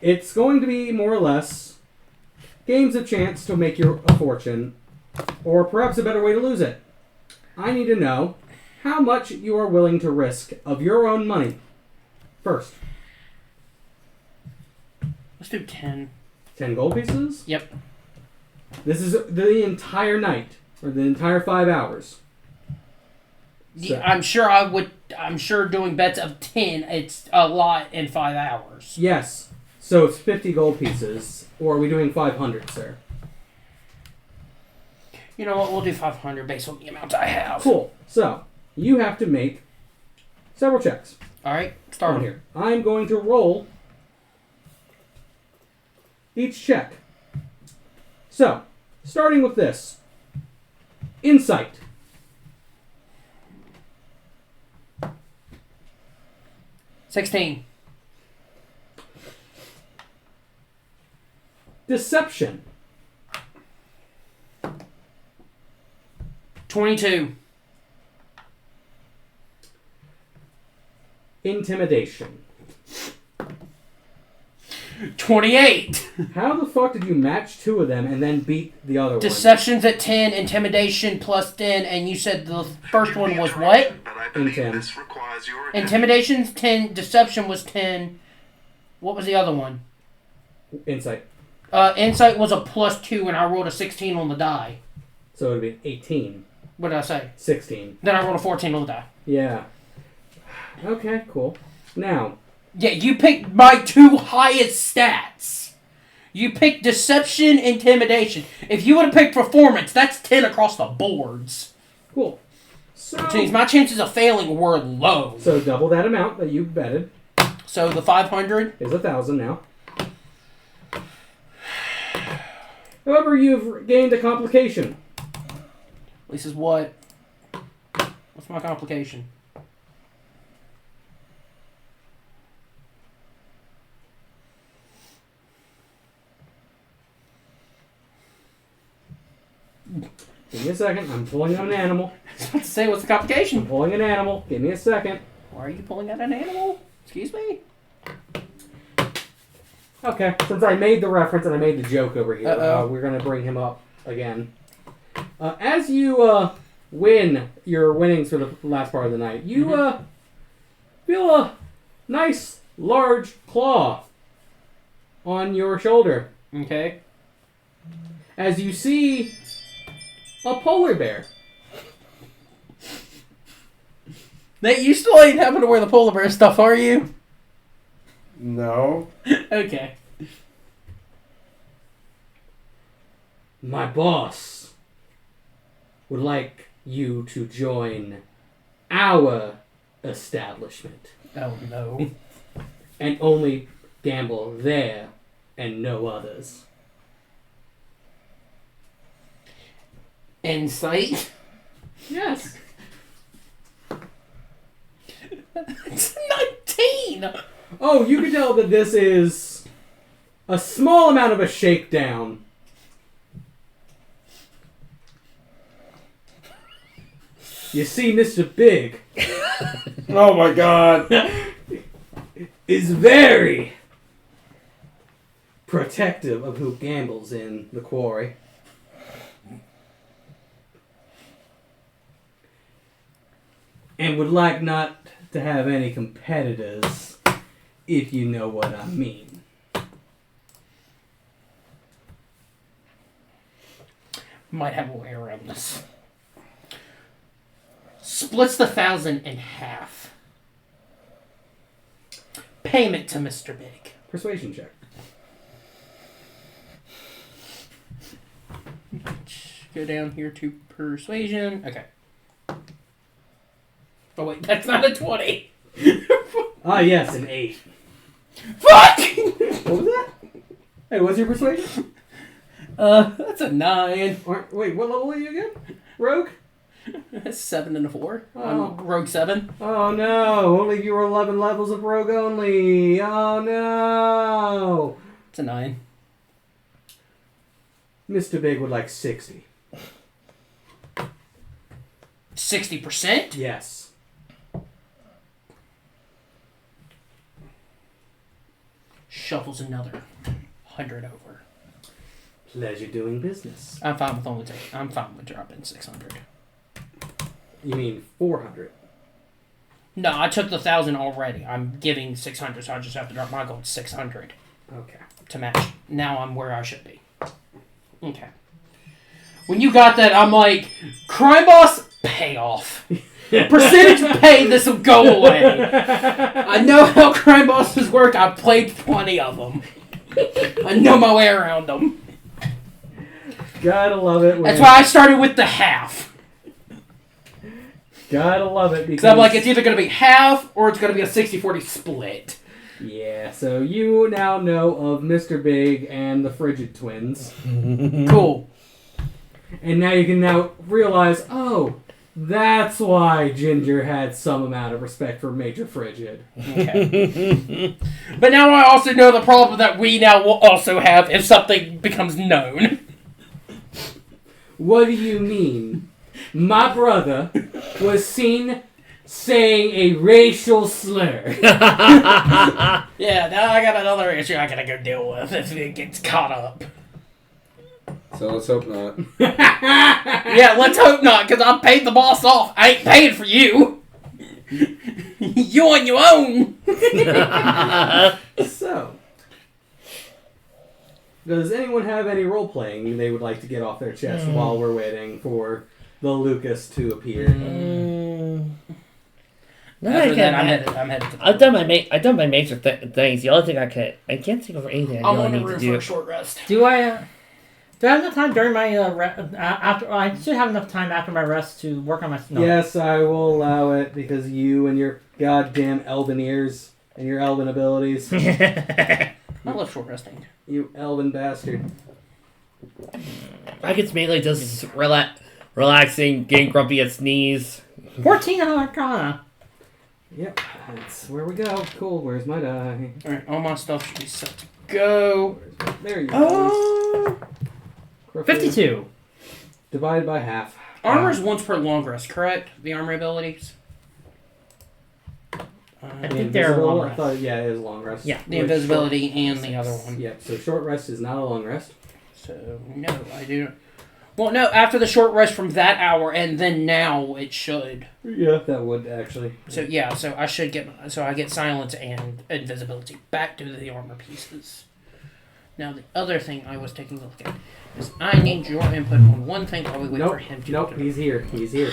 it's going to be more or less games of chance to make your a fortune, or perhaps a better way to lose it. I need to know how much you are willing to risk of your own money. First, Let's do 10. 10 gold pieces? Yep. This is the entire night. Or the entire 5 hours? So- I'm sure doing bets of 10, it's a lot in 5 hours. Yes. So it's 50 gold pieces. Or are we doing 500, sir? You know what? We'll do 500 based on the amount I have. Cool. So, you have to make several checks. Alright, start On here. here. I'm going to roll each check. So, starting with this. Insight. $16. Deception. 22. Intimidation. 28. How the fuck did you match 2 of them and then beat the other one? Deception's at 10, intimidation plus 10, and you said the first one was what? Intim. Intimidation's 10, deception was 10. What was the other one? Insight. Insight was a plus 2, and I rolled a 16 on the die. So it would be 18. What did I say? 16. Then I rolled a 14 on the die. Yeah. Okay, cool. Now, Yeah, you picked my 2 highest stats. You picked deception, intimidation. If you would have picked performance, that's 10 across the boards. cool. So, Which means my chances of failing were low. so double that amount that you betted So the 500. is 1,000 now. However, you've gained a complication. This is what? What's my complication? Give me a second. I'm pulling out an animal. I was about to say, what's the I'm complication? pulling an animal. Give me a second. Why are you pulling out an animal? Excuse me? Okay, since I made the reference and I made the joke over here, Uh-oh. we're going to bring him up again. As you win your winnings for the last part of the night, you feel a nice large claw on your shoulder Okay. as you see a polar bear. Nate, you still ain't happen to wear the polar bear stuff, are you? No. Okay. My boss would like you to join our establishment Oh, no. and only gamble there and no others. Insight? Yes. It's 19! Oh, you can tell that this is a small amount of a shakedown. You see, Mr. Big Oh my god. is very protective of who gambles in the quarry. And would like not to have any competitors, if you know what I mean. Might have a way around this. Splits the 1,000 in half. Payment to Mr. Big. Persuasion check. Go down here to persuasion. Okay. Oh wait, that's not a 20. Ah, yes, an 8. Fuck! What was that? Hey, what's your persuasion? That's a 9. Wait, what level are you again? Rogue? That's 7 and a 4. Oh. I'm Rogue 7. Oh no, only you were 11 levels of rogue only. Oh no. It's a 9. Mr. Big would like 60. 60%? Yes. Shuffles another 100 over. Pleasure doing business. I'm fine with dropping 600. You mean 400? No, I took the 1,000 already. I'm giving 600, so I just have to drop my gold 600 Okay. to match. Now I'm where I should be. Okay. when you got that, I'm like, crime boss, payoff. Percentage pay, this will go away. I know how crime bosses work. I've played 20 of them. I know my way around them. Gotta love it. That's why I started with the half. Gotta love it Because I'm like, it's either going to be half or it's going to be a 60-40 split. Yeah, so you now know of Mr. Big and the Frigid Twins. Cool. And now you can now realize, oh, that's why Ginger had some amount of respect for Major Frigid. Okay. But now I also know the problem that we now will also have if something becomes known. What do you mean? My brother was seen saying a racial slur. Yeah, now I got another issue I gotta go deal with if it gets caught up. So let's hope not. Yeah, let's hope not, because I paid the boss off. I ain't paying for you. You on your own. So, does anyone have any role-playing they would like to get off their chest while we're waiting for the Lucas to appear? After that, I'm headed to the I've done my major things. The only thing I can't think of anything I I'm really on the need to room do. for a short rest. Do I have enough time during my after? I should have enough time after my rest to work on my. No. Yes, I will allow it because you and your goddamn elven ears and your elven abilities. I love short resting. You elven bastard. I guess mainly just relaxing, getting grumpy at sneeze. 14 on Arcana. Yep, that's where we go. Cool, where's my die? Alright, all my stuff should be set to go. There you go. 52. Divided by half. Armor's once per long rest, correct? The armor abilities? I think they're Invisible, long I rest. thought, yeah, it is long rest. Yeah. The Which invisibility and the other one. Yep, so short rest is not a long rest. So, no, I do. Well, no, after the short rest from that hour, and then now it should. Yeah, that would actually. So, yeah, so I should get. So I get silence and invisibility back to the armor pieces. Now, the other thing I was taking a look at is I need your input on one thing while we wait for him to. Nope, he's here. He's here.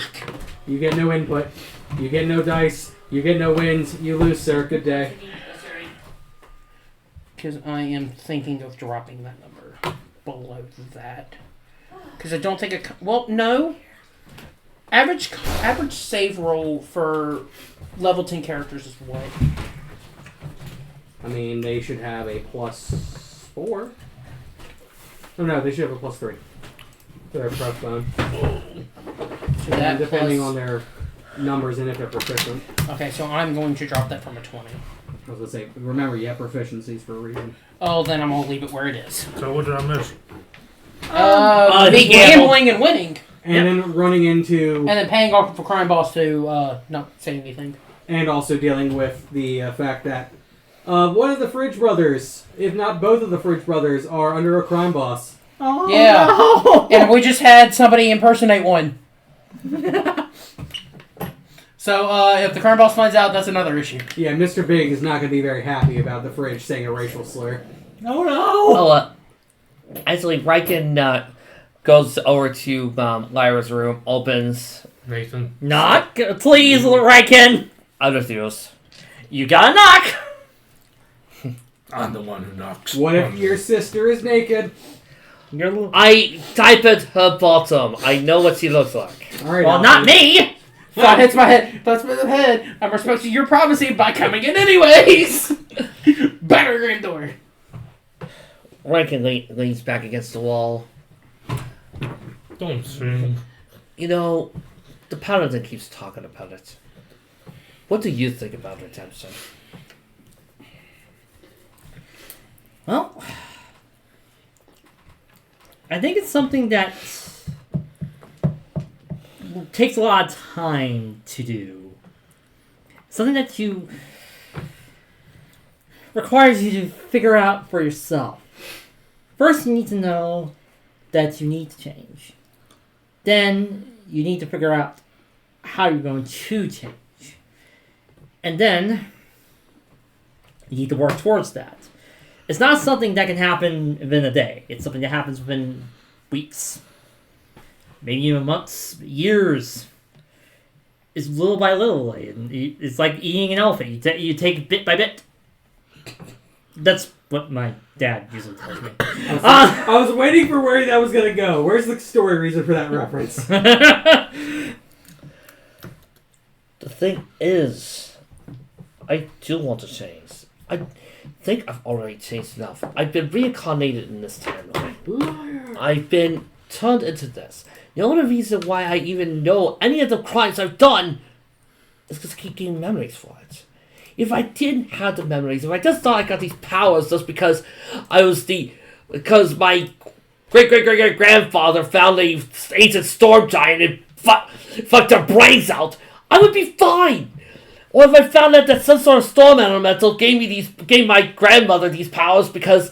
You get no input. You get no dice. You get no wins. You lose, sir. Good day. Because I am thinking of dropping that number below that. Because I don't think well, no. Average save roll for level 10 characters is what? I mean, they should have a +4. Oh no, they should have a +3. For their crossbone. So that depending plus, on their numbers and if they're proficient. Okay, so I'm going to drop that from a 20. I was gonna say, remember, you have proficiencies for a reason. Oh, then I'm going to leave it where it is. So what did I miss? He gambled. Gambling and winning. And then running into... And then paying off for crime boss to not say anything. And also dealing with the fact that one of the Fridge brothers, if not both of the Fridge brothers, are under a crime boss. Oh, Yeah. no. And we just had somebody impersonate one. So if the crime boss finds out, that's another issue. Yeah, Mr. Big is not going to be very happy about the Fridge saying a racial slur. Oh, no. Oh, actually, Raiken goes over to Lyra's room, opens. Nathan. Knock, please, Raiken. Other duos. You gotta knock. I'm the one who knocks. What if your sister is naked? I type at her bottom. I know what she looks like. All right, Well, not me. That hits my head. That's my head. I'm respecting your privacy by coming in anyways. Better grand door. Raiken leans back against the wall. Don't sing. You know, the Paladin keeps talking about it. What do you think about it, Thompson? Well, I think it's something that takes a lot of time to do. Something that requires you to figure out for yourself. First, you need to know that you need to change. Then, you need to figure out how you're going to change. And then, you need to work towards that. It's not something that can happen within a day. It's something that happens within weeks. maybe even months, years. It's little by little. It's like eating an elephant. You take bit by bit. That's what my dad usually tells me. I was waiting for where that was gonna go. Where's the story reason for that reference? The thing is, I do want to change. I think I've already changed enough. I've been reincarnated in this timeline. I've been turned into this. The only reason why I even know any of the crimes I've done is because I keep getting memories for it. If I didn't have the memories, if I just thought I got these powers just because because my great-great-great-grandfather found the ancient storm giant and fucked their brains out, I would be fine. Or if I found out that some sort of storm elemental gave my grandmother these powers because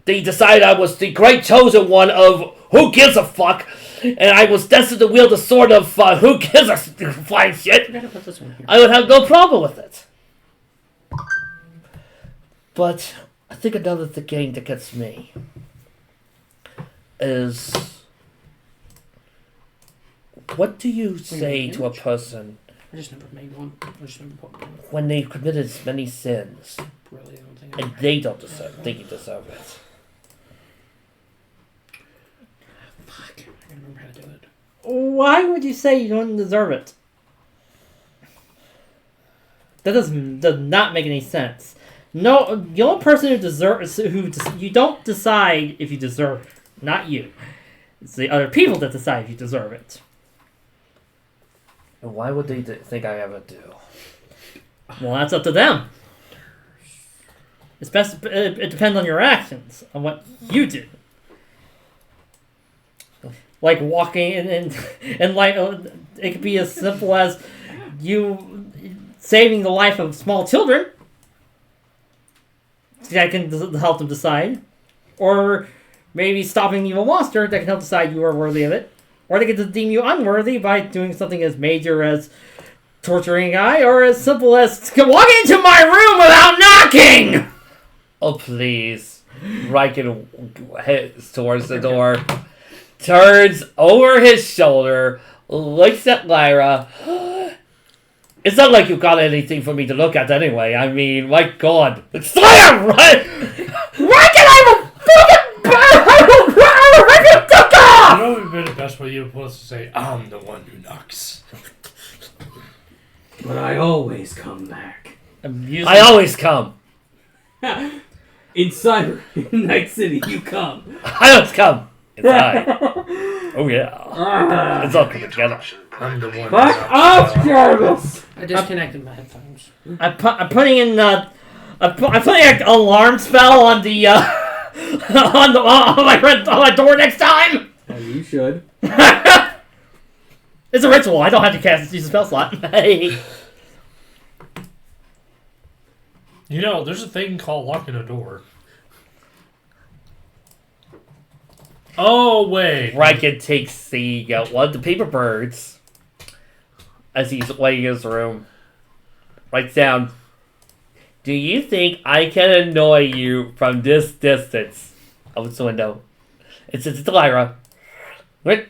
they decided I was the great chosen one of who gives a fuck, and I was destined to wield the sword of who gives a flying shit, I would have no problem with it. But I think another thing that gets me is, what do you say to a person I just never made one. I just never put one. when they've committed many sins Really, I don't think I and they don't think you deserve it? Fuck. I can't remember how to do it. Why would you say you don't deserve it? That does not make any sense. No, the only person you don't decide if you deserve it, not you. It's the other people that decide if you deserve it. And why would they think I ever do? Well, that's up to them. It depends on your actions, on what you do. Like walking and like it could be as simple as you saving the life of small children. That can help them decide, or maybe stopping an evil monster that can help decide you are worthy of it, or they can deem you unworthy by doing something as major as torturing a guy, or as simple as walking into my room without knocking. Oh please! Raiken heads towards the door, turns over his shoulder, looks at Lyra. It's not like you got anything for me to look at anyway. I mean, my God. Slam! Right? Raiken, I will You know what would be the best way you're supposed to say, I'm the one who knocks. But I always come back. I always come. Inside Night City, you come. I always come. Inside. Oh yeah. It's all coming together. I'm the one Fuck off, Jarvis! I disconnected my headphones. I'm putting in I'm putting an alarm spell on the on my door next time. Oh, you should. It's a ritual. I don't have to cast it. Use a spell slot. Hey. You know, there's a thing called locking a door. Oh, wait. Raiken takes the one of the paper birds as he's laying in his room. Writes down, do you think I can annoy you from this distance? Out the window. It says to Lyra. What?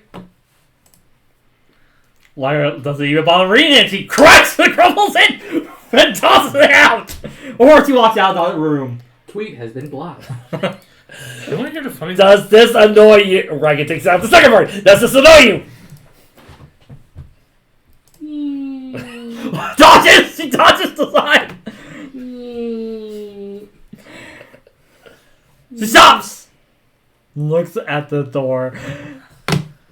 Lyra doesn't even bother reading it. She cracks the crumbles in and tosses it out. Or she walks out of the room. Tweet has been blocked. You want to hear the funny thing? Does this annoy you? Raiken takes out the second word. Does this annoy you? Dodges! She dodges the side. She stops. Looks at the door.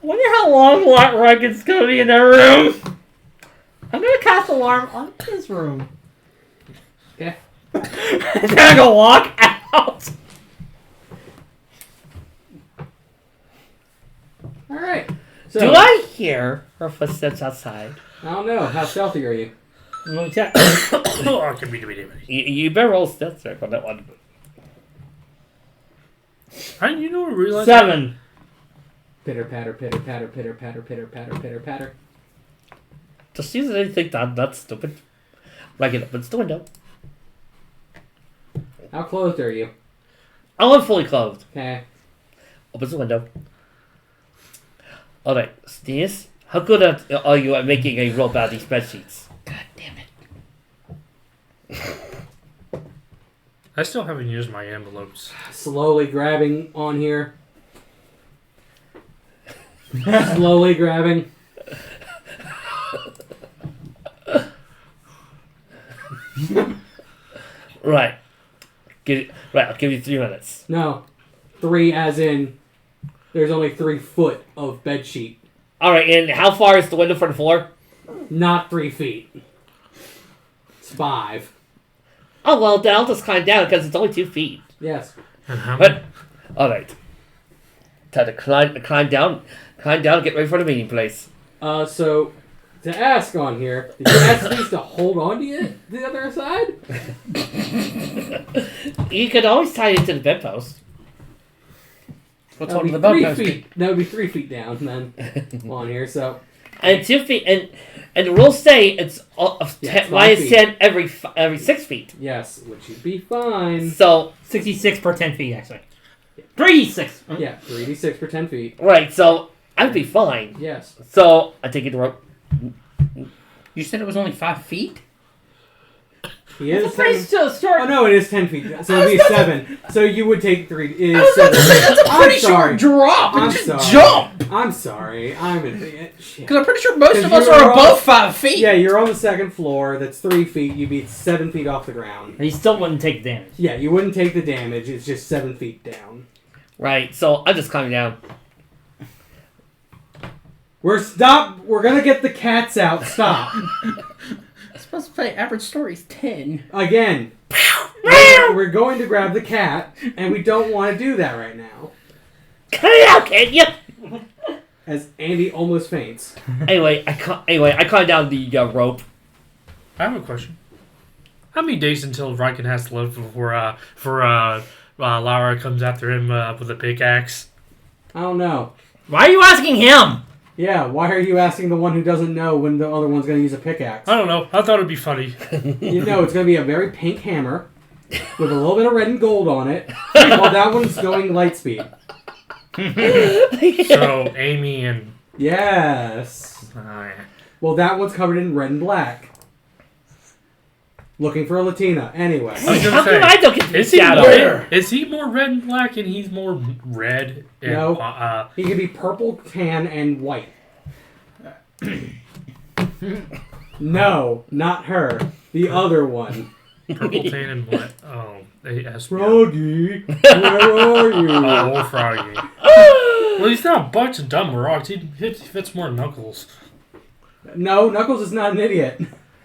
Wonder how long Raiken's gonna be in that room. I'm gonna cast alarm on his room. Okay. I'm gonna go walk out. Alright. So, Do I hear her footsteps outside? I don't know. How stealthy are you? Let me check. Oh, I can be. You better roll stealth check on that one. How do you know what realize? 7. Pitter patter, pitter patter, pitter patter, pitter patter, pitter patter. Just use anything that's stupid. Raiken opens the window. How clothed are you? I'm fully clothed. Okay. Opens the window. Alright, Sneeze, how good are you at making a roll about these spreadsheets? God damn it. I still haven't used my envelopes. Slowly grabbing on here. Slowly grabbing. Right. I'll give you 3 minutes. No. 3 as in there's only 3 foot of bed sheet. Alright, and how far is the window from the floor? Not 3 feet. It's 5. Oh, well, then I'll just climb down because it's only 2 feet. Yes. And how many? But, alright. Time to climb down, and get ready for the meeting place. So to ask on here, did you ask these to hold on to you the other side? You could always tie it to the bedpost. What's That would on be the 3 bedpost? feet. That would be 3 feet down then on here. So And 2 feet, and the rules say it's Yeah, it's minus 5 feet. 10 every 6 feet. yes, which would be fine. So, 66 per 10 feet, actually. 36! Yeah, 3d6 for 10 feet. right, so I'd be fine. Yes. So, I take it the rope. You said it was only 5 feet? He is It's a pretty 10. short. Oh no, it is 10 feet. So it'd be 7. So you would take 3. It is 7. That's a pretty I'm sorry. short drop. I'm And just sorry. jump. I'm sorry. I'm an idiot. Shit. Because I'm pretty sure most 'Cause of us you're are all- above 5 feet. Yeah, you're on the 2nd floor. That's 3 feet. You'd be 7 feet off the ground. And he still wouldn't take damage. Yeah, you wouldn't take the damage. It's just 7 feet down. Right, so I'm just climbing down. We're gonna get the cats out. Stop. I'm supposed to say average story is 10. Again. We're going to grab the cat, and we don't want to do that right now. Cut it out, can't you? As Andy almost faints. Anyway, I climb down the rope. I have a question. How many days until Raiken has to live before Lyra comes after him with a pickaxe? I don't know. Why are you asking him? Yeah, why are you asking the one who doesn't know when the other one's going to use a pickaxe? I don't know. I thought it'd be funny. You know, it's going to be a very pink hammer with a little bit of red and gold on it, while that one's going light speed. So Amy and Yes. Well, that one's covered in red and black. Looking for a Latina. Anyway. I was gonna How say, come I don't get to be is he shadow? more? Is he more red and black, and he's more red? And, No. He could be purple, tan, and white. No, not her. The other one. purple, tan, and what? Oh, AS. Froggy, where are you? Oh, Froggy. Well, he's not a bunch of dumb rocks. He fits more Knuckles. No, Knuckles is not an idiot.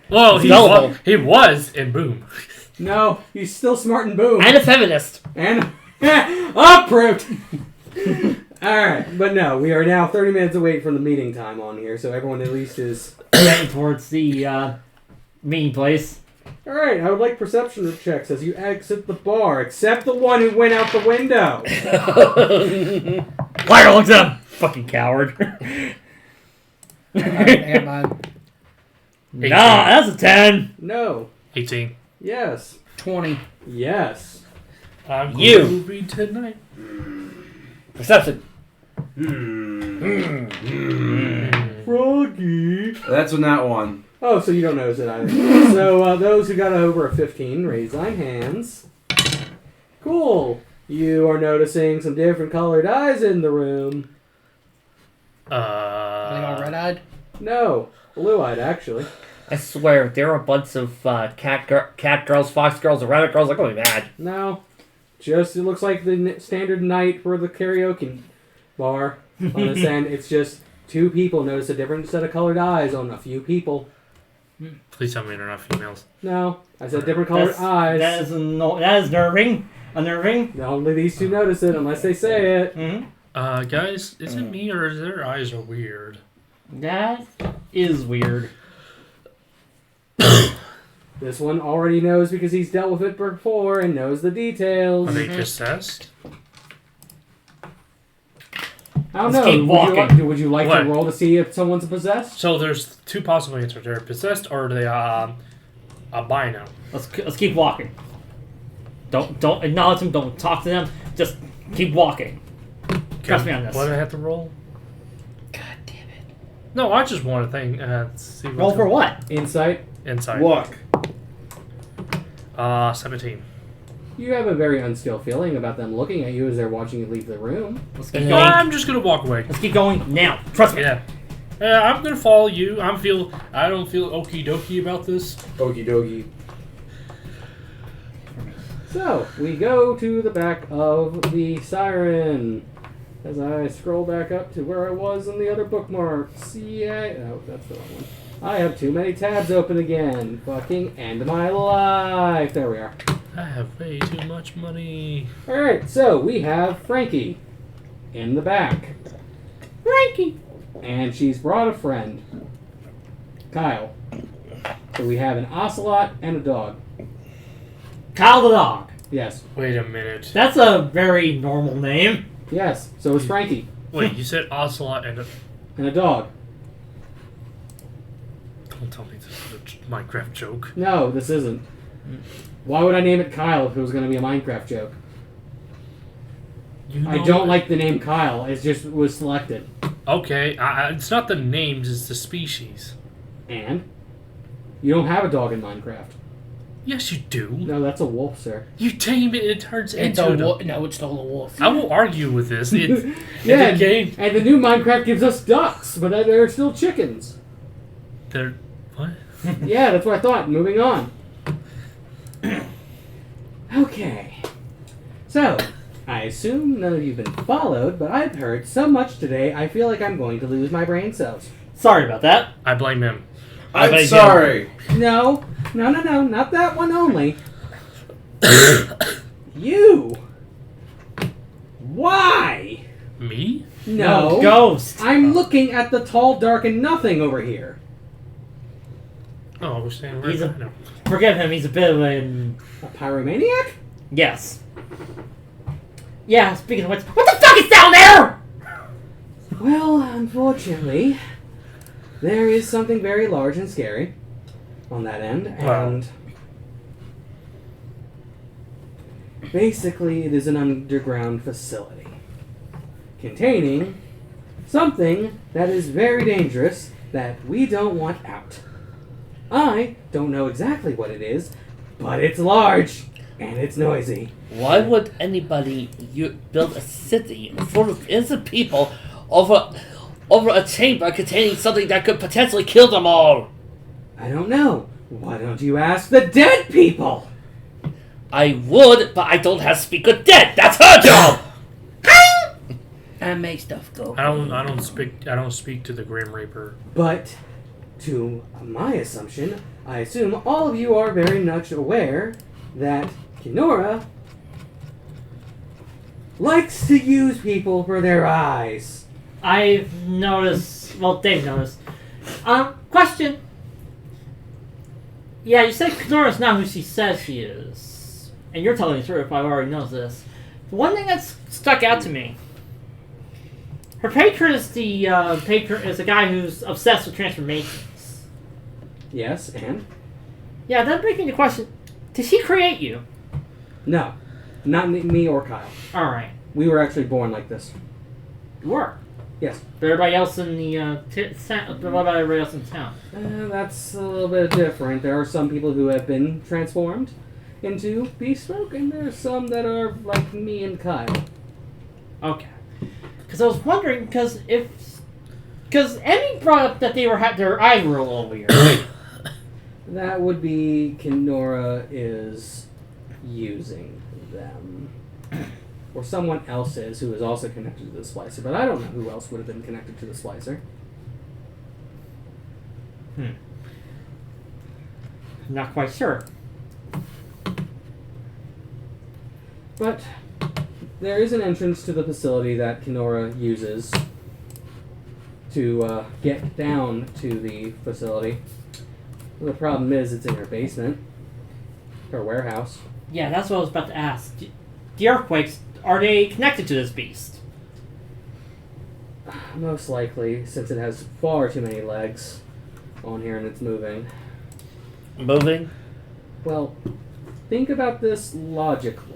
Well, gullible. he was in Boom. No, he's still smart and boom. And a feminist. And approved. Alright, but no, we are now 30 minutes away from the meeting time on here, so everyone at least is... Heading towards the meeting place. Alright, I would like perception checks as you exit the bar, except the one who went out the window. Lyra looks at him. Fucking coward. Alright, mine. Nah, that's a 10. No. 18. Yes. 20. Yes. I'm You. going to read tonight. Perception. Froggy. That's on that one. Oh, so you don't notice it either. So, those who got over a 15, raise thine hands. Cool. You are noticing some different colored eyes in the room. Are they all red-eyed? No. Blue-eyed, actually. I swear, there are a bunch of cat girls, fox girls, and rabbit girls. I'm going to be mad. No. Just, it looks like the standard night for the karaoke bar. On this end, it's just two people notice a different set of colored eyes on a few people. Please tell me they're not females. No. I said different colored eyes. That is nerving. Unnerving. Only these two notice it unless they say it. Mm-hmm. Guys, is it me or is their eyes are weird? That is weird. This one already knows because he's dealt with it before and knows the details. Are they possessed? I don't Let's know. keep walking. Would you like What? to roll to see if someone's possessed? So there's two possible answers. They're possessed or they albino. Let's keep walking. Don't acknowledge them. Don't talk to them. Just keep walking. Trust me on this. What do I have to roll? God No, I just want a thing. See Roll for what? Insight. Inside. Look. 17. You have a very unskilled feeling about them looking at you as they're watching you leave the room. Let's keep No, going. I'm just gonna walk away. Let's keep going now. Trust me. Yeah. Yeah, I'm gonna follow you. I don't feel okie dokie about this. Okie dokie. So, we go to the back of the Siren. As I scroll back up to where I was in the other bookmarks. Yeah. Oh, that's the wrong one. I have too many tabs open again. Fucking end my life. There we are. I have way too much money. Alright, so we have Frankie in the back. Frankie. And she's brought a friend. Kyle. So we have an ocelot and a dog. Kyle the dog. Yes. Wait a minute. That's a very normal name. Yes. So is Frankie. Wait, you said ocelot and a... And a dog. Don't tell me this is a Minecraft joke. No, this isn't. Why would I name it Kyle if it was going to be a Minecraft joke? You know I don't like the name Kyle. It just was selected. Okay, it's not the names, it's the species. And? You don't have a dog in Minecraft. Yes, you do. No, that's a wolf, sir. You tame it, it turns It's into a a... wolf. No, it's still a wolf. I will argue with this. It's Yeah, the game. and the new Minecraft gives us ducks, but they're still chickens. They're... What? Yeah, that's what I thought. Moving on. Okay. So, I assume none of you have been followed, but I've heard so much today, I feel like I'm going to lose my brain cells. Sorry about that. I blame him. I'm blame him. sorry. No, not that one only. You. Why? Me? No. Ghost. I'm looking at the tall, dark, and nothing over here. Oh, we're standing right He's a- behind him. Forgive him. He's a bit of an... A pyromaniac? Yes. Yeah, speaking of which... What the fuck is down there? Well, unfortunately, there is something very large and scary on that end, and basically it is an underground facility containing something that is very dangerous that we don't want out. I don't know exactly what it is, but it's large and it's noisy. Why would anybody build a city full of innocent people over a chamber containing something that could potentially kill them all? I don't know. Why don't you ask the dead people? I would, but I don't have to speak with dead. That's her job. I make stuff go. I don't speak to the Grim Reaper. But, to my assumption, I assume all of you are very much aware that Kinora likes to use people for their eyes. I've noticed... Well, Dave noticed. Question. Yeah, you said Kenora's not who she says she is. And you're telling the truth, I already know this. One thing that's stuck out to me. Her patron is the guy who's obsessed with transformations. Yes, and? Yeah, that brings me to the question. Did she create you? No. Not me or Kyle. Alright. We were actually born like this. You were. Yes. But everybody else in the town, what about everybody else in town? That's a little bit different. There are some people who have been transformed into Beastfolk, and there are some that are like me and Kyle. Okay. Because I was wondering, because Emmy brought up that their eyes were a little weird. That would be Kinora is using them. Or someone else is who is also connected to the splicer, but I don't know who else would have been connected to the splicer. Not quite sure. But there is an entrance to the facility that Kinora uses to get down to the facility. The problem is it's in her basement. Her warehouse. Yeah, that's what I was about to ask. The earthquakes, are they connected to this beast? Most likely, since it has far too many legs on here and it's moving. Moving? Well, think about this logically.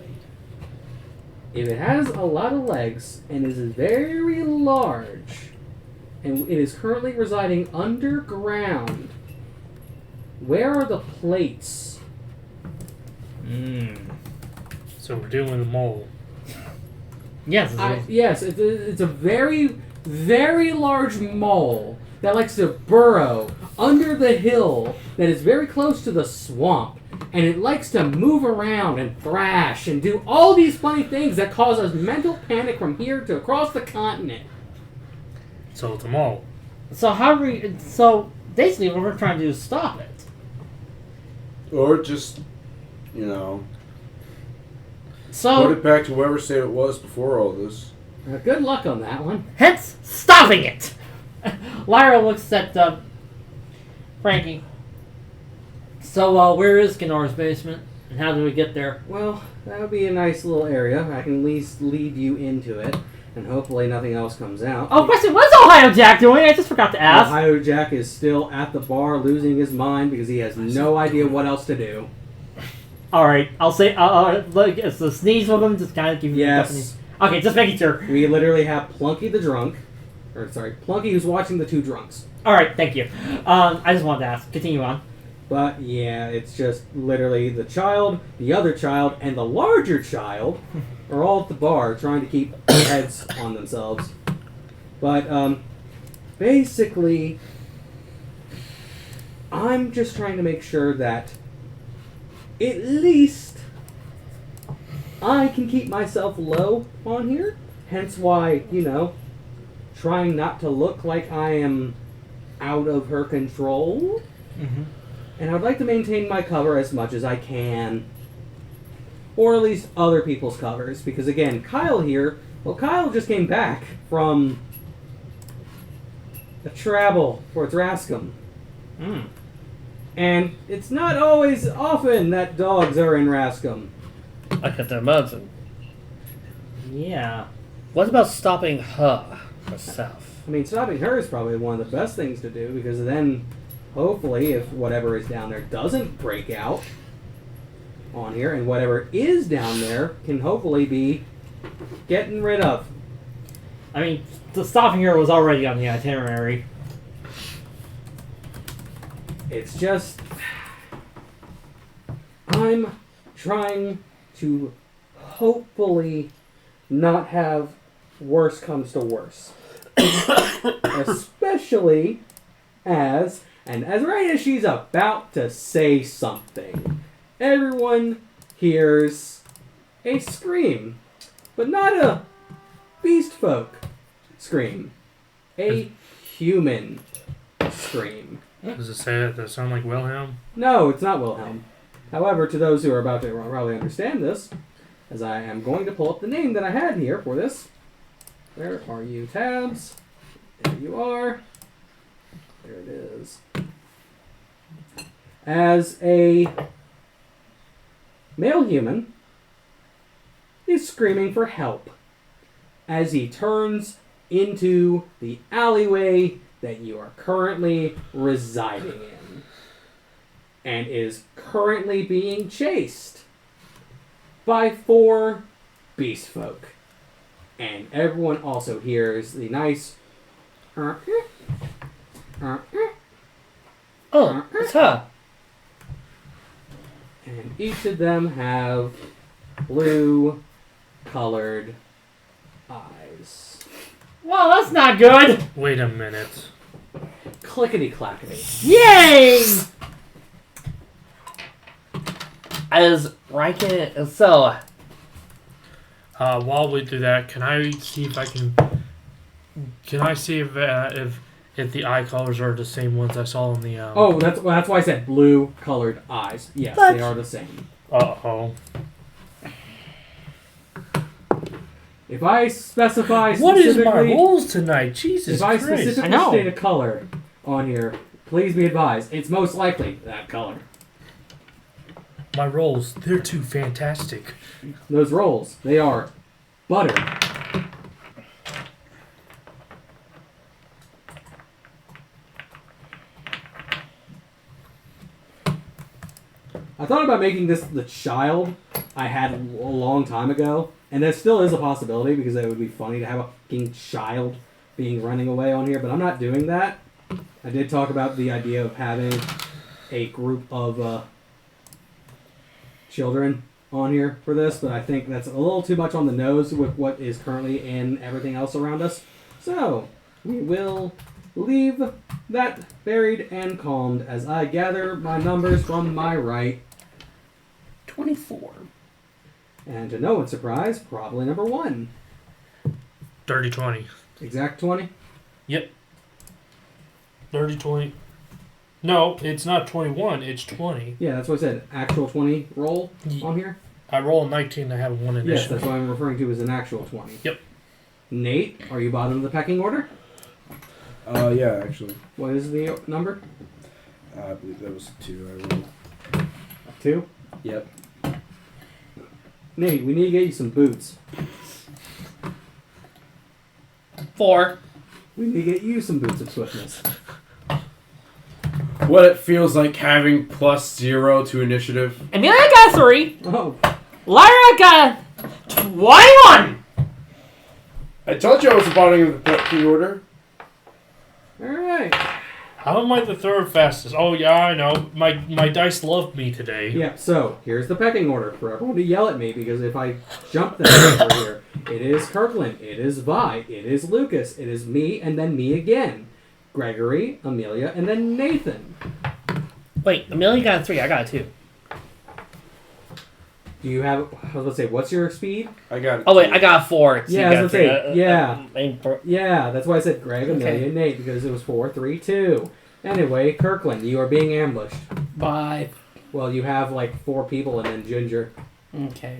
If it has a lot of legs and is very large, and it is currently residing underground. Where are the plates? So we're dealing with a mole. Yes. Yes, it's a very, very large mole that likes to burrow under the hill that is very close to the swamp. And it likes to move around and thrash and do all these funny things that cause us mental panic from here to across the continent. So it's a mole. So basically, what we're trying to do is stop it. Or just, you know, So put it back to whatever state it was before all this. Good luck on that one. hence stopping it. Lyra looks at Frankie. So where is Gnor's basement, and how do we get there? Well, that would be a nice little area. I can at least lead you into it, and hopefully nothing else comes out. Oh, question: what's Ohio Jack doing? I just forgot to ask. Ohio Jack is still at the bar losing his mind because he has no idea what else to do. All right, I'll say. Look, it's the sneeze with him. Just kind of give you Yes. Okay, just making sure. We literally have Plunky the drunk. Plunky who's watching the two drunks. All right, thank you. I just wanted to ask. Continue on. But yeah, it's just literally the child, the other child, and the larger child are all at the bar trying to keep their heads on themselves. But basically, I'm just trying to make sure that at least I can keep myself low on here. Hence why, you know, trying not to look like I am out of her control. Mm-hmm. And I would like to maintain my cover as much as I can. Or at least other people's covers. Because again, Kyle here, well, Kyle just came back from a travel for Drascum. And it's not always often that dogs are in Rascum. I can imagine. Yeah. What about stopping her herself? I mean, stopping her is probably one of the best things to do, because then, hopefully, if whatever is down there doesn't break out on here, and whatever is down there can hopefully be getting rid of. I mean, the stopping here was already on the itinerary. It's just, I'm trying to hopefully not have worse comes to worse. Especially as right as she's about to say something, everyone hears a scream. But not a beast folk scream. A human scream. Does it say that? Does it sound like Wilhelm? No, it's not Wilhelm. However, to those who are about to probably understand this, as I am going to pull up the name that I had here for this. Where are you, tabs? There you are. There it is. As a male human, he's screaming for help as he turns into the alleyway that you are currently residing in, and is currently being chased by 4 beast folk. And everyone also hears the nice Oh, it's her. and each of them have blue colored eyes. Well, that's not good. Wait a minute. Clickety-clackety. Yay! As Raiken, so While we do that, can I see if I can? Can I see if the eye colors are the same ones I saw in the? Oh, that's why I said blue colored eyes. Yes, But- they are the same. Uh-oh. If I specify What is my specifically, rules tonight? Jesus if I Christ. specifically I know. state a color on here, please be advised, it's most likely that color. My rolls, they're too fantastic. Those rolls, they are butter. I thought about making this the child I had a long time ago, and there still is a possibility because it would be funny to have a fucking child being running away on here, but I'm not doing that. I did talk about the idea of having a group of children on here for this, but I think that's a little too much on the nose with what is currently in everything else around us. So, we will leave that buried and calmed as I gather my numbers from my right. 24. And to no one's surprise, probably number 1. Dirty 20. Exact 20? Dirty 20. No, it's not 21, it's 20. Yeah, that's what I said. Actual 20 roll on here? I roll a 19, I have one Yes, initiative. that's what I'm referring to as an actual 20. Yep. Nate, are you bottom of the pecking order? Yeah, actually. What is the number? I believe that was 2 I rolled. 2? Yep. Nate, we need to get you some boots. 4. We need to get you some boots of swiftness. What it feels like having +0 to initiative. Amelia got 3. Oh, Lyra got 21. I told you I was the bottom of the pecking order. alright. How am I the third fastest? Oh, yeah, I know. My dice loved me today. Yeah, so here's the pecking order for everyone to yell at me because if I jump that over here, it is Kirkland, it is Vi, it is Lucas, it is me, and then me again. Gregory, Amelia, and then Nathan. Wait, Amelia got a 3. I got a 2. Do you have, I was going to say, what's your speed? I got it. Oh, wait, I got a 4. So Yeah, you I was got gonna say, yeah. yeah. Yeah, that's why I said Greg, Amelia, and Nate, because it was 4, 3, 2. Anyway, Kirkland, you are being ambushed. By. Well, you have like 4 people and then Ginger. Okay.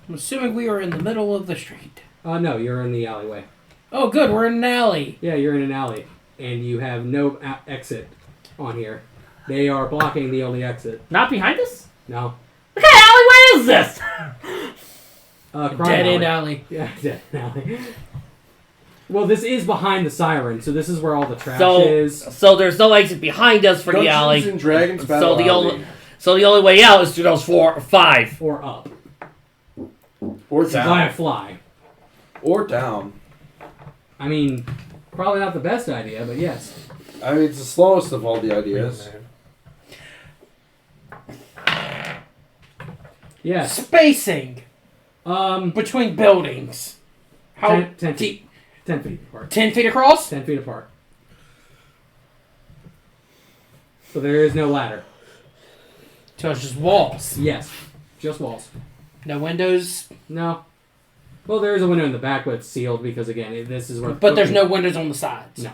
I'm assuming we are in the middle of the street. No, you're in the alleyway. Oh, good, we're in an alley. Yeah, you're in an alley, and you have no exit on here. They are blocking the only exit. Not behind us? No. What kind of alleyway is this? Crime Dead end alley. alley. Yeah, dead end alley. Well, this is behind the siren, so this is where all the trash So, is. so there's no exit behind us for the Dungeons alley. and Dragons So Battle the Alley. only, so the only way out is through those 4 or 5. Or up. Or To buy a down. fly. Or down. I mean, probably not the best idea, but yes. I mean, it's the slowest of all the ideas. Yes. Spacing Um, between buildings. How 10 feet. deep? 10 feet apart. 10 feet across? 10 feet apart. So there is no ladder. So it's just walls. Yes. Just walls. No windows. No. Well, there is a window in the back, but it's sealed because, again, this is where... But there's no windows on the sides.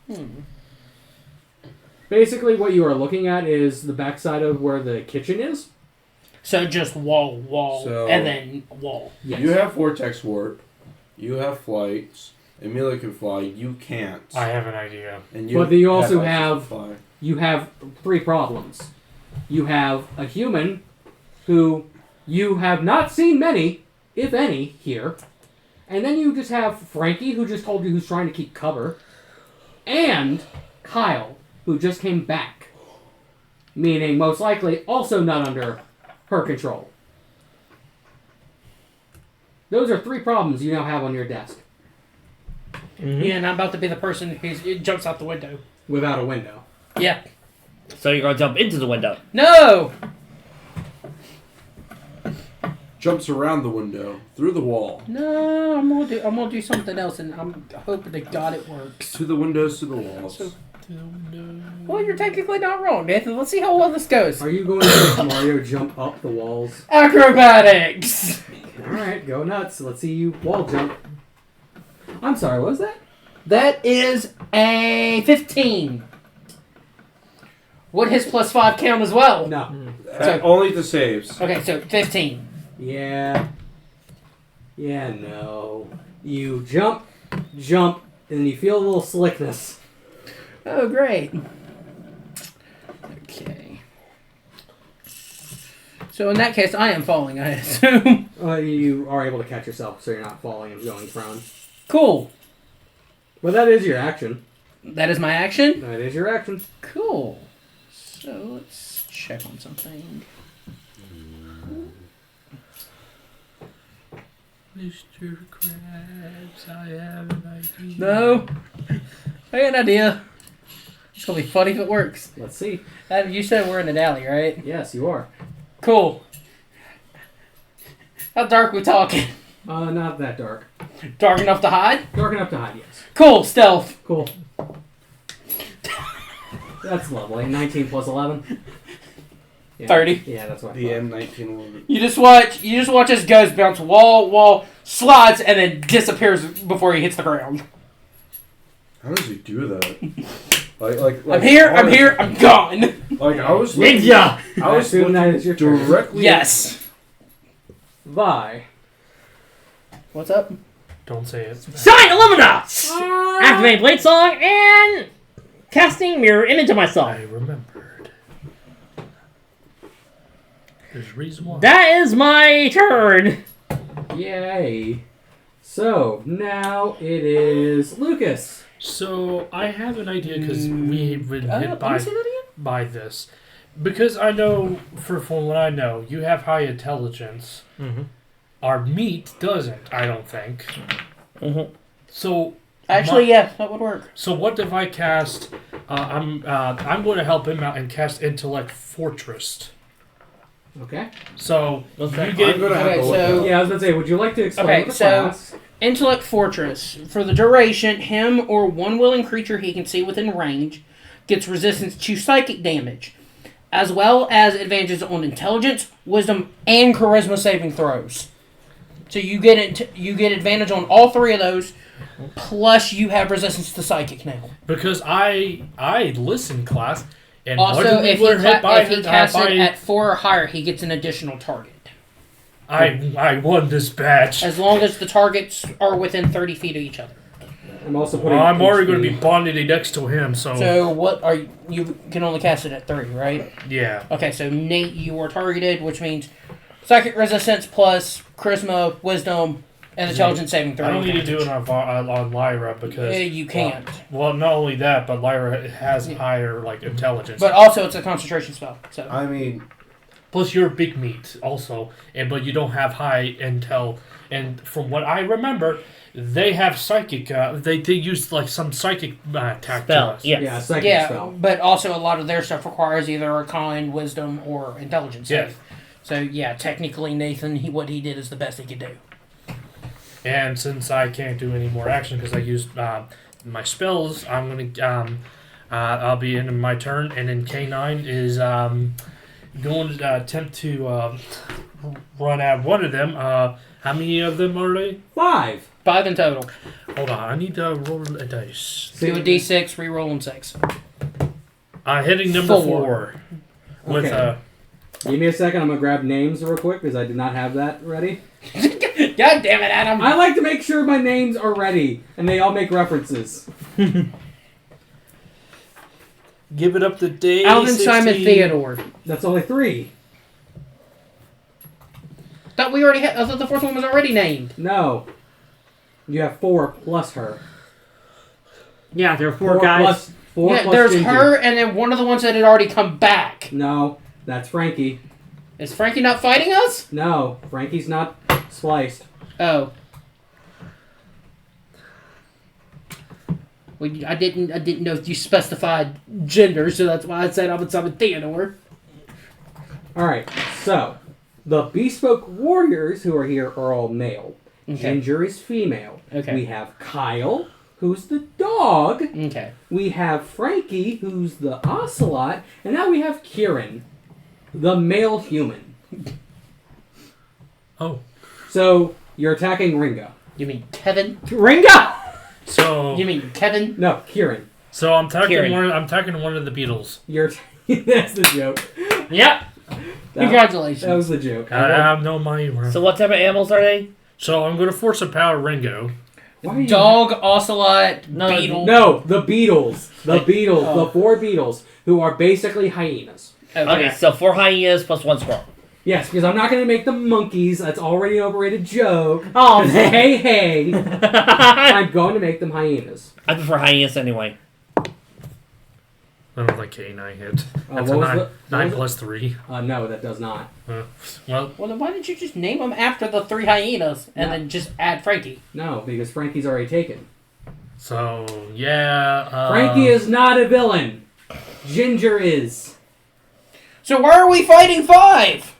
No. Basically, what you are looking at is the backside of where the kitchen is. So just wall, So- and then wall. Yes. You have Vortex Warp. You have flights. Amelia can fly. You can't. I have an idea. And But you also access to have- fly. You have 3 problems. You have a human who you have not seen many, if any, here. And then you just have Frankie, who just told you who's trying to keep cover. And Kyle, who just came back. Meaning, most likely, also not under her control. Those are 3 problems you now have on your desk. Yeah, and I'm about to be the person who jumps out the window. Without a window. Yeah. So you're going to jump into the window. No! Jumps around the window. Through the wall. No, I'm gonna do something else, and I'm hoping to God it works. To the windows, to the walls. So- Well, you're technically not wrong, Nathan. Let's see how well this goes. Are you going to make Mario jump up the walls? Acrobatics! Alright, go nuts. Let's see you wall jump. I'm sorry, what was that? That is a 15. Would his +5 count as well? No. So- Only the saves. Okay, so 15. Yeah. Yeah, no. You jump, and then you feel a little slickness. Oh, great. Okay. So in that case, I am falling, I assume. You are able to catch yourself, so you're not falling and going prone. Cool. But that is your action. That is my action? That is your action. Cool. So let's check on something. Mr. Krabs, I have an idea. No. I got an idea. It's gonna be funny if it works. Let's see. Adam, you said we're in an alley, right? Yes, you are. Cool. How dark we talking? Not that dark. Dark enough to hide? Dark enough to hide, yes. Cool, stealth. Cool. That's lovely. 19 plus 11. Yeah. 30. Yeah, that's what I The thought. M19 will. You just watch his ghost bounce wall, slides, and then disappears before he hits the ground. How does he do that? Like I'm here, I'm gone. Like I was Ninja! I was Assume that is your looking turn. directly. Yes. Vi. What's up? Don't say it. Shine Illuminati! Activate Blade Song and casting Mirror Image of myself. I remembered. There's a reason why. That is my turn. Yay. So, now it is Lucas. So I have an idea because we've been hit Let me say that again? by this. Because I know, from what I know, you have high intelligence. Mm-hmm. Our meat doesn't, I don't think. Mm-hmm. So Actually, yeah, that would work. So what if I cast? I'm going to help him out and cast Intellect Fortress. Okay. So What's you that? get. I'm gonna have Okay, to look so- up. Yeah, I was going to say, would you like to explain Okay, the so- class? Intellect Fortress. For the duration, him or one willing creature he can see within range gets resistance to psychic damage, as well as advantages on intelligence, wisdom, and charisma saving throws. So you get advantage on all three of those, plus you have resistance to psychic now. Because I listen class, and Also, what if we were hit by he it, casts it by- at 4 or higher, he gets an additional target. I won this batch. As long as the targets are within 30 feet of each other. I'm also putting. Well, I'm already HP. going to be bonded next to him, so, So what are you can only cast it at 3, right? yeah. Okay, so Nate, you are targeted, which means psychic resistance plus charisma, wisdom, and intelligence saving throw. I don't need to do it on Lyra because You can't. Well, not only that, but Lyra has higher intelligence. But also, it's a concentration spell. So I mean, Plus, you're big meat also, but you don't have high intel. And from what I remember, they have psychic. They use some psychic attack to Spell. us. Yes. Yeah, psychic yeah, spell. but also a lot of their stuff requires either a con, wisdom, or intelligence. Yes. Save. So yeah, technically Nathan, what he did is the best he could do. And since I can't do any more action because I used my spells, I'm gonna I'll be in my turn, and then K9 is going to attempt to run at one of them. How many of them are they? 5. 5 in total. Hold on, I need to roll a dice. Do a d6, re-roll and 6. Hitting number 4. 4 with Okay. Give me a second. I'm going to grab names real quick because I did not have that ready. God damn it, Adam! I like to make sure my names are ready and they all make references. Give it up to Dave. Alvin, Simon, Theodore. That's only 3. Thought we already had. I thought the fourth one was already named. No. You have 4 plus her. Yeah, there are 4 4 guys. plus 4 Yeah, plus there's Ginger. her, and then one of the ones that had already come back. No, that's Frankie. Is Frankie not fighting us? No, Frankie's not spliced. Oh. Well, I didn't know if you specified gender, so that's why I said I would summon Theodore. Alright, so the bespoke warriors who are here are all male. Okay. Ginger is female. Okay. We have Kyle, who's the dog. Okay. We have Frankie, who's the ocelot. And now we have Kieran, the male human. Oh, So you're attacking Ringo. You mean Kevin? Ringo! so You mean Kevin? No, Kieran. I'm attacking Kieran. one. I'm attacking one of the beetles. You're that's the joke. Yep. That Congratulations. was the joke. I have no money. So what type of animals are they? So I'm going to force a power Ringo. Why are you- Dog, ocelot, No, beetle. No, the beetles. The beetles. Oh. The 4 beetles, who are basically hyenas. Okay, so 4 hyenas plus 1 squirrel. Yes, because I'm not going to make them monkeys. That's already an overrated joke. Oh, hey. I, I'm going to make them hyenas. prefer hyenas anyway. I don't think K9 hit. That's what a was 9, the- 9 what was plus 3. No, that does not. Well, Well, then why didn't you just name them after the 3 hyenas and No. then just add Frankie? No, because Frankie's already taken. so, yeah. Frankie is not a villain. Ginger is. So why are we fighting 5?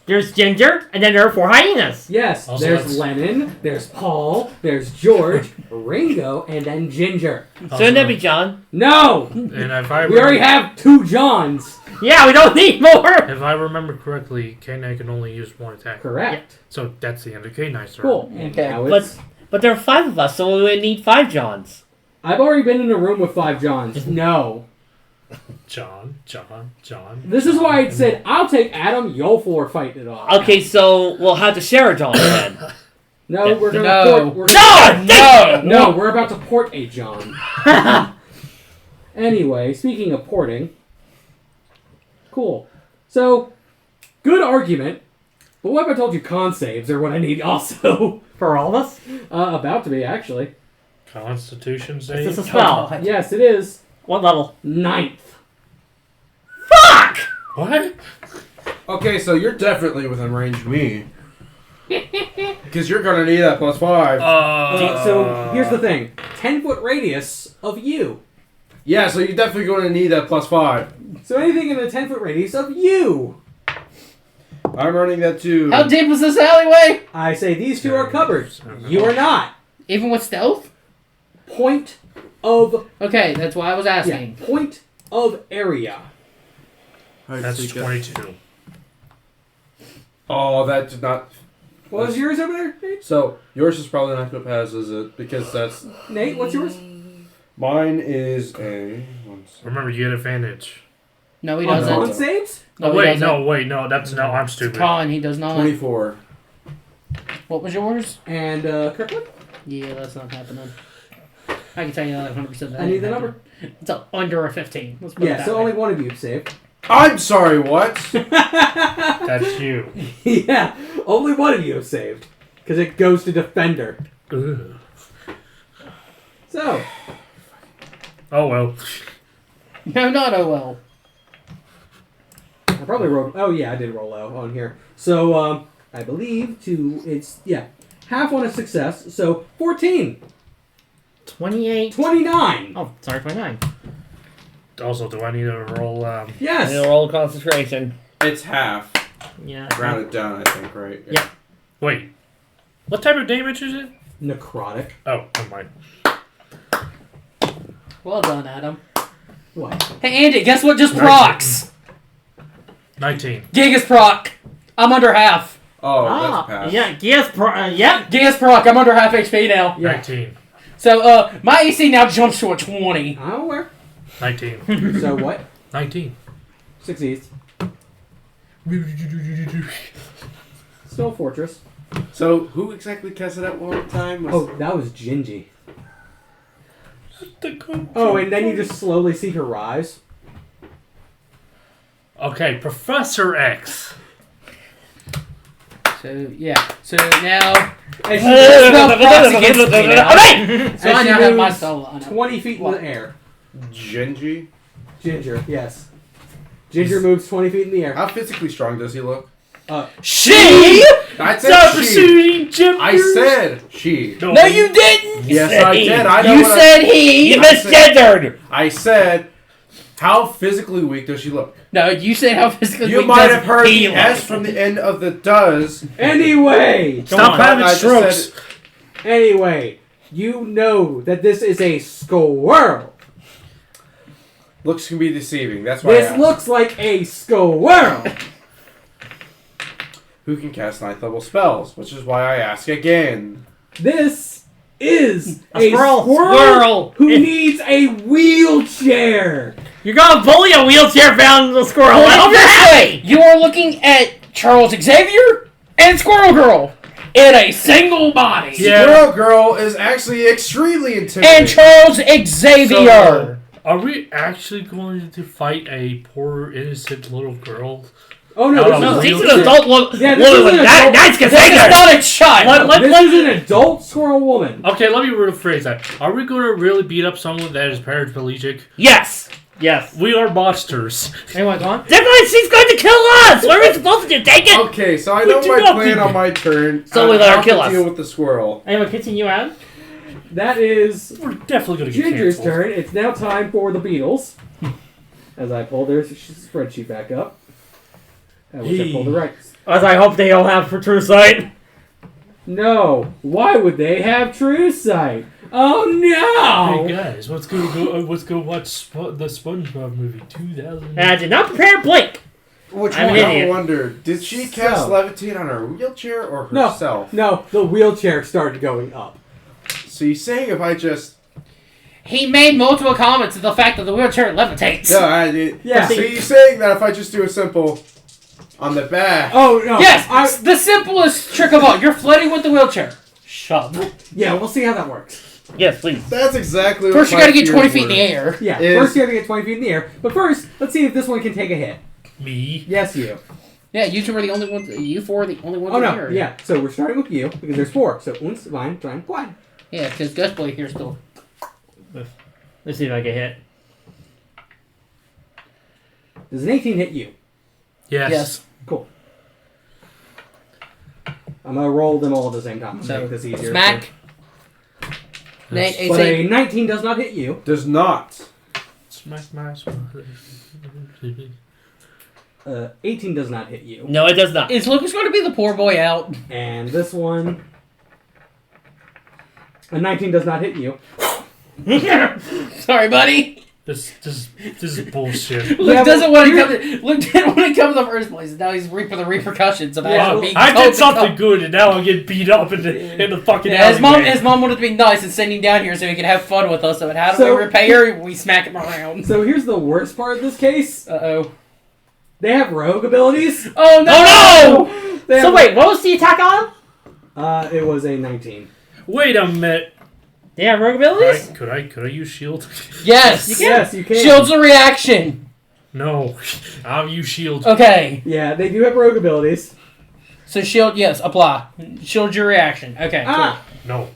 There's Ginger, and then there are 4 hyenas. Yes, Also, there's that's- Lennon, there's Paul, there's George, Ringo, and then Ginger. Shouldn't that be John? No! And if I We already have 2 Johns. Yeah, we don't need more. If I remember correctly, K9 can only use 1 attack. Correct. So that's the end of K9's turn. Cool. And Okay, now it's... But there are 5 of us, so we would need 5 Johns. I've already been in a room with 5 Johns. No. John. This is why I said, I'll take Adam, you'll 4 fight it off. Okay, so we'll have to share a John then. No, we're gonna No. port... John! No! No, we're about to port a John. Anyway, speaking of porting... Cool. So, good argument. But what if I told you con saves are what I need also? For all of us? About to be, actually. Constitution Is save. this a spell? Yes, it is. What level? 9th. Fuck! What? Okay, so you're definitely within range of me. Because you're going to need that +5. So, here's the thing. 10-foot radius of you. Yeah, so you're definitely going to need that +5. So anything in the 10-foot radius of you. I'm running that too. How deep is this alleyway? I say these 2 are covered. You are not. Even with stealth? Point of... Okay, that's why I was Yeah, asking. point of area. That's 22. Oh, that did not... What was yours over there, Nate? So, yours is probably not going to pass, is it? Because that's... Nate, what's yours? Mine is a... one second. Remember, you get advantage. No, he On doesn't. con saves? No, Oh, he wait, doesn't. no, that's... No, I'm stupid. Con, he does not. 24. What was yours? And Kirkwood? Yeah, that's not happening. I can tell you that 100%. That I need ain't the happening. number. It's under a 15. Let's put it Yeah, that so way. only one of you saved. I'm sorry, what? That's you. Yeah, only one of you have saved. Because it goes to Defender. Ugh. So, Oh, well. No, not oh well. I probably rolled... Oh, yeah, I did roll low on here. So, I believe it's... Yeah, half on a success. So, 14. 28. 29. Oh, sorry, 29. Also, do I need to roll... Yes. And roll concentration. It's half. Yeah. Rounded down, I think, right? Yeah. Wait. What type of damage is it? Necrotic. Oh, never mind. Well done, Adam. What? Hey, Andy, guess what just procs? 19. Gigas proc. I'm under half. Oh, that's a pass. Yeah, yes, yep. Gigas proc. I'm under half HP now. Yeah. 19. So, my AC now jumps to a 20. I'm aware. 19. So, what? 19. Succeeds. Snow Fortress. So, who exactly cast it at one time? Oh, that was Gingy. The coach. Oh, and then you just slowly see her rise. Okay, Professor X. So, yeah. So now... As she, Spell procs against me now. Okay! So I she now have my moves spell on it. 20 feet in What? the air. Genji? Ginger, yes. Ginger moves 20 feet in the air. How physically strong does he look? She? I Stop said she. pursuing Jim. I said she. No, you didn't! Yes, said I he. did. I know You what I- said he! You misgendered! I said, how physically weak does she look? No, you said how physically You weak might does have heard he the look. S from the end of the does. Anyway! Stop having I just strokes. said- Anyway, you know that this is a squirrel. Looks can be deceiving. That's why I This asked. looks like a squirrel. Who can cast 9th level spells, which is why I ask again. This is A squirrel. Squirrel. who needs a wheelchair. You're gonna bully a wheelchair-bound squirrel. Put I it hope you're this happy. way, you are looking at Charles Xavier and Squirrel Girl in a single body. Yeah. Squirrel Girl is actually extremely intimidating. And Charles Xavier. So, are we actually going to fight a poor innocent little girl? Oh no, No, this No, is she's Real an shit. adult woman Yeah, this is with an that adult- nice This is behavior. not a child. this is an adult squirrel woman. Okay, let me rephrase that. Are we going to really beat up someone that is paraplegic? Yes. Yes. We are monsters. Anyone go on? Definitely, she's going to kill us! What are we supposed to do? Take it! Okay, so I We know do my not plan do on that. my turn. So we I let her have kill to us. deal with the squirrel. Anyone continue on? That is We're definitely going to get Ginger's canceled. turn. It's now time for the Beatles. As I pull their spreadsheet back up. I wish I pulled the right. As I hope they all have for true sight. No. Why would they have true sight? Oh no! Hey guys, let's go watch the SpongeBob movie 2000. And I did not prepare a blink. Which I'm one? an I idiot. wonder. Did she cast So- levitate on her wheelchair or No. herself? No, the wheelchair started going up. So you're saying if I just... He made multiple comments to the fact that the wheelchair levitates. No, I did. Yeah. So you're saying that if I just do a simple on the back... Oh no! Yes, the simplest trick of all. You're floating with the wheelchair. Shove. Yeah, we'll see how that works. Yes, please. That's exactly First, you what gotta my get 20 fears feet in the were. air. Yeah, Is- first you have to get 20 feet in the air. But first, let's see if this one can take a hit. Me. Yes, you. Yeah, you two are the only ones. You four are the only ones Oh in no, here. yeah. So we're starting with you because there's 4. So uns, Vine, Drine, Quine. Yeah, because Ghostblade here still. Let's see if I get hit. Does an 18 hit you? Yes. Cool. I'm gonna roll them all at the same time. to So, make this easier. smack. Nate, But a 18. 19 does not hit you. Does not. Smack my 18 does not hit you. No, it does not. Is Lucas going to be the poor boy out? And this one, a 19 does not hit you. Sorry, buddy. This is bullshit. Luke Yeah, doesn't well, want to come. Luke didn't want to come in the first place. Now he's reaping the repercussions of Yeah, actually well, being I told did to something come. good, and now I'm getting beat up in the fucking Yeah, alleyway. his mom wanted to be nice and send him down here so he could have fun with us. So how do So- we repay her? We smack him around. So here's the worst part of this case. Uh-oh. They have rogue abilities. Oh, no! Oh, They So have- wait, what was the attack on? It was a 19. Wait a minute. They have rogue abilities? Could I use shield? Yes! Yes, you can. Shield's a reaction. No, I'll use shield. Okay. Yeah, they do have rogue abilities. So shield, yes, apply. Shield's your reaction. Okay, Ah! No.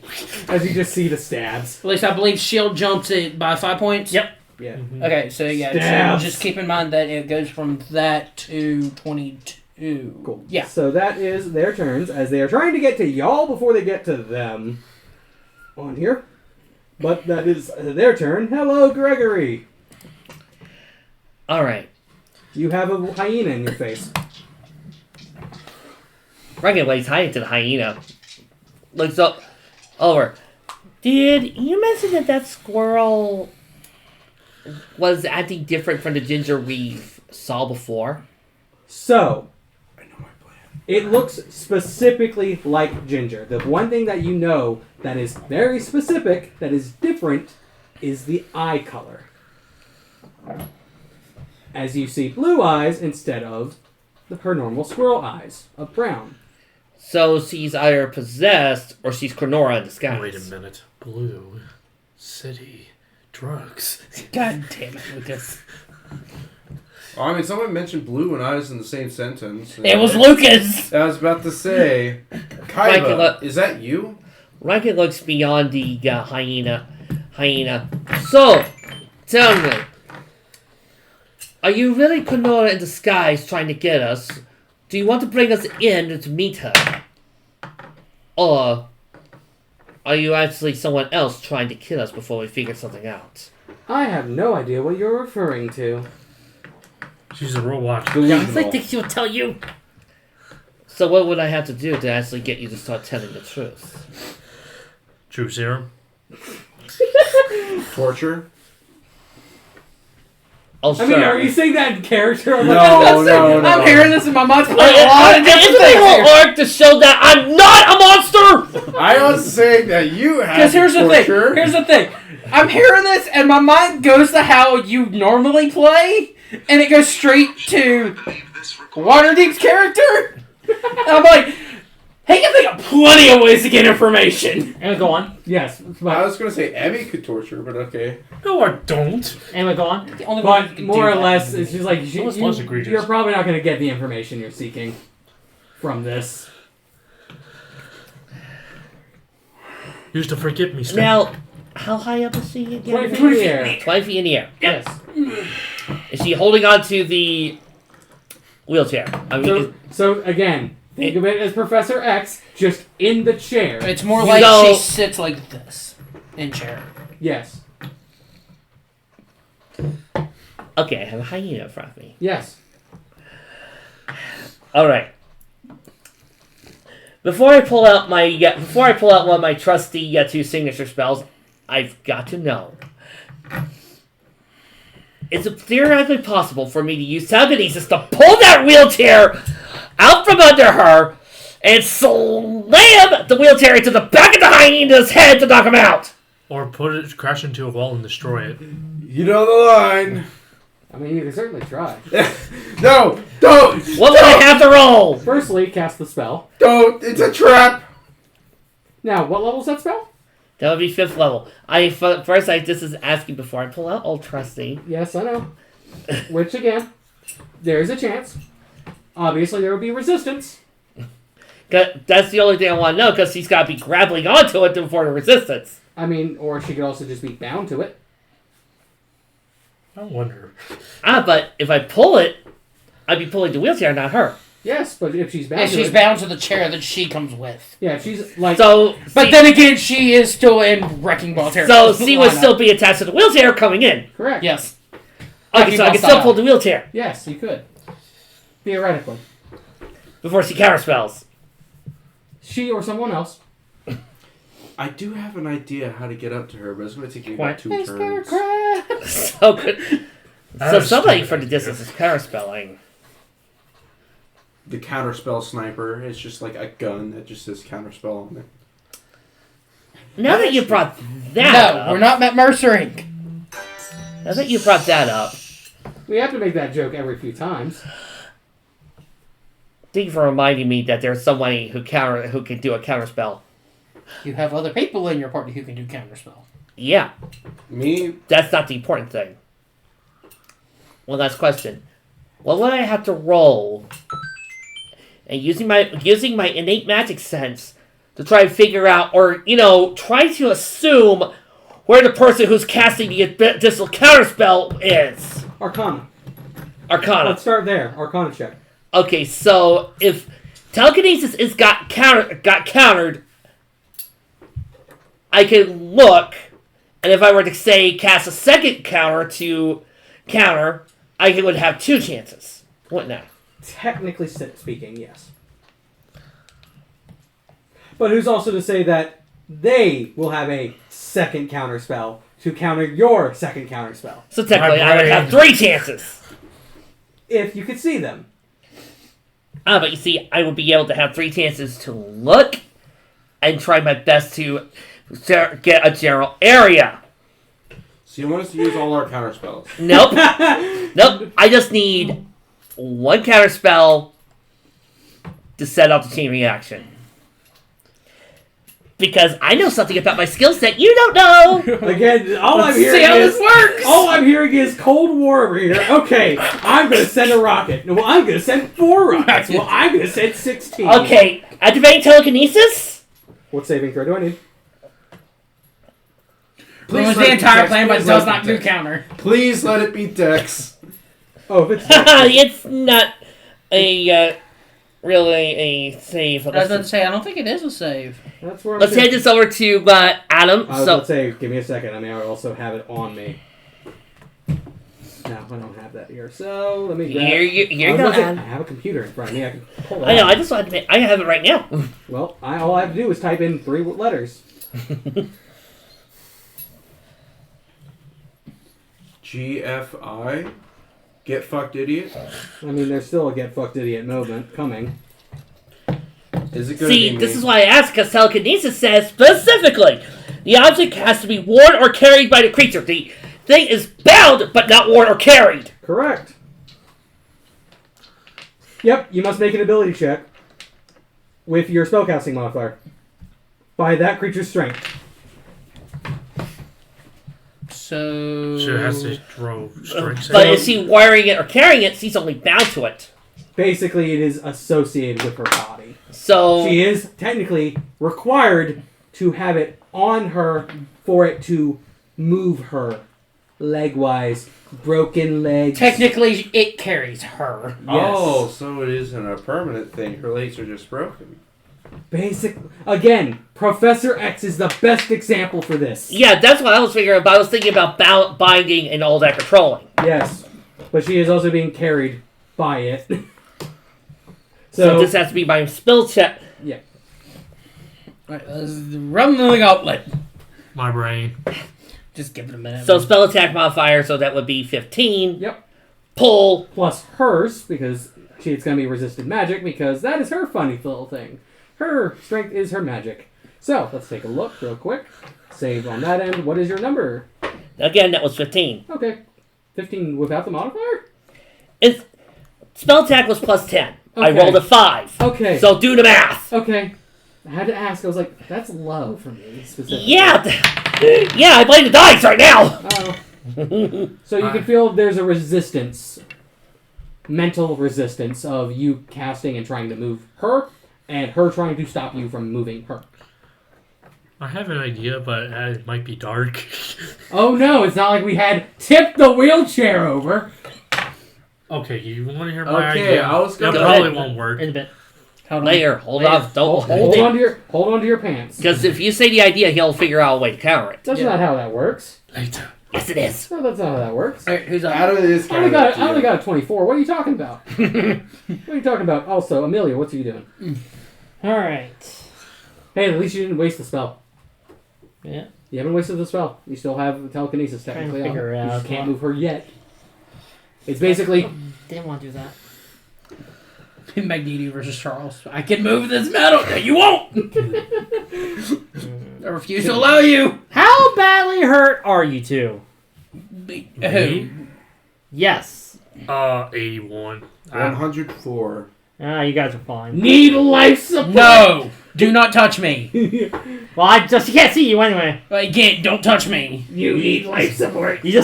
As you just see the stabs. cool. At least I believe shield jumps it by 5 points. Yep. Yeah. Okay, so yeah, so Stabs. just keep in mind that it goes from that to 22. Cool. Yeah. So that is their turns as they are trying to get to y'all before they get to them. On here. But that is their turn. Hello, Gregory. all right. You have a hyena in your face. Raiken lays hiding to the hyena. Looks up. Over. Did you mention that squirrel was acting different from the ginger we saw before? So, it looks specifically like ginger. The one thing that you know that is very specific, that is different, is the eye color. As you see blue eyes instead of her normal squirrel eyes of brown. So she's either possessed or she's Glynrona in disguise. Wait a minute. Blue. City. Drugs. God damn it, Lucas. Oh, I mean, someone mentioned blue and eyes in the same sentence. It was Lucas! I was about to say, Like, Kaiba, is that you? Raiken looks beyond the hyena. So, tell me, are you really Glynrona in disguise trying to get us? Do you want to bring us in to meet her? Or are you actually someone else trying to kill us before we figure something out? I have no idea what you're referring to. She's a robot. I think she'll tell you. So what would I have to do to actually get you to start telling the truth? True serum. Torture? Oh, I mean, are you saying that in character? I'm No, like, no, no. I'm hearing this in my mind playing a lot of different Isn't things the whole here. arc to show that I'm not a monster? I was saying that you had Because here's the thing. torture. Here's the thing. I'm hearing this, and my mind goes to how you normally play, and it goes straight to Waterdeep's character. And I'm like, he can think of plenty of ways to get information. Anyway, go on. yes, I but, was going to say Emmy could torture, but okay. No, I don't. Anyway, go on. The only one who but can more do or that less, is it's just like That was less egregious. you're probably not going to get the information you're seeking from this. Used to forget me, Stan. Now, How high up is she again? 20 feet in the air. 20 feet in the air. Yes. Is she holding on to the wheelchair? I mean, So again, think of it as Professor X, just in the chair. It's more like she sits like this in chair. Yes. okay, I have a hyena in front of me. Yes. All right. Before I pull out one of my trusty two signature spells, I've got to know: is it theoretically possible for me to use telekinesis to pull that wheelchair out from under her and slam the wheelchair into the back of the hyena's head to knock him out? Or crash into a wall and destroy it. You know the line. I mean, you can certainly try. No, don't. What would I have to roll? Firstly, cast the spell. Don't. It's a trap. Now, what level is that spell? That would be 5th level. This is asking before I pull out Old Trusty. Yes, I know. Which, again, there's a chance. Obviously, there will be resistance. That's the only thing I want to know, because he's got to be grappling onto it before the resistance. I mean, or she could also just be bound to it. I wonder. But if I pull it, I'd be pulling the wheelchair, not her. Yes, but if she's bound And to she's it... bound to the chair that she comes with. Yeah, if she's like... So, But then again, she is still in Wrecking Ball territory. so she would still be attached to the wheelchair coming in. Correct. Yes. Okay, so I can still pull the wheelchair Yes, you could. Theoretically. before she counterspells. She or someone else. I do have an idea how to get up to her, but it's going to take me What? about 2 turns. So good. So somebody for the distance is counterspelling. The counterspell sniper is just like a gun that just says counterspell on it. Now that you brought that No, up, we're not at Mercer Inc. now that you brought that up, We have to make that joke every few times. thank you for reminding me that there's somebody who can do a counterspell. You have other people in your party who can do counterspell. Yeah, Me? that's not the important thing. One last question: what would I have to roll? And using my innate magic sense to try and figure out, or try to assume where the person who's casting the additional counterspell is. Arcana. Arcana. Let's start there. Arcana check. Okay, so if telekinesis got countered, I can look, and if I were to say cast a second counter to counter, I would have 2 chances, wouldn't I? Technically speaking, yes. But who's also to say that they will have a second counter spell to counter your second counter spell? So technically, I would have 3 chances. If you could see them. But you see, I would be able to have 3 chances to look and try my best to get a general area. So you want us to use all our counterspells? Nope. Nope. I just need 1 counterspell to set up the chain reaction. Because I know something about my skill set you don't know. Again, all I'm See hearing how is this works! all I'm hearing is Cold War over here. Okay, I'm gonna send a rocket. No, well, I'm gonna send 4 rockets. Well, I'm gonna send 16. Okay, activating telekinesis. What saving throw do I need? Please let the it entire be plan, but Dex. does Please let not it do be Dex. counter. Please let it be Dex. Oh, if it's It's not a really a save. I was about to say, I don't think it is a save. that's where I'm Let's hand this over to Adam. I was So about to say, give me a second. I mean, I also have it on me. No, I don't have that here. So let me grab. here you I was go, about to say, I Adam. have a computer in front of me. I can pull it I know. out. I just wanted to. I have it right now. Well, all I have to do is type in 3 letters. GFI? Get fucked, idiot? I mean, there's still a get fucked idiot moment coming. Is it going to See, be this me? is why I asked, because telekinesis says specifically the object has to be worn or carried by the creature. The thing is bound, but not worn or carried. Correct. Yep, you must make an ability check with your spellcasting modifier by that creature's strength. So... So it has to throw strength But save. is she wearing it or carrying it? She's only bound to it. Basically, it is associated with her body. So She is technically required to have it on her for it to move her leg-wise. Broken legs. Technically, it carries her. Yes. Oh, so it isn't a permanent thing. Her legs are just broken. Again, Professor X is the best example for this. Yeah, that's what I was figuring about. I was thinking about binding and all that controlling. Yes, but she is also being carried by it. So this has to be my spell check. Yeah. Alright, let's run the gauntlet. My brain. Just give it a minute. So spell attack modifier, so that would be 15. Yep. Pull. Plus hers, because it's going to be resisted magic, because that is her funny little thing. Her strength is her magic. So, let's take a look real quick. Save on that end. What is your number? Again, that was 15. Okay. 15 without the modifier? Spell attack was plus 10. I Okay. rolled a 5. Okay. So do the math. Okay. I had to ask. I was like, that's low for me, specifically. Yeah. Yeah, I blame the dice right now. Oh. So you can feel there's a resistance. Mental resistance of you casting and trying to move her, and her trying to stop you from moving her. I have an idea, but it might be dark. Oh no, it's not like we had tipped the wheelchair over. Okay, you want to hear my Okay, idea? I was That gonna- probably Go won't work. In a bit. Later, hold on. Don't Hold on to your pants. Because if you say the idea, he'll figure out a way to counter it. That's not how that works. Later. Yes, it is. No, that's not how that works. Alright, who's up? Out of this I only got a 24. What are you talking about? What are you talking about? Also, Amelia, what's you doing? Alright. Hey, at least you didn't waste the spell. Yeah. You haven't wasted the spell. You still have telekinesis Trying to technically. figure on. it You just out. can't move her yet. It's basically Didn't want to do that. Magneto versus Charles. I can move this metal. No, you won't. I refuse to allow you. How badly hurt are you two? Who? Yes. 81. 104. Ah, you guys are fine. need life support. No. Do not touch me. Well, she can't see you anyway. Again, don't touch me. You need life support. You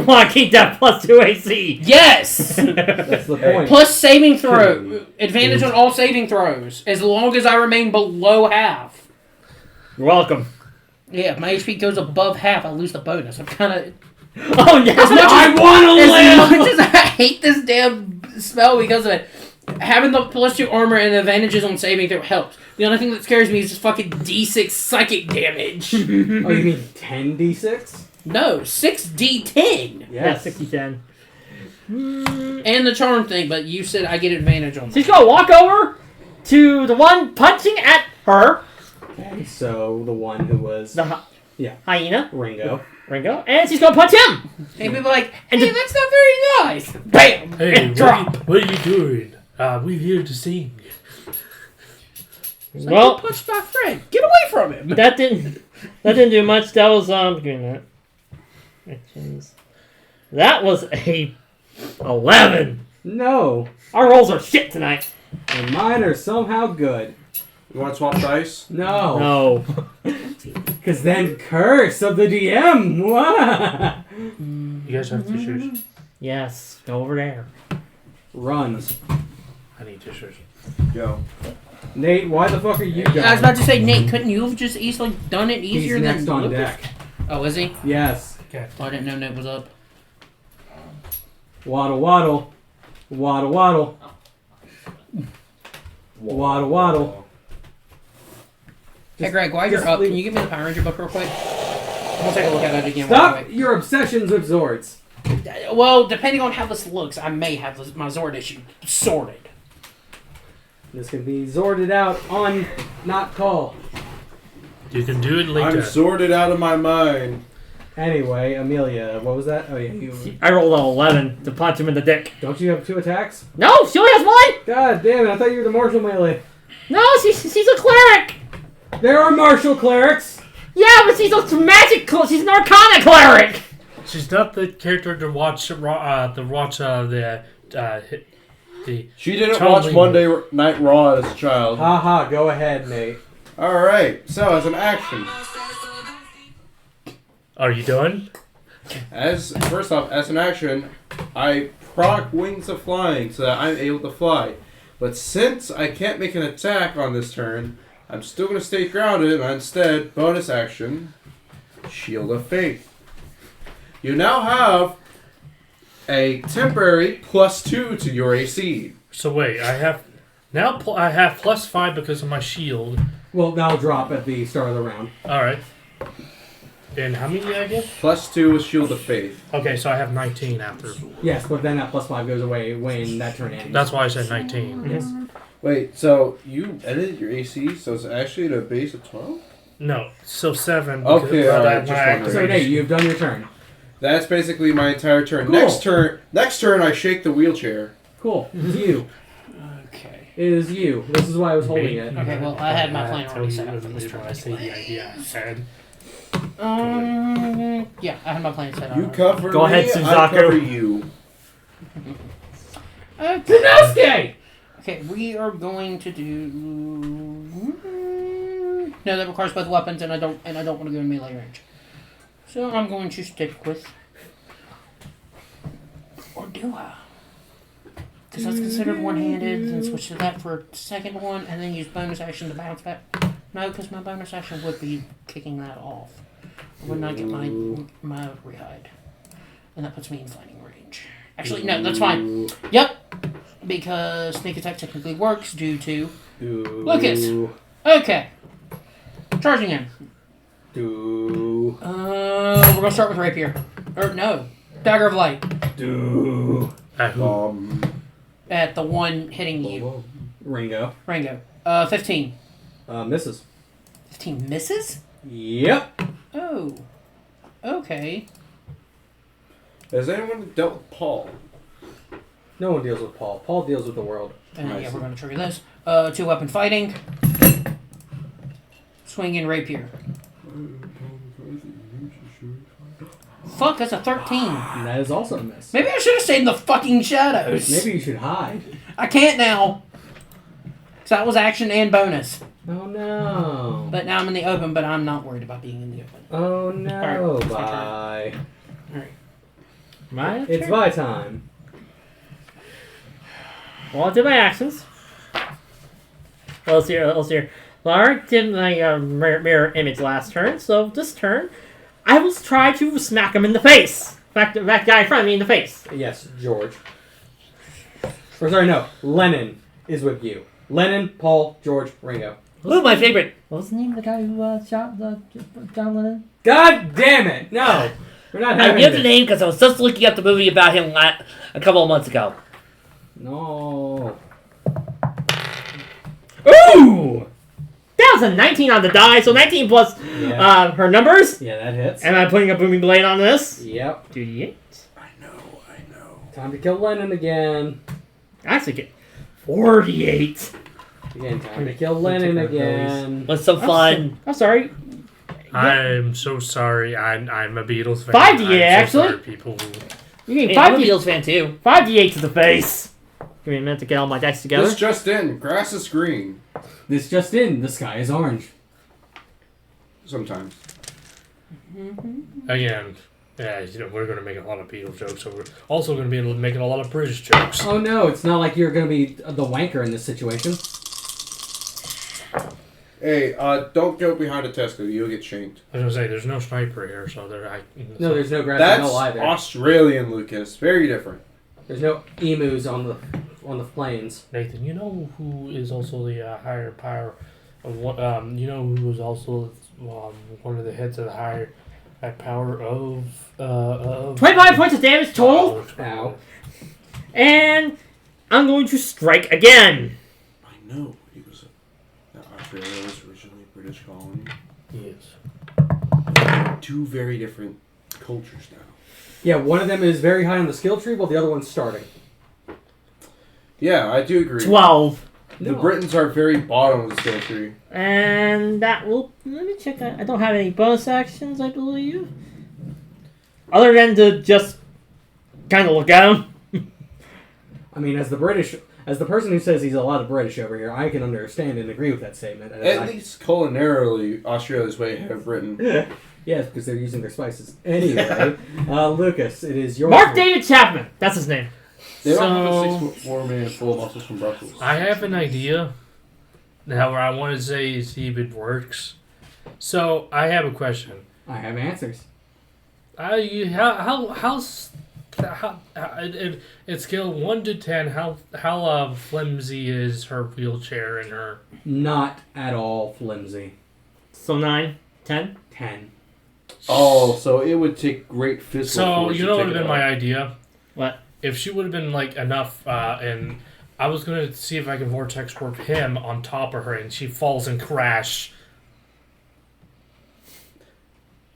want to keep that +2 AC. Yes. That's the point. Plus saving throw. Advantage on all saving throws. As long as I remain below half. You're welcome. Yeah, if my HP goes above half, I lose the bonus. I'm kind of... Oh, yeah. I want to As live. much as I hate this damn spell because of it, having the +2 armor and advantages on saving throw helps. The only thing that scares me is just fucking D6 psychic damage. Oh, you mean 10d6? No, 6d10. Yeah, 60-10. And the charm thing, but you said I get advantage on that. She's gonna walk over to the one punching at her, Okay, so the one who was the hyena, Ringo. Ringo, and she's gonna punch him. And people are like, And hey, that's not very nice. Bam! Hey, Drop. what are you doing? We're here to sing. It's like, Well, you punched my friend. Get away from him. that didn't do much. That was doing that. Actions. That was a 11. No, Our rolls are shit tonight. and mine are somehow good. You want to swap dice? No, No. because then curse of the DM. You guys have tissues? Yes, go over there. Run, I need tissues. Go. Nate. Why the fuck are you going? I was about to say, Nate, couldn't you have just easily done it He's easier next than on Lucas? deck. Oh, is he? Yes. Okay. Oh, I didn't know Nate was up. Waddle, waddle, waddle, waddle, waddle, waddle. Hey, Greg, while you're just up, leave- can you give me the Power Ranger book real quick? We'll take a look at it again. Stop real quick. your obsessions with Zords. Well, depending on how this looks, I may have my Zord issue sorted. This can be Zorded out on not call. You can do it I'm later. sorted out of my mind. Anyway, Amelia, what was that? Oh yeah, you. I rolled an 11 to punch him in the dick. Don't you have 2 attacks? No, she only has one. God damn it! I thought you were the martial melee. No, she's a cleric. There are martial clerics. Yeah, but she's a magic. She's an arcana cleric. She's not the character to watch the She didn't Totally. watch Monday Night Raw as a child. Haha, go ahead, Nate. Alright, so as an action. Are you done? First off, as an action, I proc Wings of Flying so that I'm able to fly. But since I can't make an attack on this turn, I'm still going to stay grounded, and instead, bonus action, Shield of Faith. You now have a temporary +2 to your AC. So wait, I have +5 because of my shield. Well, that'll drop at the start of the round. All right. And how many did I get? +2 is Shield of Faith. Okay, so I have 19 after. Yes, but then that +5 goes away when that turn ends. That's why I said 19. Yes. Wait, so you edited your AC, so it's actually at a base of 12? No, so 7. Okay, of alright, my just wondering. So, Nate, you've done your turn. That's basically my entire turn. Cool. Next turn, I shake the wheelchair. Cool. It's you. Okay. It is you. This is why I was holding Me? it. Okay, well, I had my plan tell already you set up for this when turn. I say the idea I said. Yeah, I had my plan set up. You cover Go me, ahead, I Suzaku. cover you. Okay. Okay, we are going to do. No, that requires both weapons, and I don't want to go in melee range. So I'm going to stick with. Or do I? Because that's considered one-handed, then switch to that for a second one, and then use bonus action to bounce back. No, because my bonus action would be kicking that off. I would not get my rehide. And that puts me in fighting range. Actually, no, that's fine. Yep. Because sneak attack technically works due to Lucas. Okay. Charging him. We're gonna start with rapier. Or no. Dagger of light. At the one hitting you. Ringo. 15. Misses. 15 misses? Yep. Oh. Okay. Has anyone dealt with Paul? No one deals with Paul. Paul deals with the world. And I yeah, see. we're gonna trigger this. 2-weapon fighting. Swing and rapier. Fuck, that's a 13. And that is also a miss. Maybe I should have stayed in the fucking shadows. Maybe you should hide. I can't now. Because that was action and bonus. Oh no. But now I'm in the open, but I'm not worried about being in the open. Oh no. Alright, it's my Bye. Alright. My It's turn? my time. Well, I did my actions. Well, let's hear. Lyra did my mirror image last turn, so this turn, I will try to smack him in the face. That guy in front of me in the face. Yes, George. Or sorry, no. Lennon is with you. Lennon, Paul, George, Ringo. Ooh, my favorite. What was the name of the guy who shot John Lennon? God damn it! No! We're not I having knew the this. name because I was just looking up the movie about him a couple of months ago. No. Ooh! That was a 19 on the die, so 19 plus Yeah. her numbers. Yeah, that hits. Am I putting a booming blade on this? Yep. 2d8. I know. Time to kill Lennon again. Actually, get 48. Again, time to kill Lennon again. Was some fun. I'm sorry. I'm so sorry. I'm a Beatles fan. 5d8, I'm so actually. sorry, people who... You need Hey, I'm a 5d8 Beatles fan too. 5d8 to the face. Give me a minute to get all my dice together. This just in, grass is green. This just in, the sky is orange. Sometimes. Again, yeah, we're going to make a lot of Beatles jokes, so we're also going to be making a lot of British jokes. Oh no, it's not like you're gonna be the wanker in this situation. Hey, don't go behind a Tesco. You'll get shanked. I was going to say, there's no sniper here, so No, there's no grassy That's knoll either. Australian, Lucas. Very different. There's no emus on the plains. Nathan, you know who is also the higher power of what? You know who is also one of the heads of the higher power of 25 points of damage total. Ow. And I'm going to strike again. I know. He was Australia was originally a British colony. Yes. Two very different cultures now. Yeah, one of them is very high on the skill tree, while the other one's starting. Yeah, I do agree. 12. The No. Britons are very bottom of the skill tree. And that will... Let me check. I don't have any bonus actions, I believe. Other than to just kind of look at him. I mean, as the person who says he's a lot of British over here, I can understand and agree with that statement. And At least culinarily, Australia's way ahead of Britain. Yes, because they're using their spices. Anyway, Lucas, it is your Mark turn. David Chapman. That's his name. They don't have So- a 6'4" man full of muscles from Brussels. I have an idea. Now, what I want to say is see if it works. So, I have a question. I have answers. It's scale 1 to 10. How flimsy is her wheelchair and her? Not at all flimsy. So 9, 10? 10. Oh, so it would take great physical So force you to know what take would it have been my out. idea? What? If she would have been like enough, and I was gonna see if I can vortex warp him on top of her, and she falls and crash.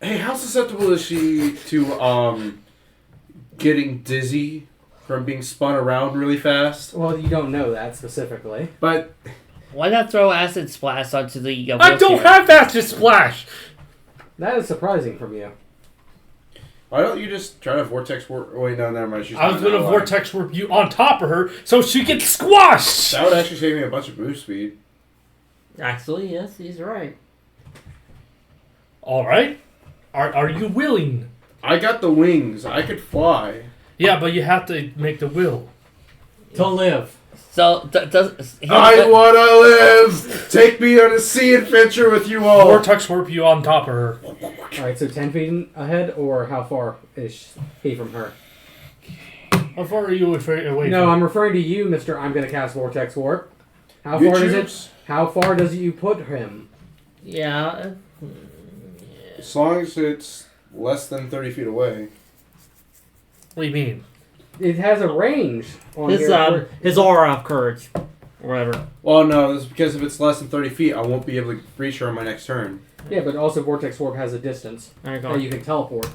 Hey, how susceptible is she to getting dizzy from being spun around really fast? Well, you don't know that specifically. But Why not throw acid splash onto the I don't wheelchair? have acid splash. That is surprising from you. why don't you just try to vortex warp? Wait, no, never mind. She's I was not gonna alive. vortex warp you on top of her so she gets squashed. That would actually save me a bunch of move speed. Actually, yes, he's right. All right, are you willing? I got the wings. I could fly. Yeah, but you have to make the will. To live. So, does... I wanna live. Take me on a sea adventure with you all. Vortex warp you on top of her. Alright, so 10 feet ahead, or how far is he from her? How far are you away No, from? I'm referring to you, Mr. I'm gonna cast Vortex Warp. How You far does choose. it? How far does you put him? Yeah. As long as it's less than 30 feet away. What do you mean? It has a range on His here. his aura of courage, or whatever. Well, no, this is because if it's less than 30 feet, I won't be able to reach her on my next turn. Yeah, but also Vortex Warp has a distance There you that go. you can teleport.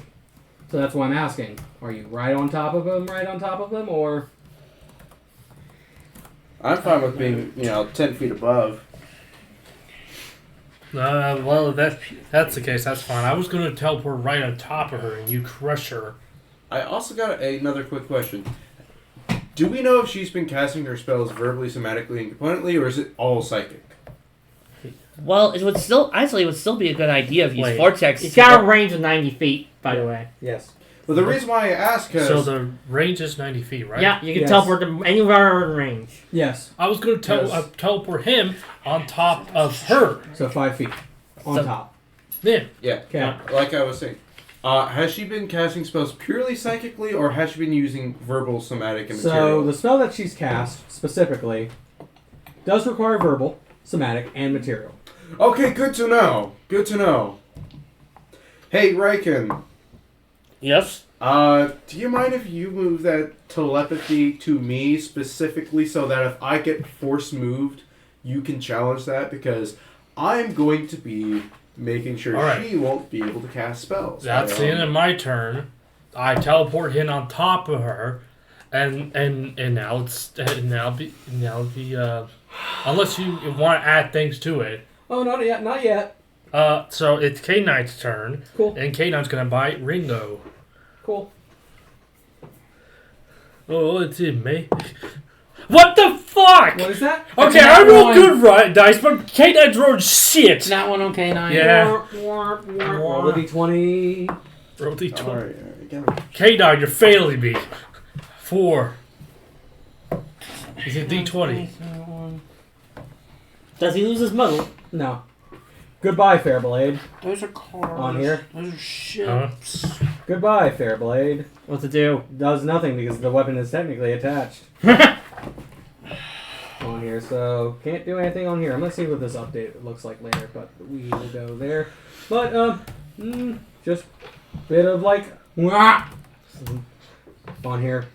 So that's why I'm asking. Are you right on top of him, or... I'm fine with being, 10 feet above. Well, if that's the case, that's fine. I was gonna teleport right on top of her and you crush her. I also got another quick question. Do we know if she's been casting her spells verbally, somatically, and componently, or is it all psychic? Well, it would still be a good idea if you use Wait. vortex. He's got a range of 90 feet, by the way. Yes. Well, the reason why I ask is... So the range is 90 feet, right? Yeah, you can Yes. teleport to anywhere in range. Yes. I was gonna Yes. teleport him on top of her. So 5 feet. On So- top. Then Yeah, Okay. like I was saying. Has she been casting spells purely psychically, or has she been using verbal, somatic, and So material? the spell that she's cast, specifically, does require verbal, somatic, and material. Okay, good to know. Good to know. Hey, Raiken. Yes. Do you mind if you move that telepathy to me specifically so that if I get force moved, you can challenge that? Because I'm going to be making sure All right. she won't be able to cast spells. that's the end of my turn. I teleport him on top of her, and now it's unless you want to add things to it. Oh, not yet. Not yet. So it's K9's turn, Cool. and K9's gonna bite Ringo. Cool. Oh, it's in me. What the fuck? What is that? Okay, That's I not rolled one. good right dice, but K9's rolled shit. It's not one on K9. Yeah. Roll a d20. Roll D20. Alright, get it. K9, you're failing me. 4. Is it D20? Does he lose his muzzle? No. Goodbye, Fairblade. Those are cards. On here. Those are shit. Goodbye, Fairblade. What to do? Does nothing because the weapon is technically attached. On here, so can't do anything on here. I'm gonna see what this update looks like later, but we will go there. But just bit of like wah on here.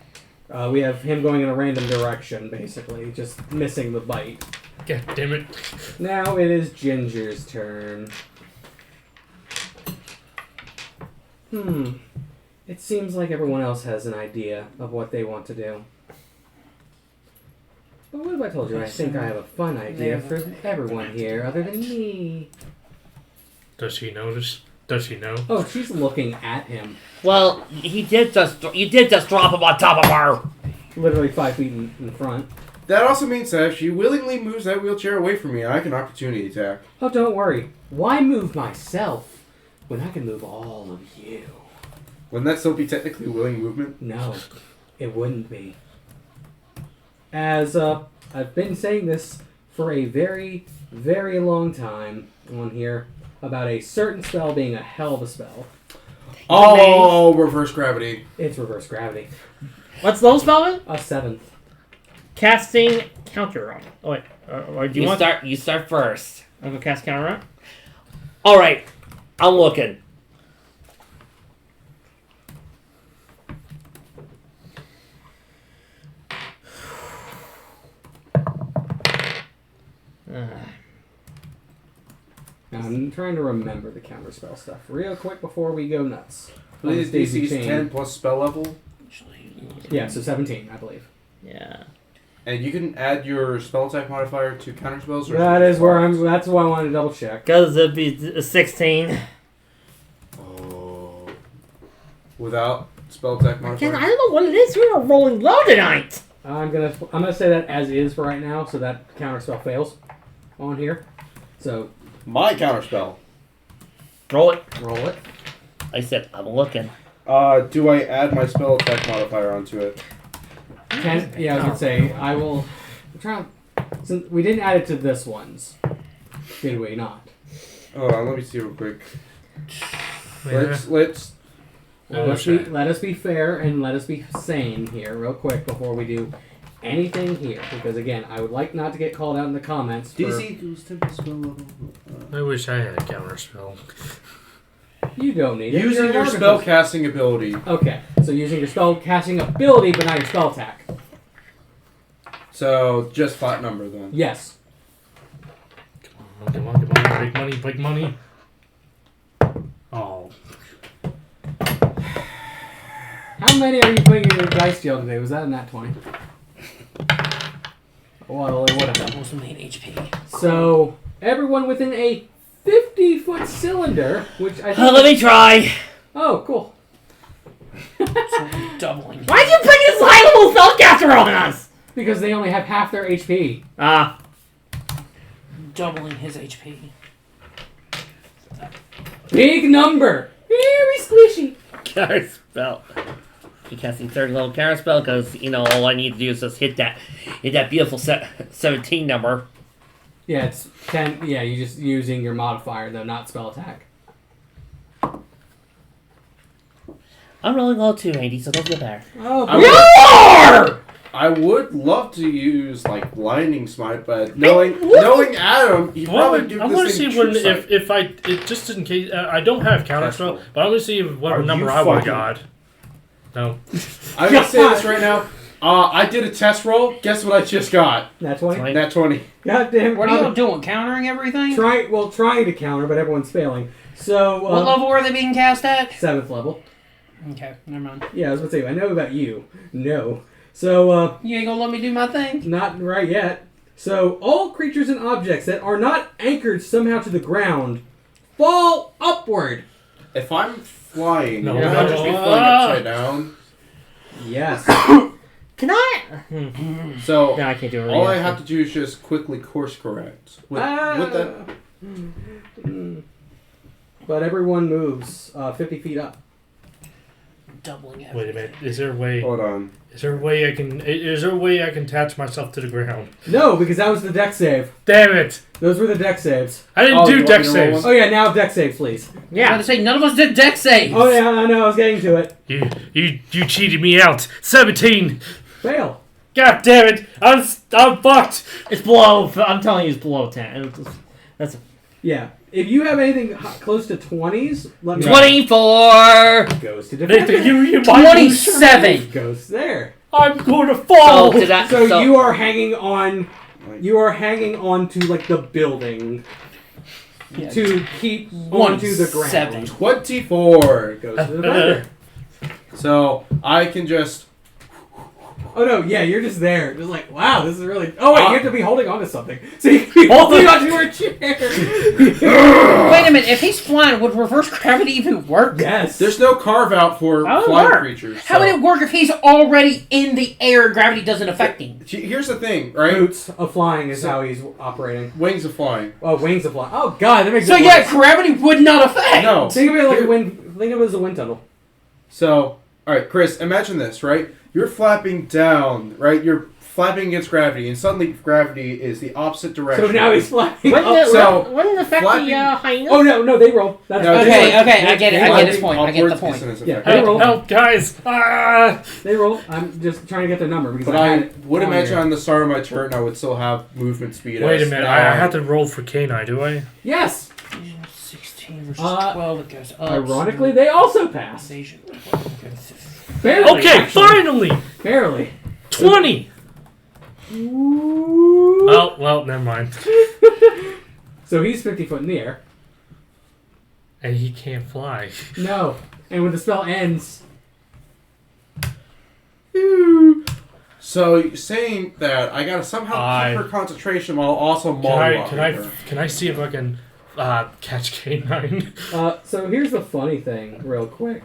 We have him going in a random direction, basically, just missing the bite. God damn it. Now it is Ginger's turn. It seems like everyone else has an idea of what they want to do. But what if I told you I think I have a fun idea for everyone here other than me? Does she notice? Does she know? Oh, she's looking at him. Well, you did just drop him on top of her. Literally 5 feet in front. That also means that if she willingly moves that wheelchair away from me, I can opportunity attack. Oh, don't worry. Why move myself when I can move all of you? Wouldn't that still be technically willing movement? No, it wouldn't be. As I've been saying this for a very, very long time on here about a certain spell being a hell of a spell. Oh, reverse gravity. It's reverse gravity. What's those spelling? A 7th. Casting counter on. Oh wait, or do you want? You start first. I'm gonna cast counter on. All right, I'm looking. Now, I'm trying to remember the counterspell stuff real quick before we go nuts. Please, Daisy DC's chain. 10 plus spell level. Yeah, so 17, I believe. Yeah. And you can add your spell attack modifier to counter spells. Or That is where I'm. That's why I wanted to double check. Because it'd be a 16. Oh. Without spell attack Again, modifier. I don't know what it is. We are rolling low tonight. I'm gonna say that as is for right now, so that counterspell fails on here. So My counter spell. Roll it. roll it. I said I'm looking. Do I add my spell attack modifier onto it? Yeah, I was gonna say I will. I'm trying. Since we didn't add it to this one's, did we not? Hold on, let me see real quick. Yeah. Let's. Let us be fair and let us be sane here, real quick, before we do anything here. Because again, I would like not to get called out in the comments. DC equals 10 plus spell level. I wish I had a counter spell. You don't need it. Using You're your an spell artificer. casting ability. Okay, so using your spell casting ability, but not your spell attack. So just flat number then. Yes. Come on. Big money, big money. Oh. How many are you putting in your dice jail today? Was that in that 20? Well, it would have been. Almost 1 HP. So, everyone within a 50-foot cylinder, which I think... Let me try. Oh, cool. So we're doubling. Why'd you bring this high level spellcaster on us? Because they only have half their HP. Ah. Doubling his HP. Big number. Very squishy. Counter spell. You casting third level counter spell because all I need to do is just hit that beautiful 17 number. Yeah, it's 10. Yeah, you're just using your modifier, though, not spell attack. I'm rolling low too, Andy, so don't feel bad. Oh, I would love to use like blinding smite, but knowing Adam, he probably do I this want to thing see when true sight. if I just in case I don't have counter That's spell, cool. but I want to see what Are number you I would have fucking- got. No. I'm gonna say this right now. I did a test roll. Guess what I just got? Nat 20? Nat 20. Goddamn. What are you doing? Countering everything? Trying to counter, but everyone's failing. So, What level are they being cast at? 7th level. Okay, never mind. Yeah, I was going to say, I know about you. No. So, You ain't gonna let me do my thing? not right yet. So, all creatures and objects that are not anchored somehow to the ground fall upward. If I'm flying, No, would I no. just be flying upside down? Yes. Can I? So No, I can't do it. all I have to do is just quickly course correct. With that, But everyone moves 50 feet up. Doubling everything. Wait a minute. Is there a way? hold on. Is there a way I can attach myself to the ground? No, because that was the deck save. Damn it! Those were the deck saves. I didn't Oh, do you want deck me to roll saves. Oh, yeah, now deck saves, please. I was Yeah. about to say, none of us did deck saves. Oh, yeah, I know, I was getting to it. You cheated me out. 17. Fail. God damn it! I'm fucked. It's below. I'm telling you, it's below 10. That's Yeah. If you have anything close to 20s, let me know. 24. Goes to Nathan, defense. you 27. Goes there. I'm going to fall. So, to that, So you are hanging on. You are hanging on to like the building Yeah. to keep onto the ground. 27. 24. Goes to the defender. So I can just. Oh no, yeah, you're just there. Just like, wow, this is really. Oh wait, you have to be holding on to something. So you can be holding onto a chair. Wait a minute, if he's flying, would reverse gravity even work? Yes. There's no carve out for How would it flying work? creatures. How would it work if he's already in the air and gravity doesn't affect him? Here's the thing, right? Boots of flying is So- how he's operating. Wings of flying. Oh, wings of flying. Oh god, that makes So it yeah, worse. gravity would not affect. No. Think of it like a wind. Think of it as a wind tunnel. So, all right, Chris. Imagine this, right? you're flapping down, right? You're flapping against gravity, and suddenly gravity is the opposite direction. So now he's flying. Wouldn't up. it, so, wouldn't it affect flapping- the hyenas? Oh no, they roll. That's No, they Okay, roll. okay, I get it. I get his point. I get the Upwards point. is Yeah, effective. they roll. Help, guys! Ah! They roll. I'm just trying to get their number because But I I had it would on imagine here. on the start of my turn, I would still have movement speed. Wait a as minute, now. I have to roll for canine, do I? Yes. 16 versus Uh, 12. It goes up. Ironically, they also pass. Evasion. Barely. Okay, actually. finally! Barely. 20! Ooh. Well, never mind. So he's 50 foot in the air. And he can't fly. No. And when the spell ends, So you're saying that I gotta somehow keep her concentration while also mollywhopping her. Can I see if I can catch canine? so here's the funny thing, real quick.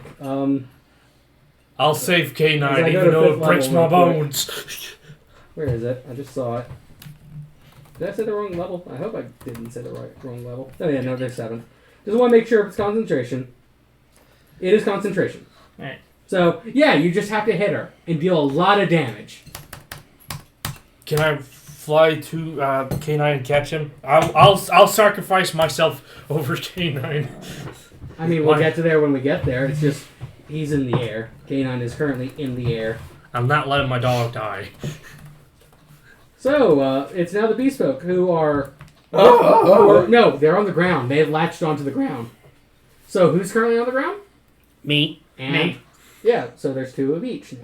I'll save As I canine go even to though fifth it breaks my level real quick. bones. Where is it? I just saw it. Did I say the wrong level? I hope I didn't say the wrong level. Oh yeah, no, they're 7th. Just want to make sure if it's concentration. It is concentration. Alright. So yeah, you just have to hit her and deal a lot of damage. Can I fly to canine and catch him? I'll sacrifice myself over canine. I mean, we'll Why? get to there when we get there. It's just he's in the air. K9 is currently in the air. I'm not letting my dog die. So it's now the Bespoke who are. Oh. No, they're on the ground. They have latched onto the ground. So who's currently on the ground? Me. And Me. yeah, so there's 2 of each now.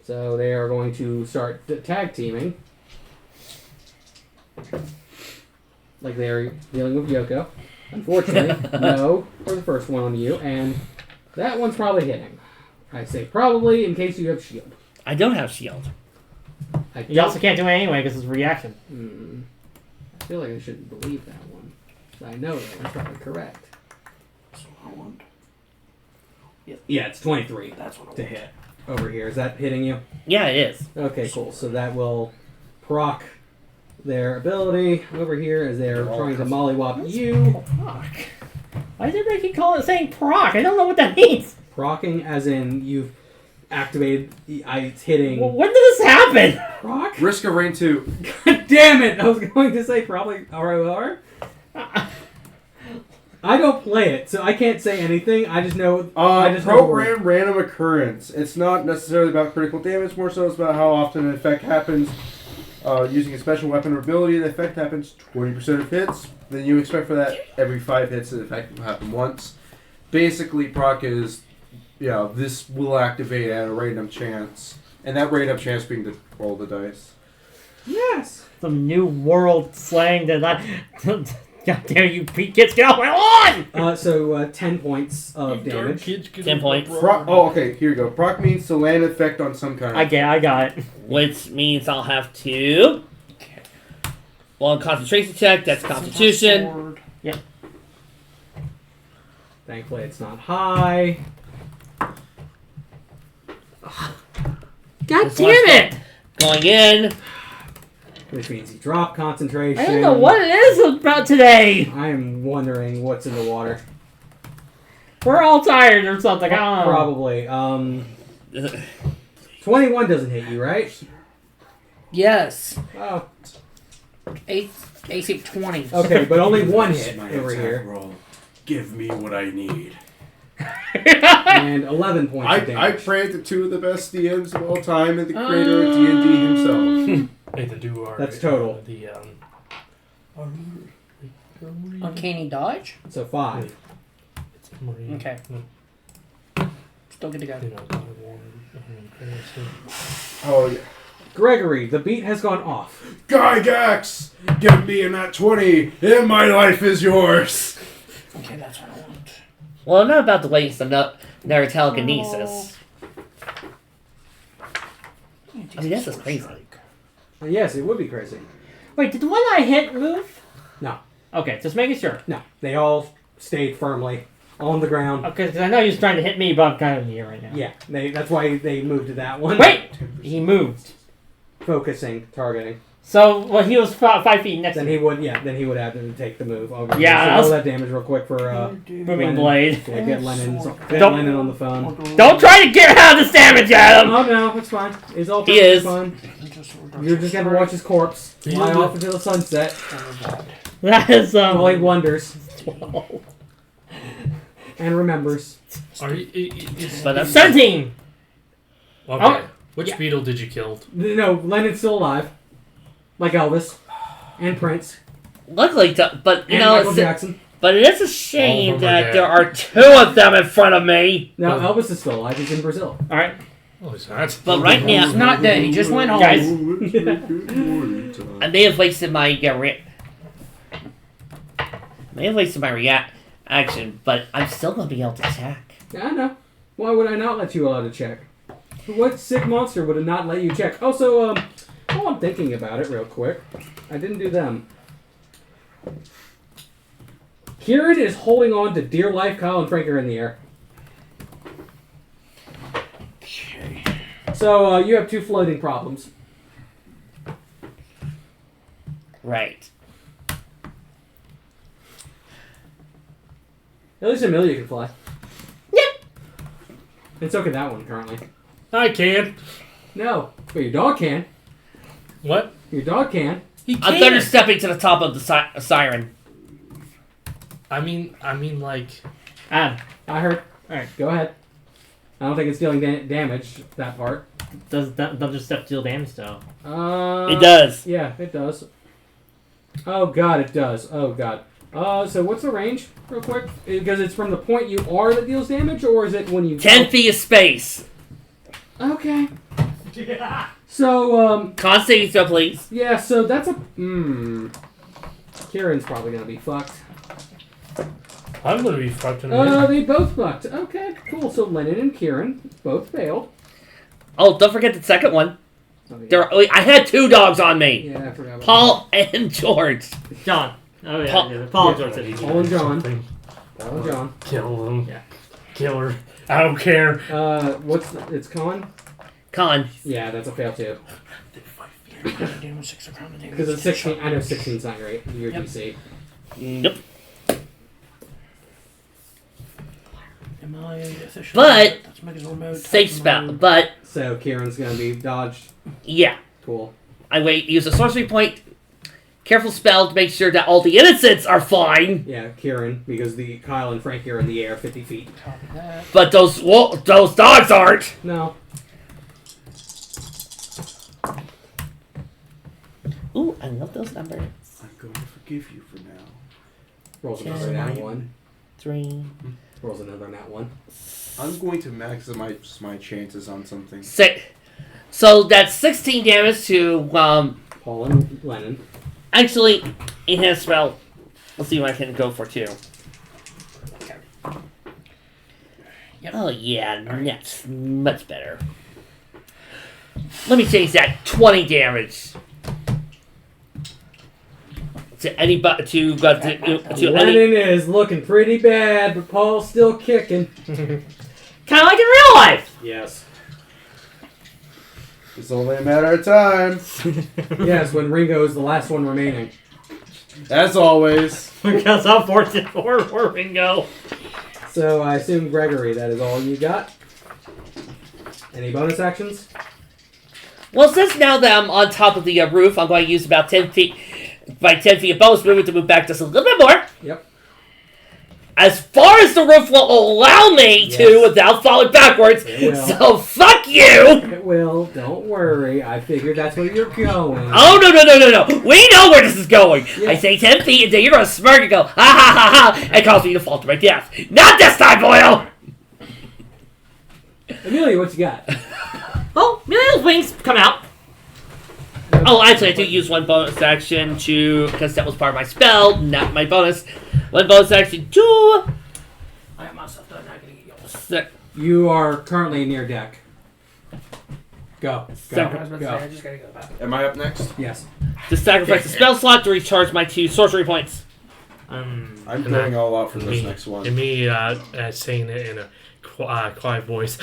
So they are going to start tag teaming. Like they're dealing with Yoko. Unfortunately, no for the first one on you, and that one's probably hitting. I say probably in case you have shield. I don't have shield. You also can't do it anyway because it's reaction. I feel like I shouldn't believe that one. I know that one's probably correct. Yeah, it's 23. That's what I to want. hit. Over here. Is that hitting you? Yeah, it is. Okay, cool. So that will proc their ability over here as they're trying to mollywop you. Proc. Why did Ricky call it saying proc? I don't know what that means. Procking as in you've activated it's hitting Well, when did this happen? proc? Risk of rain 2. God damn it! I was going to say probably ROR. I don't play it, so I can't say anything. I just know. I just know the word. Program random occurrence. It's not necessarily about critical damage, more so it's about how often an effect happens. Using a special weapon or ability, the effect happens 20% of hits. Then you expect for that every 5 hits, the effect will happen once. Basically, proc is, this will activate at a random chance, and that random chance being to roll the dice. Yes. Some new world slang that I. God damn you, kids, get off my lawn! So 10 points of damage. 10 points. Okay, here you go. Proc means to land effect on some kind. I got it. Which means I'll have to. Well, concentration check, that's Constitution. Yep. Thankfully, it's not high. God This damn one's it! Going in. Which means you drop concentration. I don't know what it is about today. I am wondering what's in the water. We're all tired or something. I don't know. Probably. 21 doesn't hit you, right? Yes. Oh. AC 20. Okay, but only one This is hit my over attack here. roll. Give me what I need. And 11 points of I damage. pray to 2 of the best DMs of all time and the creator of D&D himself. Nathan, do our That's total. Uncanny dodge? So 5. It's Marine. Okay. Still good to go. Oh, yeah. Gregory, the beat has gone off. Gygax! Give me in that 20, and my life is yours! Okay, that's what I want. Well, I'm not about to waste another telekinesis. I mean, this is crazy. Yes, it would be crazy. Wait, did the one I hit move? No. Okay, just making sure. No, they all stayed firmly on the ground. Okay, because I know he was trying to hit me, but I'm kind of in the air right now. Yeah, that's why they moved to that one. Wait! He moved. Focusing, targeting. So, well, he was 5 feet next Then to he me. would, then he would have to take the move. Okay, Yeah, so that's- roll that damage real quick for Moving Lennon. blade. Yeah, get Lennon Don't- Lennon on the phone. Don't try to get out of this damage, Adam! Oh no, it's fine. It's all He is. fun. You're just gonna watch his corpse fly off into the sunset That is, while he wonders and remembers. Are you, But that's 17! okay. Oh, Which yeah. beetle did you kill? No, Lennon's still alive, like Elvis and Prince luckily, but you and know, Michael Jackson. but it is a shame All of them are that dead. there are 2 of them in front of me. No, Elvis is still alive. He's in Brazil. Alright. Oh, is that? But right He's now, not dead. He just went home. Guys. I may have wasted my reaction, but I'm still gonna be able to attack. Yeah, I know. Why would I not let you allowed to check? What sick monster would have not let you check? Also, while I'm thinking about it real quick, I didn't do them. Kieran is holding on to dear life. Kyle and Frank are in the air. Okay. So, you have 2 floating problems. Right. At least Amelia can fly. Yep. And so can that one currently. I can. No. But your dog can. What? Your dog can. He I'm can. thunderstepping to the top of the siren. I mean, like. Adam, I heard. Alright. Go ahead. I don't think it's dealing damage, that part. does Thunderstep deal damage, though? It does. Yeah, it does. Oh god, it does. Oh god. So what's the range, real quick? Because it's from the point you are that deals damage, or is it when you... 10 feet of space. Okay. So, Con saving throw, please. yeah, so that's a... Kieran's probably gonna be fucked. I'm gonna be fucked in a minute. They both fucked. Okay, cool. So Lennon and Kieran both failed. Oh, don't forget the second one. Oh, yeah. I had 2 dogs on me. Yeah, I forgot about Paul and George. John. Oh, yeah. Paul- yeah. Paul Yeah. George said he- Paul and John. Something. that. Paul and John. Kill them. Yeah. Kill her. I don't care. It's con? Con. Yeah, that's a fail too. Damage 6 of damage. Because it's 16. I know 16's not your DC. Yep. Am I officially? But- Let's make his remote. Safe spell. But, So Kieran's gonna be dodged. yeah. Cool. I use a sorcery point. Careful spell to make sure that all the innocents are fine. Yeah, Kieran, because the Kyle and Frank are in the air 50 feet. Copy that. But those dogs aren't. No. Ooh, I love those numbers. I'm going to forgive you for now. Rolls another nat 1. 3, Rolls another nat 1. I'm going to maximize my chances on something. 6. So that's 16 damage to Paul and Lennon. actually enhanced spell. Let's see what I can go for too. Yep. Oh yeah, that's much better. Let me change that 20 damage to anybody to any. Lennon is looking pretty bad, but Paul's still kicking. Kind of like in real life! Yes. It's only a matter of time. Yes, when Ringo is the last one remaining. As always. Because how fortunate for Ringo. So I assume, Gregory, that is all you got? Any bonus actions? Well, since now that I'm on top of the roof, I'm going to use about 10 feet of bonus movement to move back just a little bit more. Yep. As far as the roof will allow me to Yes. without falling backwards. It will. So fuck you! It will. Don't worry. I figured that's where you're going. Oh, no. We know where this is going. Yeah. I say 10 feet, and then you're going to smirk and go, ha ha ha ha, and cause me to fall to my death. Not this time, Boyle! Amelia, what you got? Oh, Muriel's wings come out. Oh, actually, I do use one bonus action to, because that was part of my spell, not my bonus. One bonus action to... I got myself done. I gotta get yours. se- You are currently near deck. Go. I Second. was about to say, I just gotta go back. Am I up next? Yes. to sacrifice the spell slot to recharge my 2 sorcery points. I'm and going I- all out for and this me- next one. And me saying it in a quiet voice.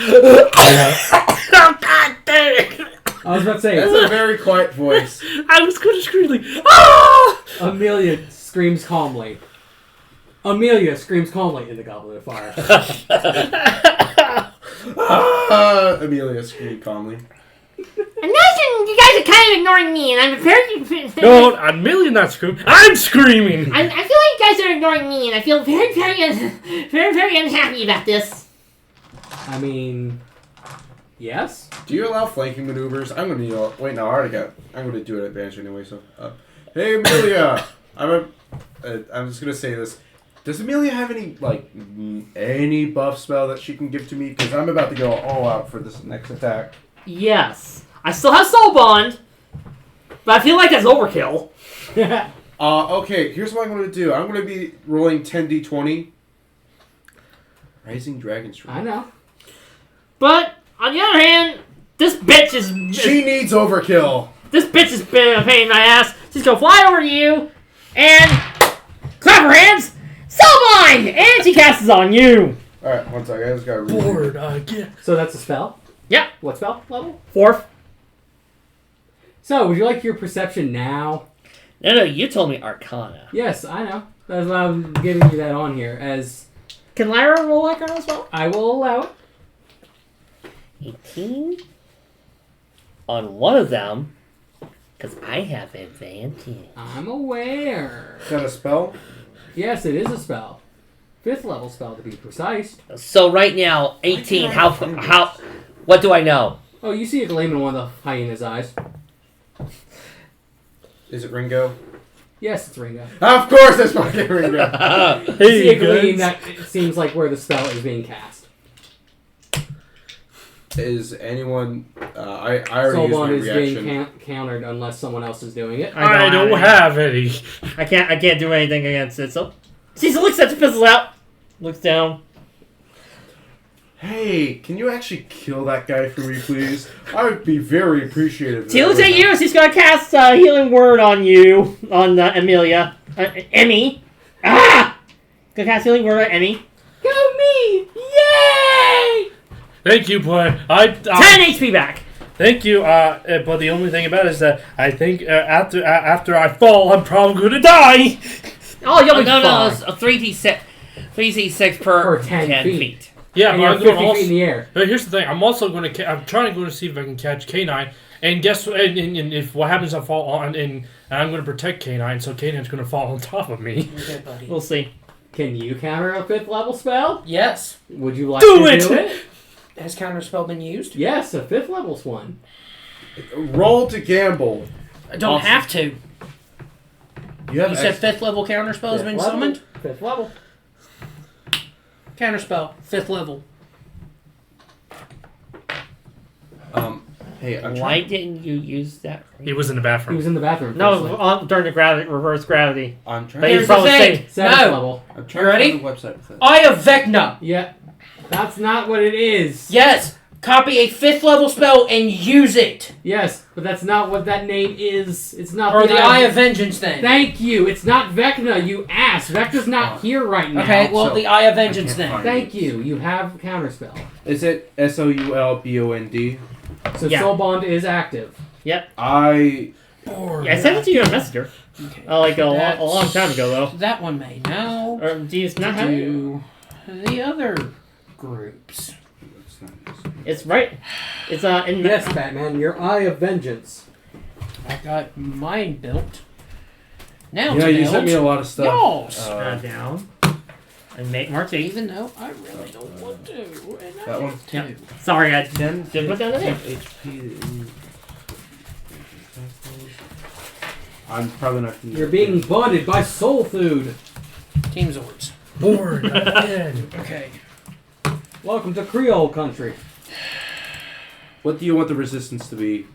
Oh, God dang it! I was about to say, That's a very quiet voice. I I was going to scream like, ah! Amelia screams calmly. Amelia screams calmly in the Goblet of Fire. Amelia screamed calmly. And nothing, you guys are kind of ignoring me, and I'm very... No, Amelia not screaming. I'm screaming! I feel like you guys are ignoring me, and I feel very, very unhappy about this. I mean, yes. Do you allow flanking maneuvers? I'm gonna yell. Wait, no, I already got. I'm gonna do it at advantage anyway. So, hey Amelia, I'm just gonna say this. Does Amelia have any buff spell that she can give to me? Because I'm about to go all out for this next attack. Yes. I still have Soul Bond, but I feel like that's overkill. Okay, here's what I'm going to do. I'm going to be rolling 10d20. Rising Dragon Strike. I know. But, on the other hand, this bitch is... She needs overkill. This bitch has been a pain in my ass. She's gonna fly over to you, and... clap her hands! Soul Bond! And she casts on you! Alright, one second. I just got to read. Bored again. So that's a spell? Yeah. What spell level? 4th. So, would you like your perception now? No, you told me Arcana. Yes, I know. That's why I'm giving you that on here, as Can Lyra roll Arcana as well? I will allow it. 18 on one of them, because I have advantage. I'm aware. Is that a spell? Yes, it is a spell. 5th level spell, to be precise. So right now, 18, how, what do I know? Oh, you see a gleam in one of the hyena's eyes. Is it Ringo? Yes, it's Ringo. Of course it's fucking Ringo. You see a gleam that it seems like where the spell is being cast. Is anyone... I already used my Soulbond is reaction. being countered unless someone else is doing it. I don't have any. I can't do anything against it, so... She looks at the pistols out, looks down. Hey, can you actually kill that guy for me, please? I would be very appreciative. She looks at you, she's gonna cast a healing word on you, on Amelia. Emmy. Ah! Gonna cast healing word on Emmy. Go me! Yay! Thank you, boy. 10 HP back. Thank you. But the only thing about it is that I think after I fall, I'm probably gonna die. Oh, you'll be fine. No, it's a 3d6 per 10 feet. Yeah, And but you're I'm 50 going feet also. in the air. But here's the thing. I'm also going to. I'm trying to go to see if I can catch K9. And guess what? And if what happens, I fall on. And I'm going to protect K9, so K9's going to fall on top of me. Okay, buddy. We'll see. Can you counter a 5th level spell? Yes. Would you like Do to it! do it? Has counterspell been used? Yes, a 5th level's one. Roll to gamble. I don't Awesome. have to. You have You said 5th level counterspell has been summoned? 5th level. Counterspell, 5th level. Hey, I'm Why trying. didn't you use that? He was in the He bathroom. was in the bathroom. No, firstly. during the reverse gravity. I'm trying. But Here's he's the probably thing. saying, 7th No. level. I'm trying You ready? to find the website with it. Eye of Vecna. Yeah. That's not what it is. Yes. Copy a 5th level spell and use it. Yes, but that's not what that name is. It's not Or the Eye of Vengeance thing. Thank you. It's not Vecna, you ass. Vecna's not here right now. Okay, well, So- the Eye of Vengeance I can't thing. find Thank you. You have counterspell. Is it SOULBOND? So Yeah. Soul Bond is active. I Bored. Yeah, I sent it to you in Messenger. Okay. Like a That's- long time ago, though. That one may know. Or do you not have it? Do the other groups. It's right. It's in Yes, Batman. Your Eye of Vengeance. I got mine built. Now yeah, it's you sent me a built. lot of stuff. Yes. down. And make mark 8. Even though I really don't want to. And I That one? have to. Yeah. Sorry, I 10 didn't put down the name. HP. I'm probably not. Gonna You're being bonded by soul food. Team Zords. Bored again. Okay. Welcome to Creole country. What do you want the resistance to be?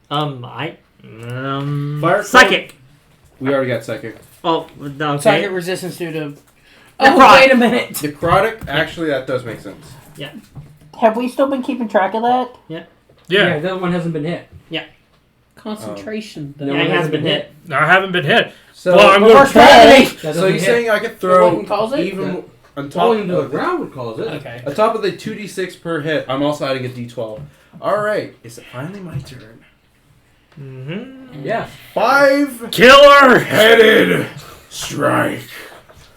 Fire psychic. We already got psychic. Oh, no, okay. Psychic resistance due to. Oh, Necrotic. wait a minute. Necrotic. Actually, that does make sense. Have we still been keeping track of that? Yeah. That one hasn't been hit. Concentration. No though. Yeah, one he hasn't been hit. I haven't been hit. So, Well, I'm Well, going first to Paladin. That so doesn't you're hit. saying I could What throw one calls it? even on top Falling to the of ground would cause it. Okay. on top of the 2d6 per hit. I'm also adding a d12. All right, is it finally my turn? Mm-hmm. Yeah. 5 Killer! headed strike.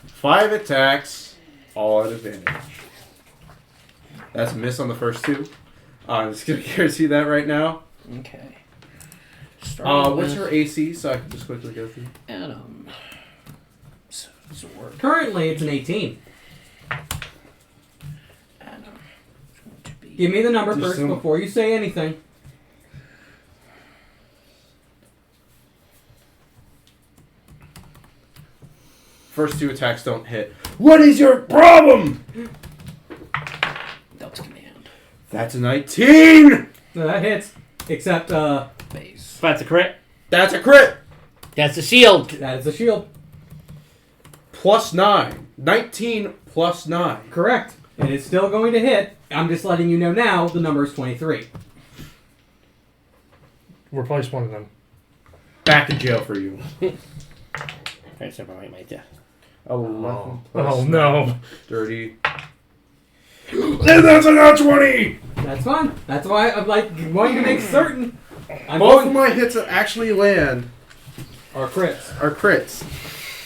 5 attacks, all at advantage. That's a miss on the first 2. I'm just gonna guarantee that right now. Okay. What's her AC? So I can just quickly go through. Adam. Zord. Currently, it's an 18. Adam. It's going to be... Give me the number Just first some- before you say anything. First 2 attacks don't hit. What is your problem? Delta command. That's a 19. No, that hits. Except, Base. That's a crit. That's a crit. That's the shield. that is a shield. Plus 9. 19 plus 9. Correct. And it's still going to hit. I'm just letting you know now the number is 23. Replace one of them. Back in jail for you. Right, so right there. 11 plus Oh no. 30. And that's a nat 20! That's fine. That's why I'm like wanting to make certain. I'm Both going of my hits that actually land are crits. are crits.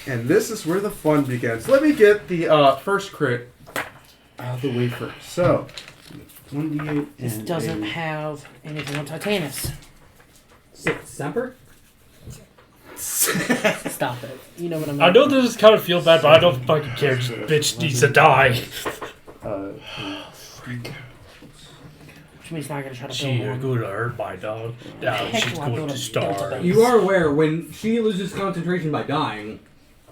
And this is where the fun begins. Let me get the first crit out of the way first. So, 1d8. This and doesn't a- have anything on Titanus. Semper? Stop it. You know what I mean? I know this is kind of feel bad, but I don't fucking care. This bitch needs to die. Which means now I gotta try to She build is one. going to hurt my dog. Now Heck, she's do I going build to a Delta starve. base? You are aware when she loses concentration by dying.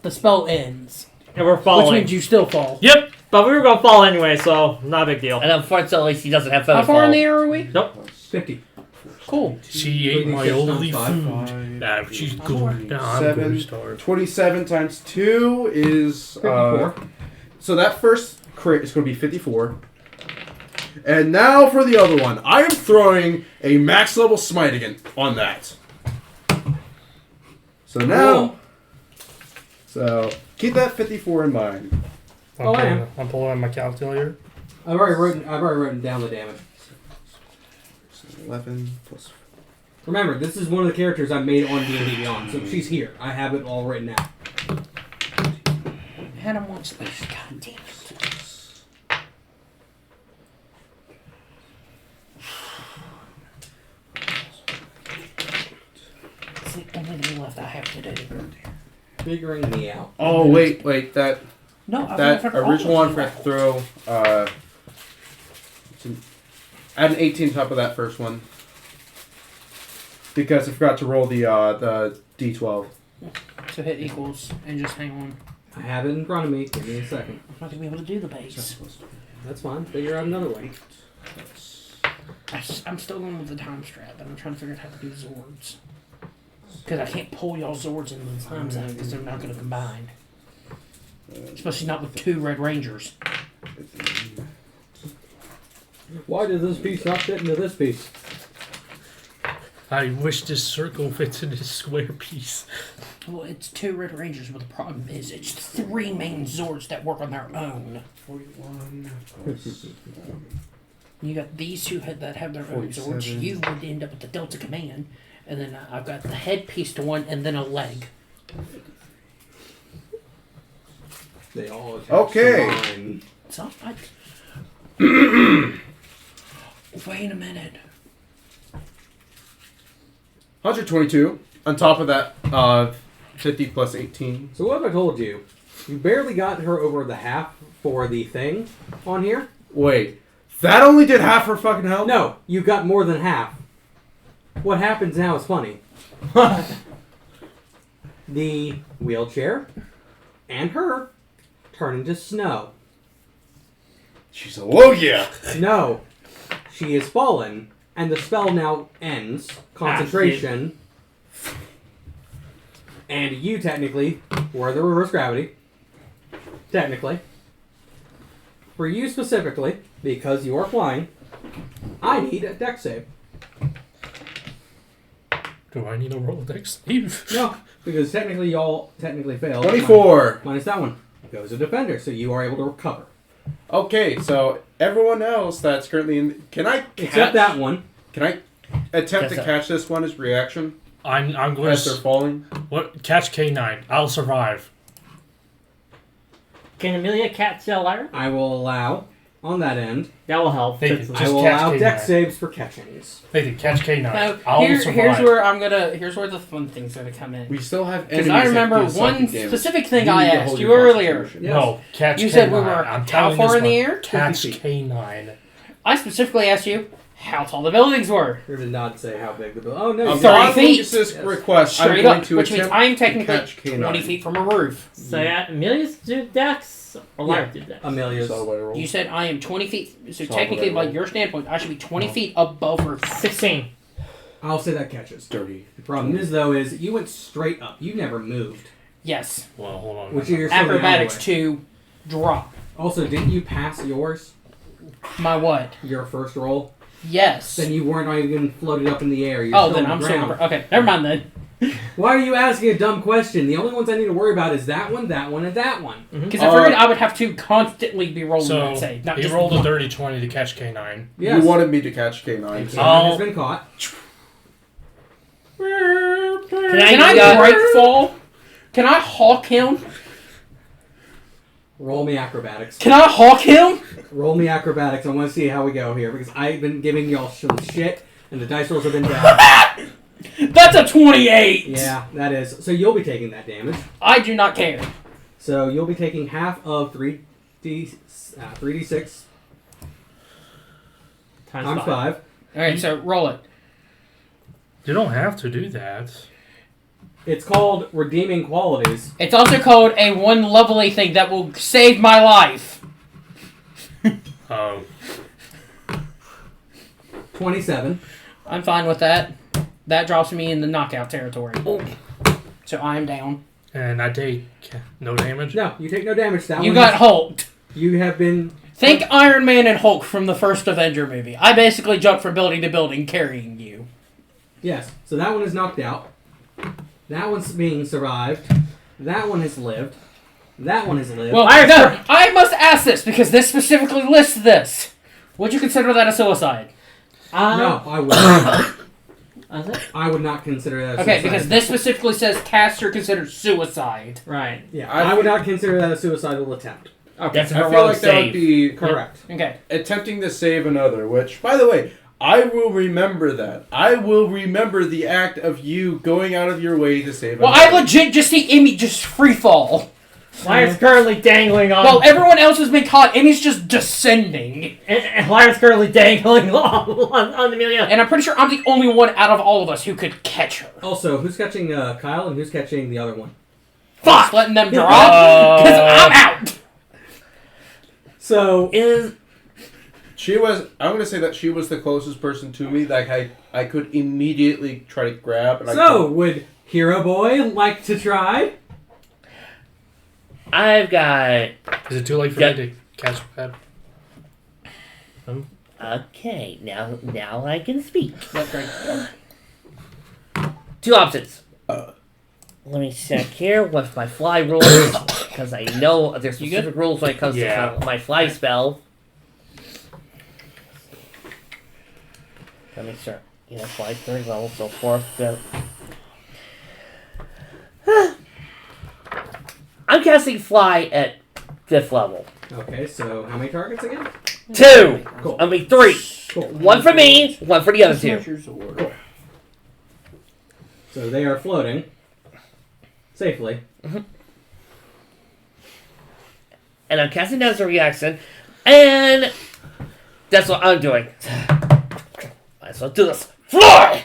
The spell ends. And we're Which falling. means you still fall. Yep. But we were going to fall anyway, so not a big deal. And unfortunately, she doesn't have How feather far in fall. the air are we? Nope. 50. Cool. She ate my only Five. food. Nah, she's good. Now I'm going to starve. 27 times 2 is 54. So that first crit is going to be 54. And now for the other one. I am throwing a max level smite again on that. So now, Cool. so keep that 54 in mind. Oh, I am. I'm pulling out my calculator. I've already written down the damage. So 11 plus. Remember, this is one of the characters I made on D&D Beyond, so she's here. I have it all written out. Adam wants this. God damn it. It's the only thing left I have to do. Figuring me out. Oh wait, that No, I've that never original one always for throw. Add an 18 top of that first one because I forgot to roll the d12. to hit equals and just hang on. I have it in front of me. Give me a second. I'm not gonna be able to do the base. That's fine. Figure out another way. I'm still going with the time strap, but I'm trying to figure out how to do Zords. Because I can't pull y'all Zords in the time zone because they're not going to combine. Especially not with 2 Red Rangers. Why does this piece not fit into this piece? I wish this circle fits in this square piece. Well, it's 2 Red Rangers, but the problem is it's 3 main Zords that work on their own. 41 plus. You got these 2 that have their own Zords. 47. You would end up with the Delta Command. And then I've got the head piece to one and then a leg. They all attach Okay. to mine. So I... Wait a minute. 122 on top of that 50 plus 18. So what have I told you? You barely got her over the half for the thing on here. Wait, that only did half her fucking health? No, you got more than half. What happens now is funny. The wheelchair and her turn into snow. She's a Logia. No, she is fallen, and the spell now ends. Concentration. And you technically were the reverse gravity. Technically. For you specifically, because you are flying, I need a dex save. Do I need a Rolodex save? No, because technically y'all failed. 24. Minus that one. Goes a defender, so you are able to recover. Okay, so everyone else that's currently in... Can I catch... Except that one. Can I... attempt to Guess so. catch this one as reaction I'm going as they're to falling. catch K9. I'll survive. Can Amelia catch Lyra? I will allow on that end. That will help. Thank Fix you. it. I Just will catch allow K9. deck saves for catchings. They can catch K9. Now, I'll here's survive. here's where the fun things are gonna come in. We still have Because enemies. I remember that do one something damage. specific thing You I need to asked hold you your earlier. concentration. Yes. No, catch You K9. said we were I'm how telling far this in the one. air? Catch 50 feet. K9. I specifically asked you how tall the buildings were. Or did not say how big the building. Oh no, Upon you 30 feet. Lucas's request, I'm Straight going up, to which means attempt I'm to technically catch K9. 20 feet from a roof. So yeah, Amelia's do decks or Lyra do decks? Amelia's. So what I roll? You said I am 20 feet, so So technically, what I by your standpoint, I should be 20 feet above roof. 16. I'll say that catches. Dirty. The problem is though is you went straight up. You never moved. Yes. Well, hold on. Which you're still Acrobatics the other way. 2, drop. Also, didn't you pass yours? My what? Your first roll? Yes. Then you weren't even floated up in the air. You're Oh, still then on I'm the still. ground. Okay, never mind then. Why are you asking a dumb question? The only ones I need to worry about is that one, and that one. Because I figured I would have to constantly be rolling So, that save. Not he just rolled a one. dirty 20 to catch K9. Yes. You wanted me to catch K9. K9 Oh. has been caught. Can I break fall? Can I hawk him? Roll me acrobatics. Can I hawk him? Roll me acrobatics. I want to see how we go here because I've been giving y'all some shit and the dice rolls have been down. That's a 28. Yeah, that is. So you'll be taking that damage. I do not care. So you'll be taking half of 3d6 times 5. All right, so roll it. You don't have to do that. It's called redeeming qualities. It's also called a one lovely thing that will save my life. Oh. 27. I'm fine with that. That drops me in the knockout territory. So I am down. And I take no damage? No, you take no damage. That You one got is- hulked. You have been. Think Iron Man and Hulk from the first Avenger movie. I basically jumped from building to building carrying you. Yes. So that one is knocked out. That one's being survived. That one has lived. That one has lived. Well, no, I must ask this because this specifically lists this. Would you consider that a suicide? no, I would not. Is it? I would not consider that a Okay, suicide. because this specifically says caster considered suicide. Right. Yeah, I would not consider that a suicidal attempt. Okay. That's a I feel heroic like that would save. be Correct. Okay. attempting to save another, which, by the way, I will remember that. I will remember the act of you going out of your way to save Well, another. I legit just see Emmy just free fall. Lyra's currently dangling on. While everyone else has been caught, Emmy's just descending. and Lyra's currently dangling on Amelia. And I'm pretty sure I'm the only one out of all of us who could catch her. Also, who's catching Kyle and who's catching the other one? Fuck! Letting them drop? Because I'm out! So, She was. I'm gonna say that she was the closest person to me that I could immediately try to grab. And would Hero Boy like to try? I've got. Is it too late for Yeah. me to catch that? Okay, now I can speak. That's great. Two options. Let me check here with my fly rules, because I know there's You good? specific rules when it comes Yeah. to my fly spell. Let me start. You know, fly 3rd level, so 4th, 5th. I'm casting fly at 5th level. Okay, so how many targets again? 2! Cool. I mean 3. Cool. One for me, one for the other two. So they are floating safely. And I'm casting that as a reaction, and that's what I'm doing. Might as well do this. Fly!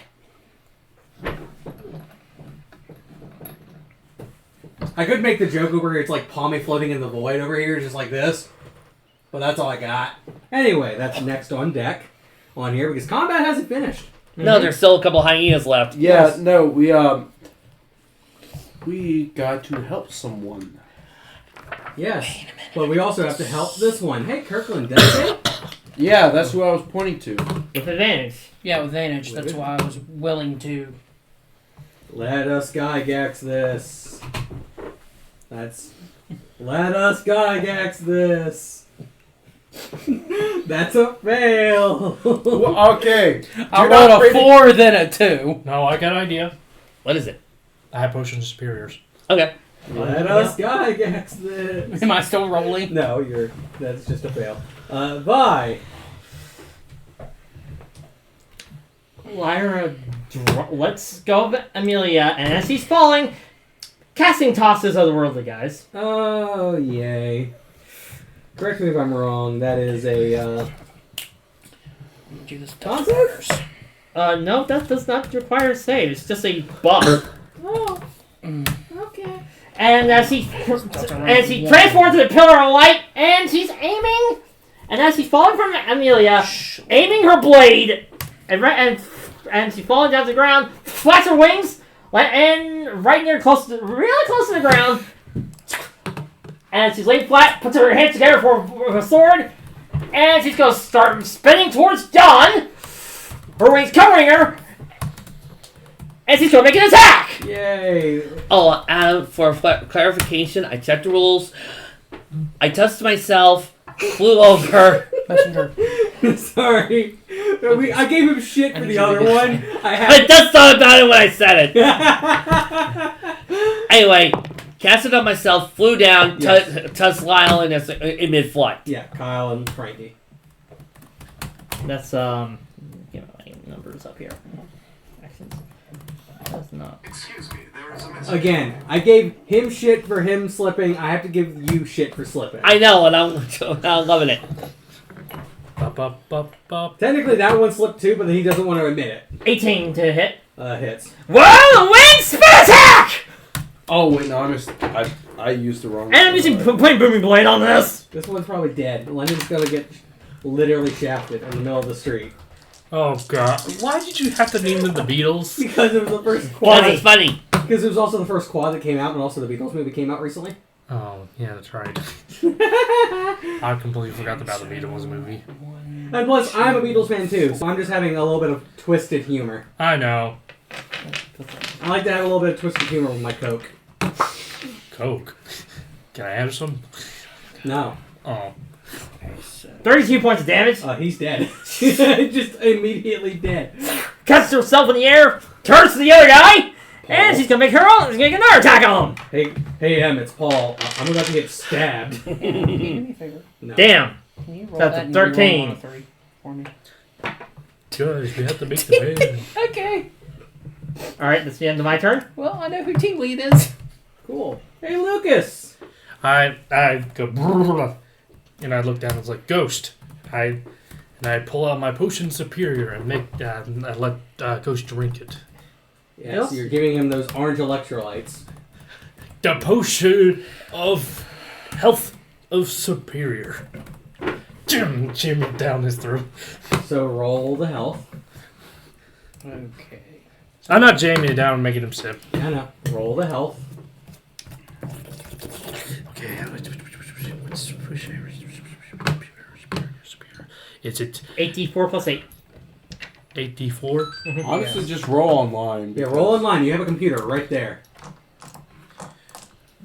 I could make the joke over here. It's like Palmy floating in the void over here, just like this. But that's all I got. Anyway, that's next on deck on here because combat hasn't finished. No, there's still a couple hyenas left. Yeah, Yes. no, we got to help someone. Yes. But we also have to help this one. Hey, Kirkland, dedicate? Yeah, that's who I was pointing to. With advantage. Yeah, with advantage. That's why I was willing to. Let us Gygax this. Let us Gygax this. That's a fail. Well, okay. I Do not rolled a raise- 4, then a 2. No, I got an idea. What is it? I have potions of superiors. Okay. Let us guess this. Am I still rolling? No, that's just a fail. Vi. Lyra lets go of Amelia, and as he's falling, casting tosses otherworldly guys. Oh, yay. Correct me if I'm wrong. That is a, Do this concept? No, that does not require a save. It's just a buff. Oh. Okay. And as he transforms into a pillar of light, and he's aiming, and as he's falling from Amelia, aiming her blade, and she's falling down to the ground, flaps her wings, and right near really close to the ground, and she's laid flat, puts her hands together for her sword, and she's going to start spinning towards John, her wings covering her, and she's going to make an attack! Yay. Oh, for clarification, I checked the rules. I touched myself, flew over. Messenger. Sorry. I gave him shit for the other one. I just thought about it when I said it. Anyway, casted on myself, flew down, Yes. touched Lyle in mid-flight. Yeah, Kyle and Frankie. That's, get my numbers up here. Actions. That's not. Excuse me, there is a message. Again, I gave him shit for him slipping. I have to give you shit for slipping. I know, and I'm loving it. Bop, bop, bop, bop. Technically, that one slipped too, but he doesn't want to admit it. 18 to hit. Hits. Whoa! Wind spin attack! Oh wait, no, I used the wrong. And I'm using point booming blade on this. This one's probably dead. London's gonna get literally shafted in the middle of the street. Oh god. Why did you have to name them the Beatles? Because it was the first Because quad. it's funny. Because it was also the first quad that came out, and also the Beatles movie came out recently. Oh, yeah, that's right. I completely forgot about the Beatles movie. And plus, I'm a Beatles fan too, so I'm just having a little bit of twisted humor. I know. I like to have a little bit of twisted humor with my Coke. Coke. Can I have some? No. Oh. 32 points of damage. He's dead. Just immediately dead. Cuts herself in the air. Turns to the other guy. And she's gonna make her own. She's gonna make another attack on him. Hey, it's Paul. I'm about to get stabbed. No. Damn. Can you roll That's that a and you roll 13. on a 3 for me? Guys, we have to make the bed. Okay. Alright, that's the end of my turn. Well, I know who team lead is. Cool. Hey, Lucas. I go brrrr, and I look down and it's like ghost. I pull out my potion superior and make I let Ghost drink it. Yeah, so you're giving him those orange electrolytes. The potion of health of superior. Jam it down his throat. So roll the health. Okay. I'm not jamming it down and making him sip. I know. Roll the health. Okay. Is it 8d4 plus 8. 8d4? Honestly, just roll online. Yeah, roll in line. You have a computer right there.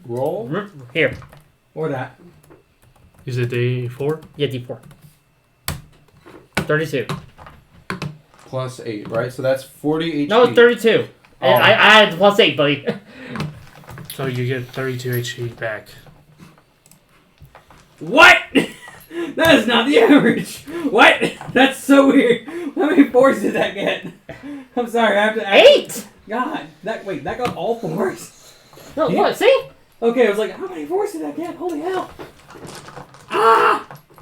Roll? Here. Or that. Is it a4? Yeah, d4. 32. Plus 8, right? So that's 40 HP. No, it's 32. Oh. I added the plus 8, buddy. So you get 32 HP back. What? That is not the average. What? That's so weird. How many 4s did that get? I'm sorry, I have to ask. 8! God, that got all 4s? No, what? See? Okay, I was like, how many 4s did that get? Holy hell.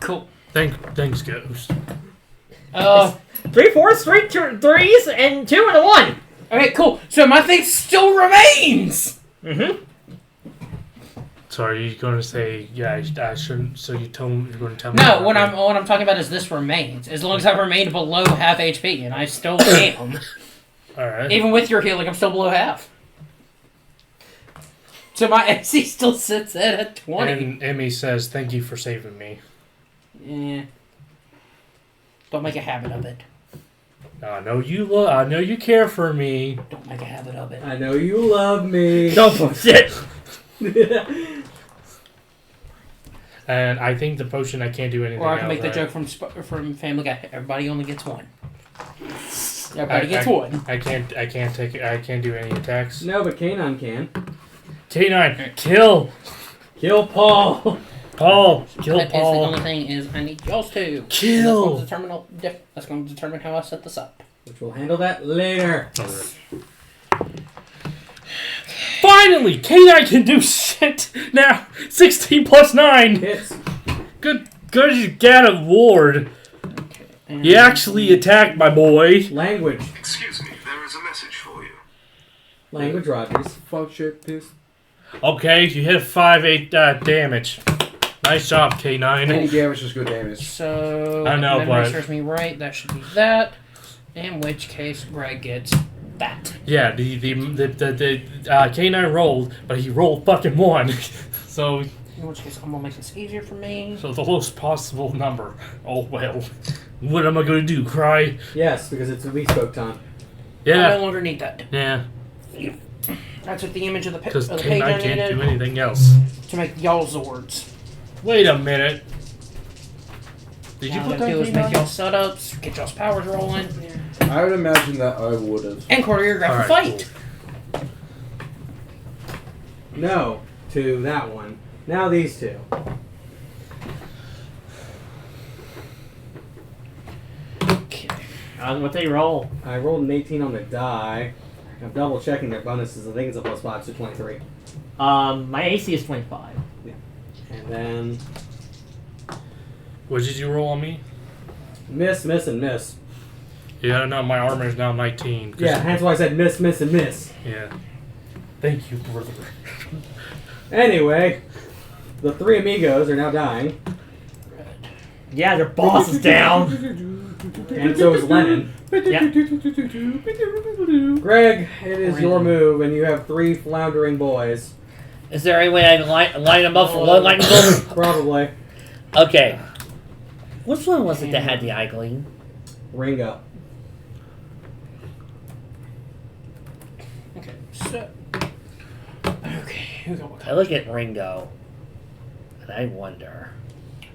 Cool. Thanks, Ghost. 3 4s, 3 3s, and 2 and a 1. Okay, cool. So my thing still remains. Mm-hmm. So are you going to say, yeah, I shouldn't, so you're going to tell me? No, what I'm talking about is this remains. As long as I remain below half HP, and I still am. Alright. Even with your healing, I'm still below half. So my AC still sits at 20. And Emmy says, thank you for saving me. Yeah. Don't make a habit of it. I know you care for me. Don't make a habit of it. I know you love me. Don't push it. And I think the potion I can't do anything. Or I can else, make the right? joke from Family Guy. Everybody only gets one. Everybody gets one. I can't do any attacks. No, but Kanon can. K9, kill Kill Paul. Paul, kill That is the Paul. only thing is I need y'all to Kill. That's going to determine how I set this up. Which we'll handle that later. Finally, K9 can do shit now. 16 plus 9. Hits. Good, you got a ward. Okay. You actually attacked my boy. Language. Excuse me, there is a message for you. Language Rogers. Fuck shit, piss. Okay, you hit 5/8 damage. Nice job, K9. Any damage is good damage. So I know, if memory but- serves me right, that should be that. In which case, Greg gets that. Yeah, the K9 rolled, but he rolled fucking 1. So In which case, I'm gonna make this easier for me. the lowest possible number. Oh well. What am I gonna do? Cry? Yes, because it's a bespoke time. I no Yeah. longer need that. Yeah. I took the image of the, Because of the page I K9 can't do needed anything else. to make y'all Zords. Wait a minute. Did you Now put what I that do is make K9? y'all setups, get y'all's powers rolling, I would imagine that I would have. and choreograph the Alright, fight. No, to that one. Now these two. Okay. What they roll? I rolled an 18 on the die. I'm double checking their bonuses. I think it's a +5, so 23. My AC is 25. And then What did you roll on me? miss, miss, and miss. Yeah, no, my armor is now 19. 'cause- Yeah, that's why I said miss, miss, and miss. Yeah. Thank you, brother. Anyway, the three amigos are now dying, Yeah, their boss is down. and so is Lennon. Yeah. Greg, it is your move, and you have three floundering boys. Is there any way I can line them up for one lightning bolt? Probably. Okay. Which one was it that had the eye gleam? Ringo. Okay, so. Okay, who got what I color? look at Ringo, and I wonder.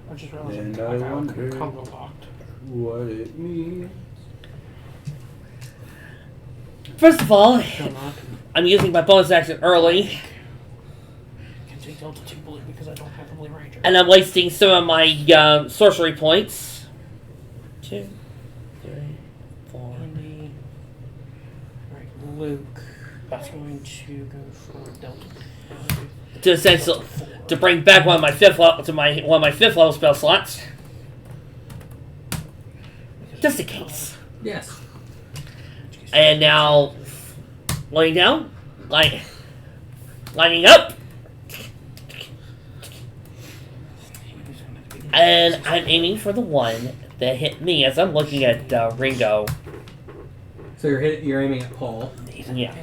I just realized And I I got wonder- combo locked. What it means. First of all, Still not. I'm using my bonus action early, Can take Delta 2 blue because I don't have the Blue Ranger. and I'm wasting some of my sorcery points. 2, 3, 4. Andy. Right, Luke. That's going to go for Delta. To essentially to bring back one of my fifth level spell slots, just in case. Yes. And now, laying down, lining up, and I'm aiming for the one that hit me as I'm looking at Ringo. So you're aiming at Paul. Yeah.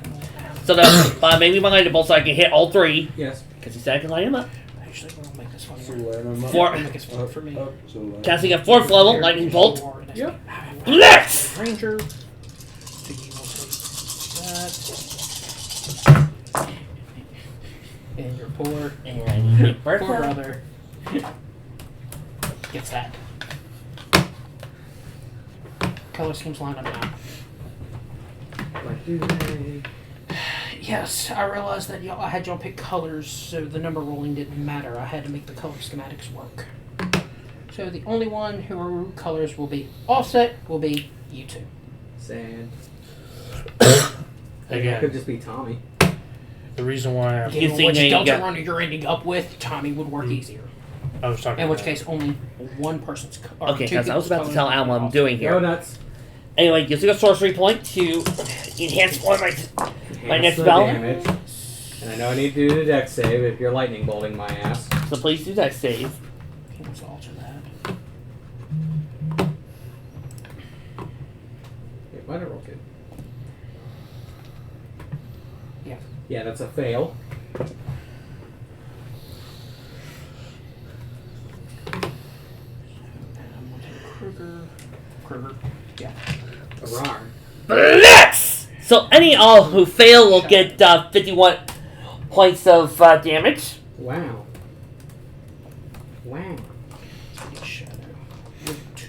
So that maybe my lightning bolt so I can hit all three Yes. because he said I can line them up. Actually, we'll make this funny. So line 'em up. Four. We'll make this fun for me. Up, so line 'em Casting a 4th level lightning bolt. Yep. Let's. Ranger. That. And your poor And I need to hit poor Bertha. brother gets that. Color schemes line up now. Like, do they? Yes, I realized that I had y'all pick colors, so the number rolling didn't matter. I had to make the color schematics work. So the only one who colors will be offset will be you two. Sad. Again. That could just be Tommy. The reason why I'm... You think which they Delta got- runner you're ending up with, Tommy would work easier. I was talking In which about- case, only one person's. Or Okay, two guys, I was people's about to tell colors Al what I'm off. doing Go here. nuts. Anyway, using a sorcery point to enhance one of my Enhance next the spell. damage. And I know I need to do the dex save if you're lightning bolting my ass. So please do that save. Let's alter that. Yeah, why did I roll good? Yeah. Yeah, that's a fail. I'm gonna take Kruger. Yeah. Rar. Blitz! So any all who fail will get 51 points of damage. Wow. Wow. Shadow. With 2.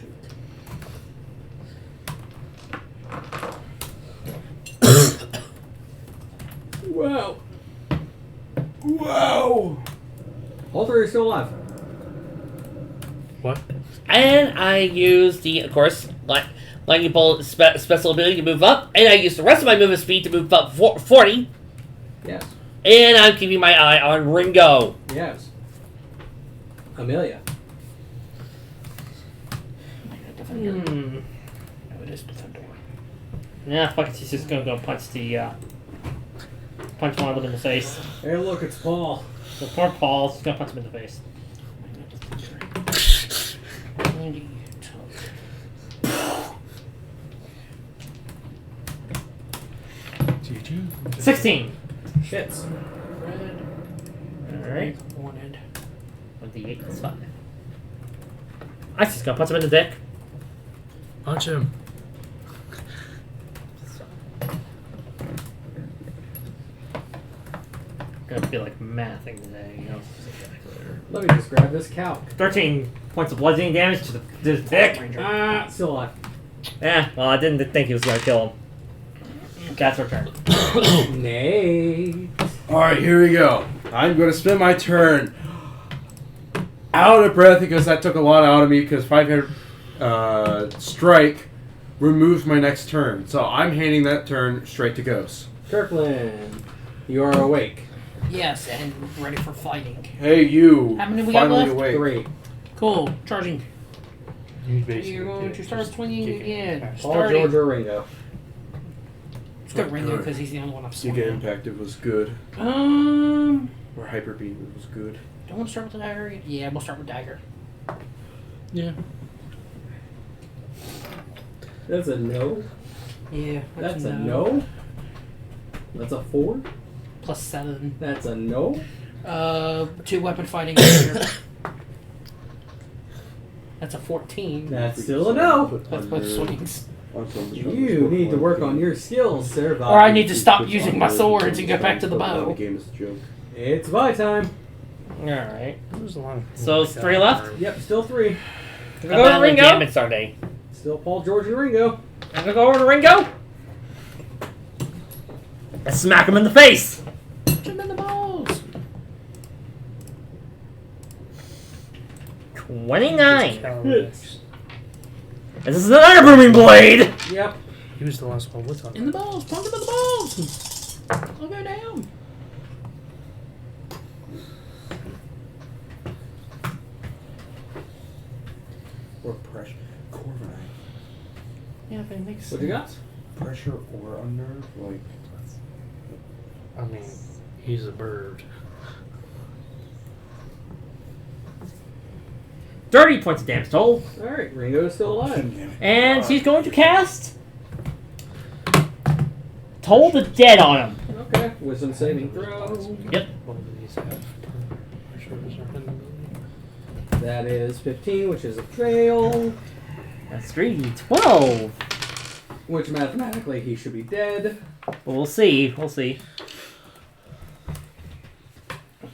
Wow. Wow. All three are still alive. What? And I use the, of course, lightning bolt special ability to move up, and I use the rest of my movement speed to move up 40. Yes. And I'm keeping my eye on Ringo. Yes. Amelia. No, it is Defender. Yeah, fuck it, he's just gonna go punch punch one of them in the face. Hey, look, it's Paul. So poor Paul's just gonna punch him in the face. 90 GG. 16! Hits. red. Alright. Wanted. With the 8, that's fine. I just gonna punch him in the dick. Punch him. Gonna be like mathing today, you know. Let me just grab this calc. 13 points of bludgeoning damage to the dick. Still alive. Yeah, well, I didn't think he was gonna kill him. Cat's return. Nay. Alright, here we go. I'm going to spend my turn out of breath because that took a lot out of me because 5-head strike removes my next turn. So I'm handing that turn straight to Ghost. Kirkland, you are awake. Yes, and ready for fighting. Hey, you. How many we got Finally left? awake. 3. Cool. Charging. You're going to start swinging again. Paul, Starting. George, or Ringo. Let's go Ringo because he's the only one I'm Giga swinging. Impact, it was good. Don't Or Hyper Beam, it was good. want to start with the dagger? Yeah, we'll start with dagger. Yeah. That's a no. Yeah, That's a no. That's a 4. Plus 7. That's a no. 2 weapon fighting. Dagger. That's a 14. That's still a no. That's both swings. You need to work on your skills, sir. Or I need to stop using my swords and go back to the bow. Game is a joke. It's my time. Alright. There's a lot of So it's 3 left? Yep, still 3. Go to Ringo. Damage Sunday. Still Paul, George, and Ringo. I'm gonna go over to Ringo. And smack him in the face. Punch him in the balls. 29. Hits. This is another booming blade. Yep. He was the last one. What's on? In the balls. Punch him in the balls. I'll go down. Or pressure. Corviknight. Yeah, but it makes What you got? Pressure or unnerve? Like, I mean, he's a bird. 30 points of damage total. Alright, Ringo is still alive. And he's going to cast Toll the Dead on him. Okay, wisdom saving throw. Yep. One of these have pressure ability. That is 15, which is a fail. That's 3d12. Which mathematically he should be dead. We'll see. We'll see.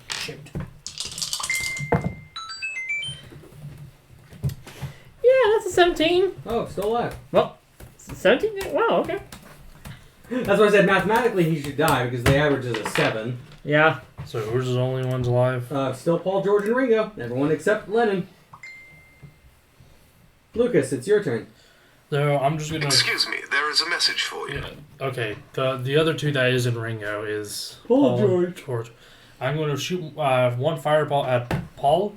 Shoot. Yeah, that's a 17. Oh, still alive. Well, 17? Wow, okay. That's why I said mathematically he should die because the average is a 7. Yeah. So who's the only ones alive? Still Paul, George, and Ringo. Everyone except Lennon. Lucas, it's your turn. So I'm just gonna. Excuse me, there is a message for you. Yeah. Okay. The other two that is in Ringo is Paul, George. I'm going to shoot one fireball at Paul.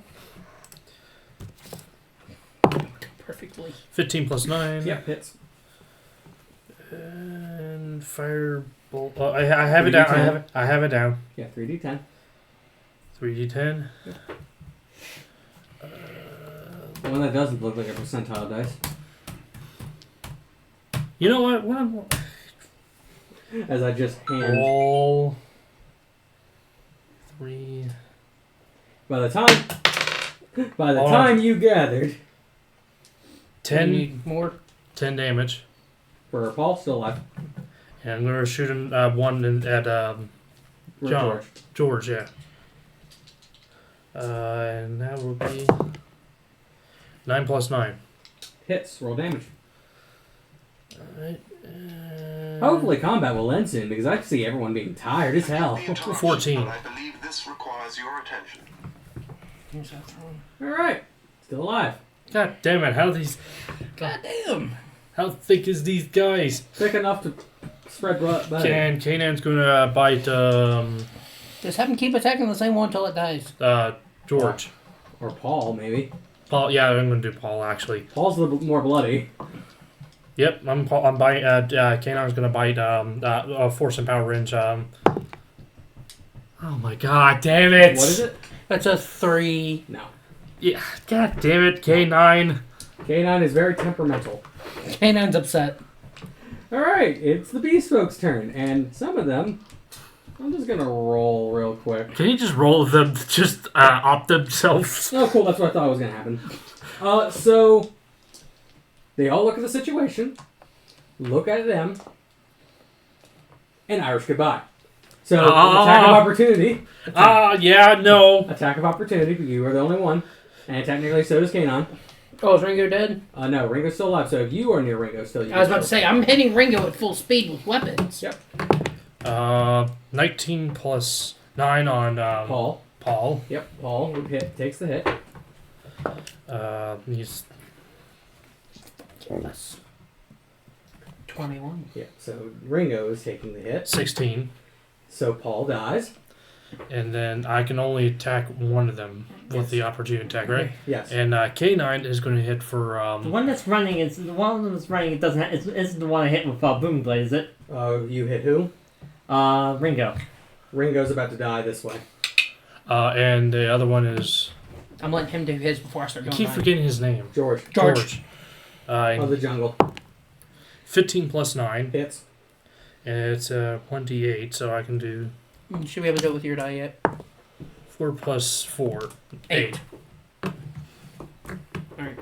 Perfectly. 15 plus 9. Yep, hits. And firebolt. Oh, I have it down. I have it down. Yeah, 3d10. 3d10. The one that doesn't look like a percentile dice. You know what? What I'm As I just hand. all 3. By the time you gathered, 10. You need more. 10 damage. for Paul, still alive. And I'm going to shoot one at George. George, yeah. And that will be 9 plus 9. Hits. Roll damage. Alright. Hopefully combat will end soon because I see everyone being tired as hell. 14. But I believe this requires your attention. Alright. Still alive. God damn it! How thick is these guys? Thick enough to spread blood. And Kanan's gonna bite Just have him keep attacking the same one until it dies. George. Or Paul, maybe. Paul. Yeah, I'm gonna do Paul actually. Paul's the more bloody. Yep, I'm biting. Kanan's gonna bite. Force and power range. Oh my god, damn it! What is it? That's a 3. No. Yeah, god damn it, K9. K9 is very temperamental. K9's upset. Alright, it's the beast folks' turn, and some of them, I'm just gonna roll real quick. Can you just roll them? Just opt themselves. Oh, cool, that's what I thought was gonna happen. So, they all look at the situation, look at them, and Irish goodbye. So, attack of opportunity. Yeah, no. Attack of opportunity, but you are the only one. And technically, so does Kanon. Oh, is Ringo dead? No, Ringo's still alive, so if you are near Ringo still, you I was about to say, I'm hitting Ringo at full speed with weapons. Yep. 19 plus 9 on Paul. Paul. Yep, Paul would hit, takes the hit. He's Yes. 21. Yeah, so Ringo is taking the hit. 16. So Paul dies. And then I can only attack one of them with the opportunity attack, right? Yes. And K9 is going to hit for... The one that's running is the one that's running. It doesn't. Isn't the one I hit with boom blade, is it? You hit who? Ringo. Ringo's about to die this way. And the other one is... I'm letting him do his before I start I doing keep mine. forgetting his name. George. Of the jungle. 15 plus 9. Hits. And it's 1d8, so I can do You should be able to do it with your die yet. 4 plus 4. 8. Alright.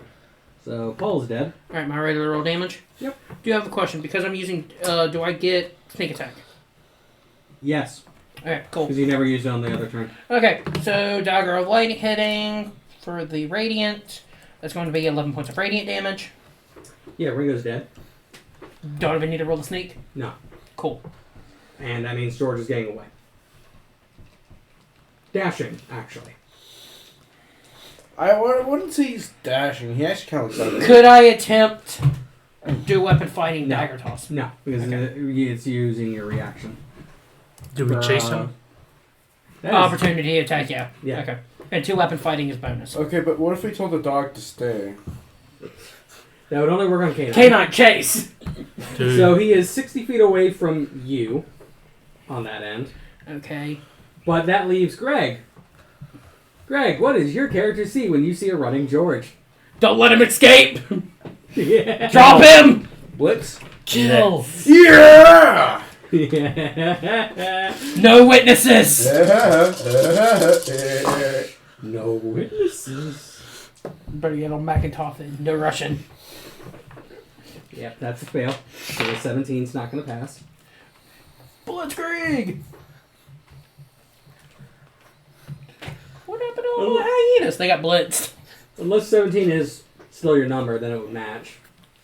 So Paul's dead. Alright, my regular roll damage? Yep. Do you have a question? Because I'm using, do I get sneak attack? Yes. Alright, cool. Because you never used it on the other turn. Okay, so Dagger of Light hitting for the Radiant. That's going to be 11 points of Radiant damage. Yeah, Ringo's dead. Don't even need to roll the sneak? No. Cool. And that means George is getting away. Dashing, actually. I wouldn't say he's dashing. He actually kind of looks like Could I attempt do weapon fighting No. dagger toss? No, because it's using your reaction. Do we chase him? That is- Opportunity attack, yeah. Yeah. Okay. And 2 weapon fighting is bonus. Okay, but what if we told the dog to stay? That would only work on K9. Canine chase! Dude. So he is 60 feet away from you on that end. Okay. But that leaves Greg. Greg, what does your character see when you see a running George? Don't let him escape! Yeah. Drop him! Blitz? Kill! Yeah! No witnesses! No witnesses. Better get on Macintosh and no Russian. Yep, that's a fail. So the 17's not going to pass. Blitzkrieg! What happened to all the hyenas? They got blitzed. Unless 17 is still your number, then it would match.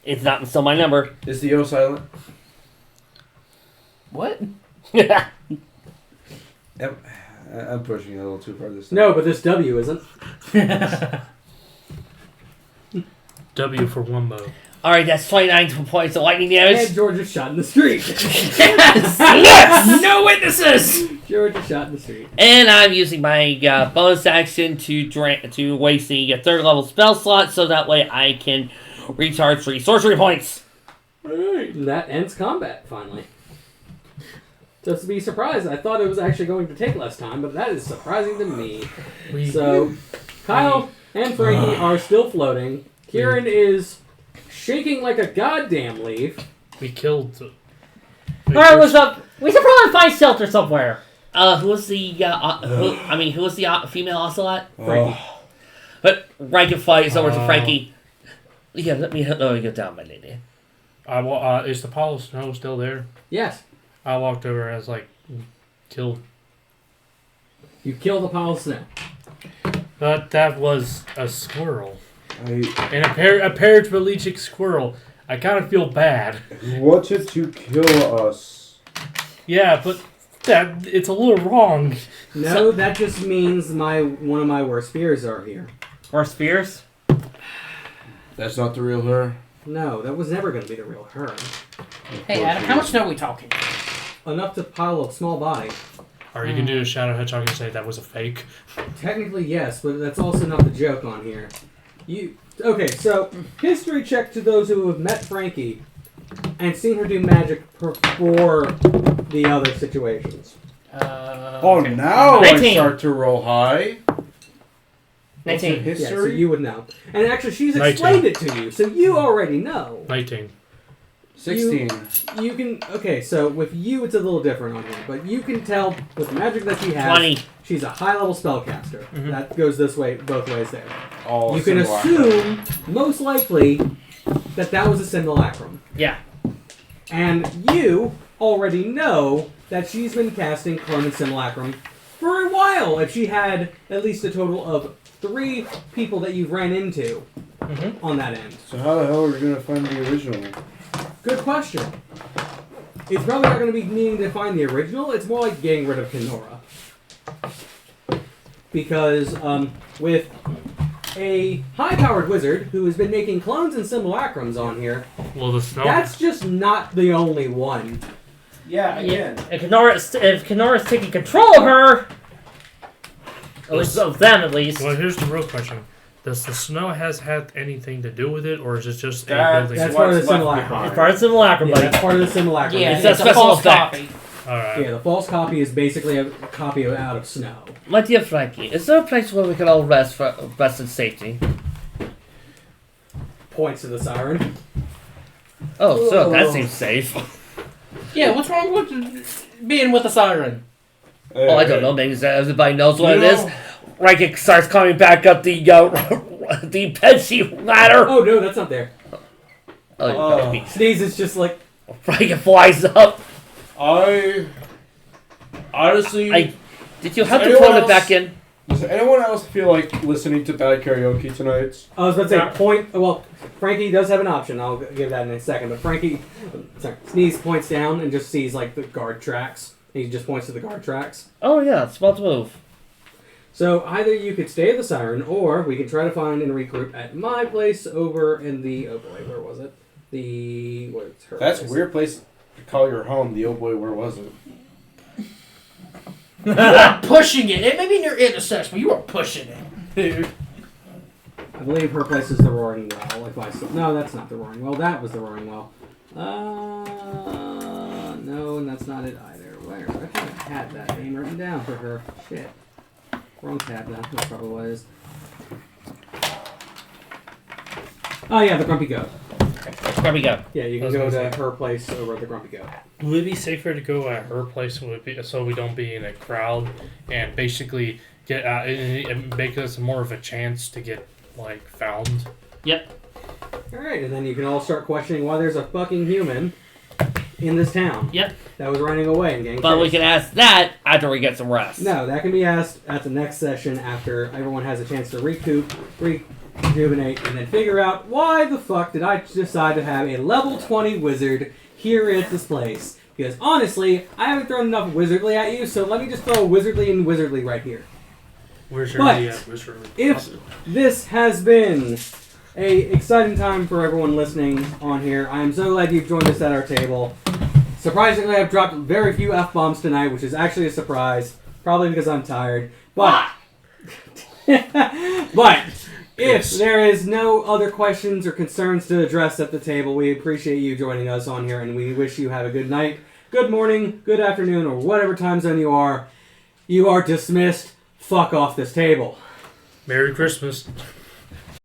It's not still my number. Is the O silent? What? I'm pushing it a little too far this time. No, but this W isn't. W for Wumbo. Alright, that's 29 points of lightning And damage. George is shot in the street. Yes! No witnesses! George is shot in the street. And I'm using my bonus action to waste the 3rd level spell slot so that way I can recharge 3 sorcery points. Alright, and that ends combat, finally. Just to be surprised, I thought it was actually going to take less time, but that is surprising to me. So, Kyle and Frankie are still floating. Kieran is shaking like a goddamn leaf. We killed... Alright, what's up? We should probably find shelter somewhere. Who was the female ocelot? Frankie. But Raiken flies over to Frankie. Yeah, let me go down, my lady. Is the pile of snow still there? Yes. I walked over as killed. You kill the pile of snow. But that was a squirrel. I And a paraplegic squirrel. I kind of feel bad. wanted to kill us. Yeah, but it's a little wrong. No, that just means one of my worst fears are here. Or spears? That's not the real her. No, that was never going to be the real her. Hey, Adam, how much snow are we talking? Enough to pile a small body. Or you can do a Shadow Hedgehog and say that was a fake. Technically, yes, but that's also not the joke on here. Okay, so history check to those who have met Frankie and seen her do magic before the other situations. Okay. Now 19. I start to roll high. 19. Yeah, so History? you would know. And actually, she's 19. explained it to you, so you already know. 19. 16. You can... Okay, so with you, it's a little different on here, but you can tell with the magic that she has, 20. she's a high-level spellcaster. Mhm. That goes this way, both ways there. All You can simulacra. assume, most likely, that was a simulacrum. Yeah. And you already know that she's been casting Clone and Simulacrum for a while. If she had at least a total of 3 people that you've ran into on that end. So how the hell are we going to find the original? Good question. It's probably not going to be needing to find the original. It's more like getting rid of Kenora. Because with a high-powered wizard who has been making clones and simulacrums on here, Well, the snow. that's just not the only one. Yeah, again. If Kenora's taking control of her, at least of them at least. Well, here's the real question. Does the snow has had anything to do with it, or is it just a building? That's part of the simulacrum. It's part of the simulacrum, Yeah, buddy. that's part of the simulacrum. Yeah, It's a it's a special false effect. copy. Alright. Yeah, the false copy is basically a copy of out of snow. My dear Frankie, is there a place where we can all rest in safety? Points to the siren. Oh, so that seems safe. Yeah, what's wrong with being with a siren? Oh, I don't know. Maybe everybody knows what You it is. know- Raiken starts coming back up the the bedsheet ladder. Oh no, that's not there. Oh, no. Sneeze is just like Raiken flies up. I honestly. Did you have to Anyone pull it else? back in? Does anyone else feel like listening to bad karaoke tonight? I was about to say point. Well, Frankie does have an option. I'll give that in a second. But Sneeze points down and just sees like the guard tracks. He just points to the guard tracks. Oh yeah, it's about to move. So either you could stay at the siren, or we can try to find and regroup at my place over in the where was it? What's her? That's a place? weird place to call your home. The old boy, where was it? You are pushing it. It may be near intersection, but you are pushing it. I believe her place is the Roaring Well. No, that's not the Roaring Well. That was the Roaring Well. No, and that's not it either. Where? I should have had that name written down for her. Shit. Wrong tab. That's probably what it is. Oh yeah, the Grumpy Goat. Where we go? Yeah, you can go to her place over at the Grumpy Goat. Would it be safer to go at her place so we don't be in a crowd and basically get out and make us more of a chance to get like found? Alright, and then you can all start questioning why there's a fucking human in this town. Yep. That was running away and getting But we chased. can ask that after we get some rest. No, that can be asked at the next session after everyone has a chance to rejuvenate, and then figure out why the fuck did I decide to have a level 20 wizard here at this place. Because honestly, I haven't thrown enough wizardly at you, so let me just throw wizardly and wizardly right here. Where's But your wizard? if this has been a exciting time for everyone listening on here, I am so glad you've joined us at our table. Surprisingly, I've dropped very few F-bombs tonight, which is actually a surprise. Probably because I'm tired. But... but... If there is no other questions or concerns to address at the table, we appreciate you joining us on here, and we wish you have a good night, good morning, good afternoon, or whatever time zone you are. You are dismissed. Fuck off this table. Merry Christmas.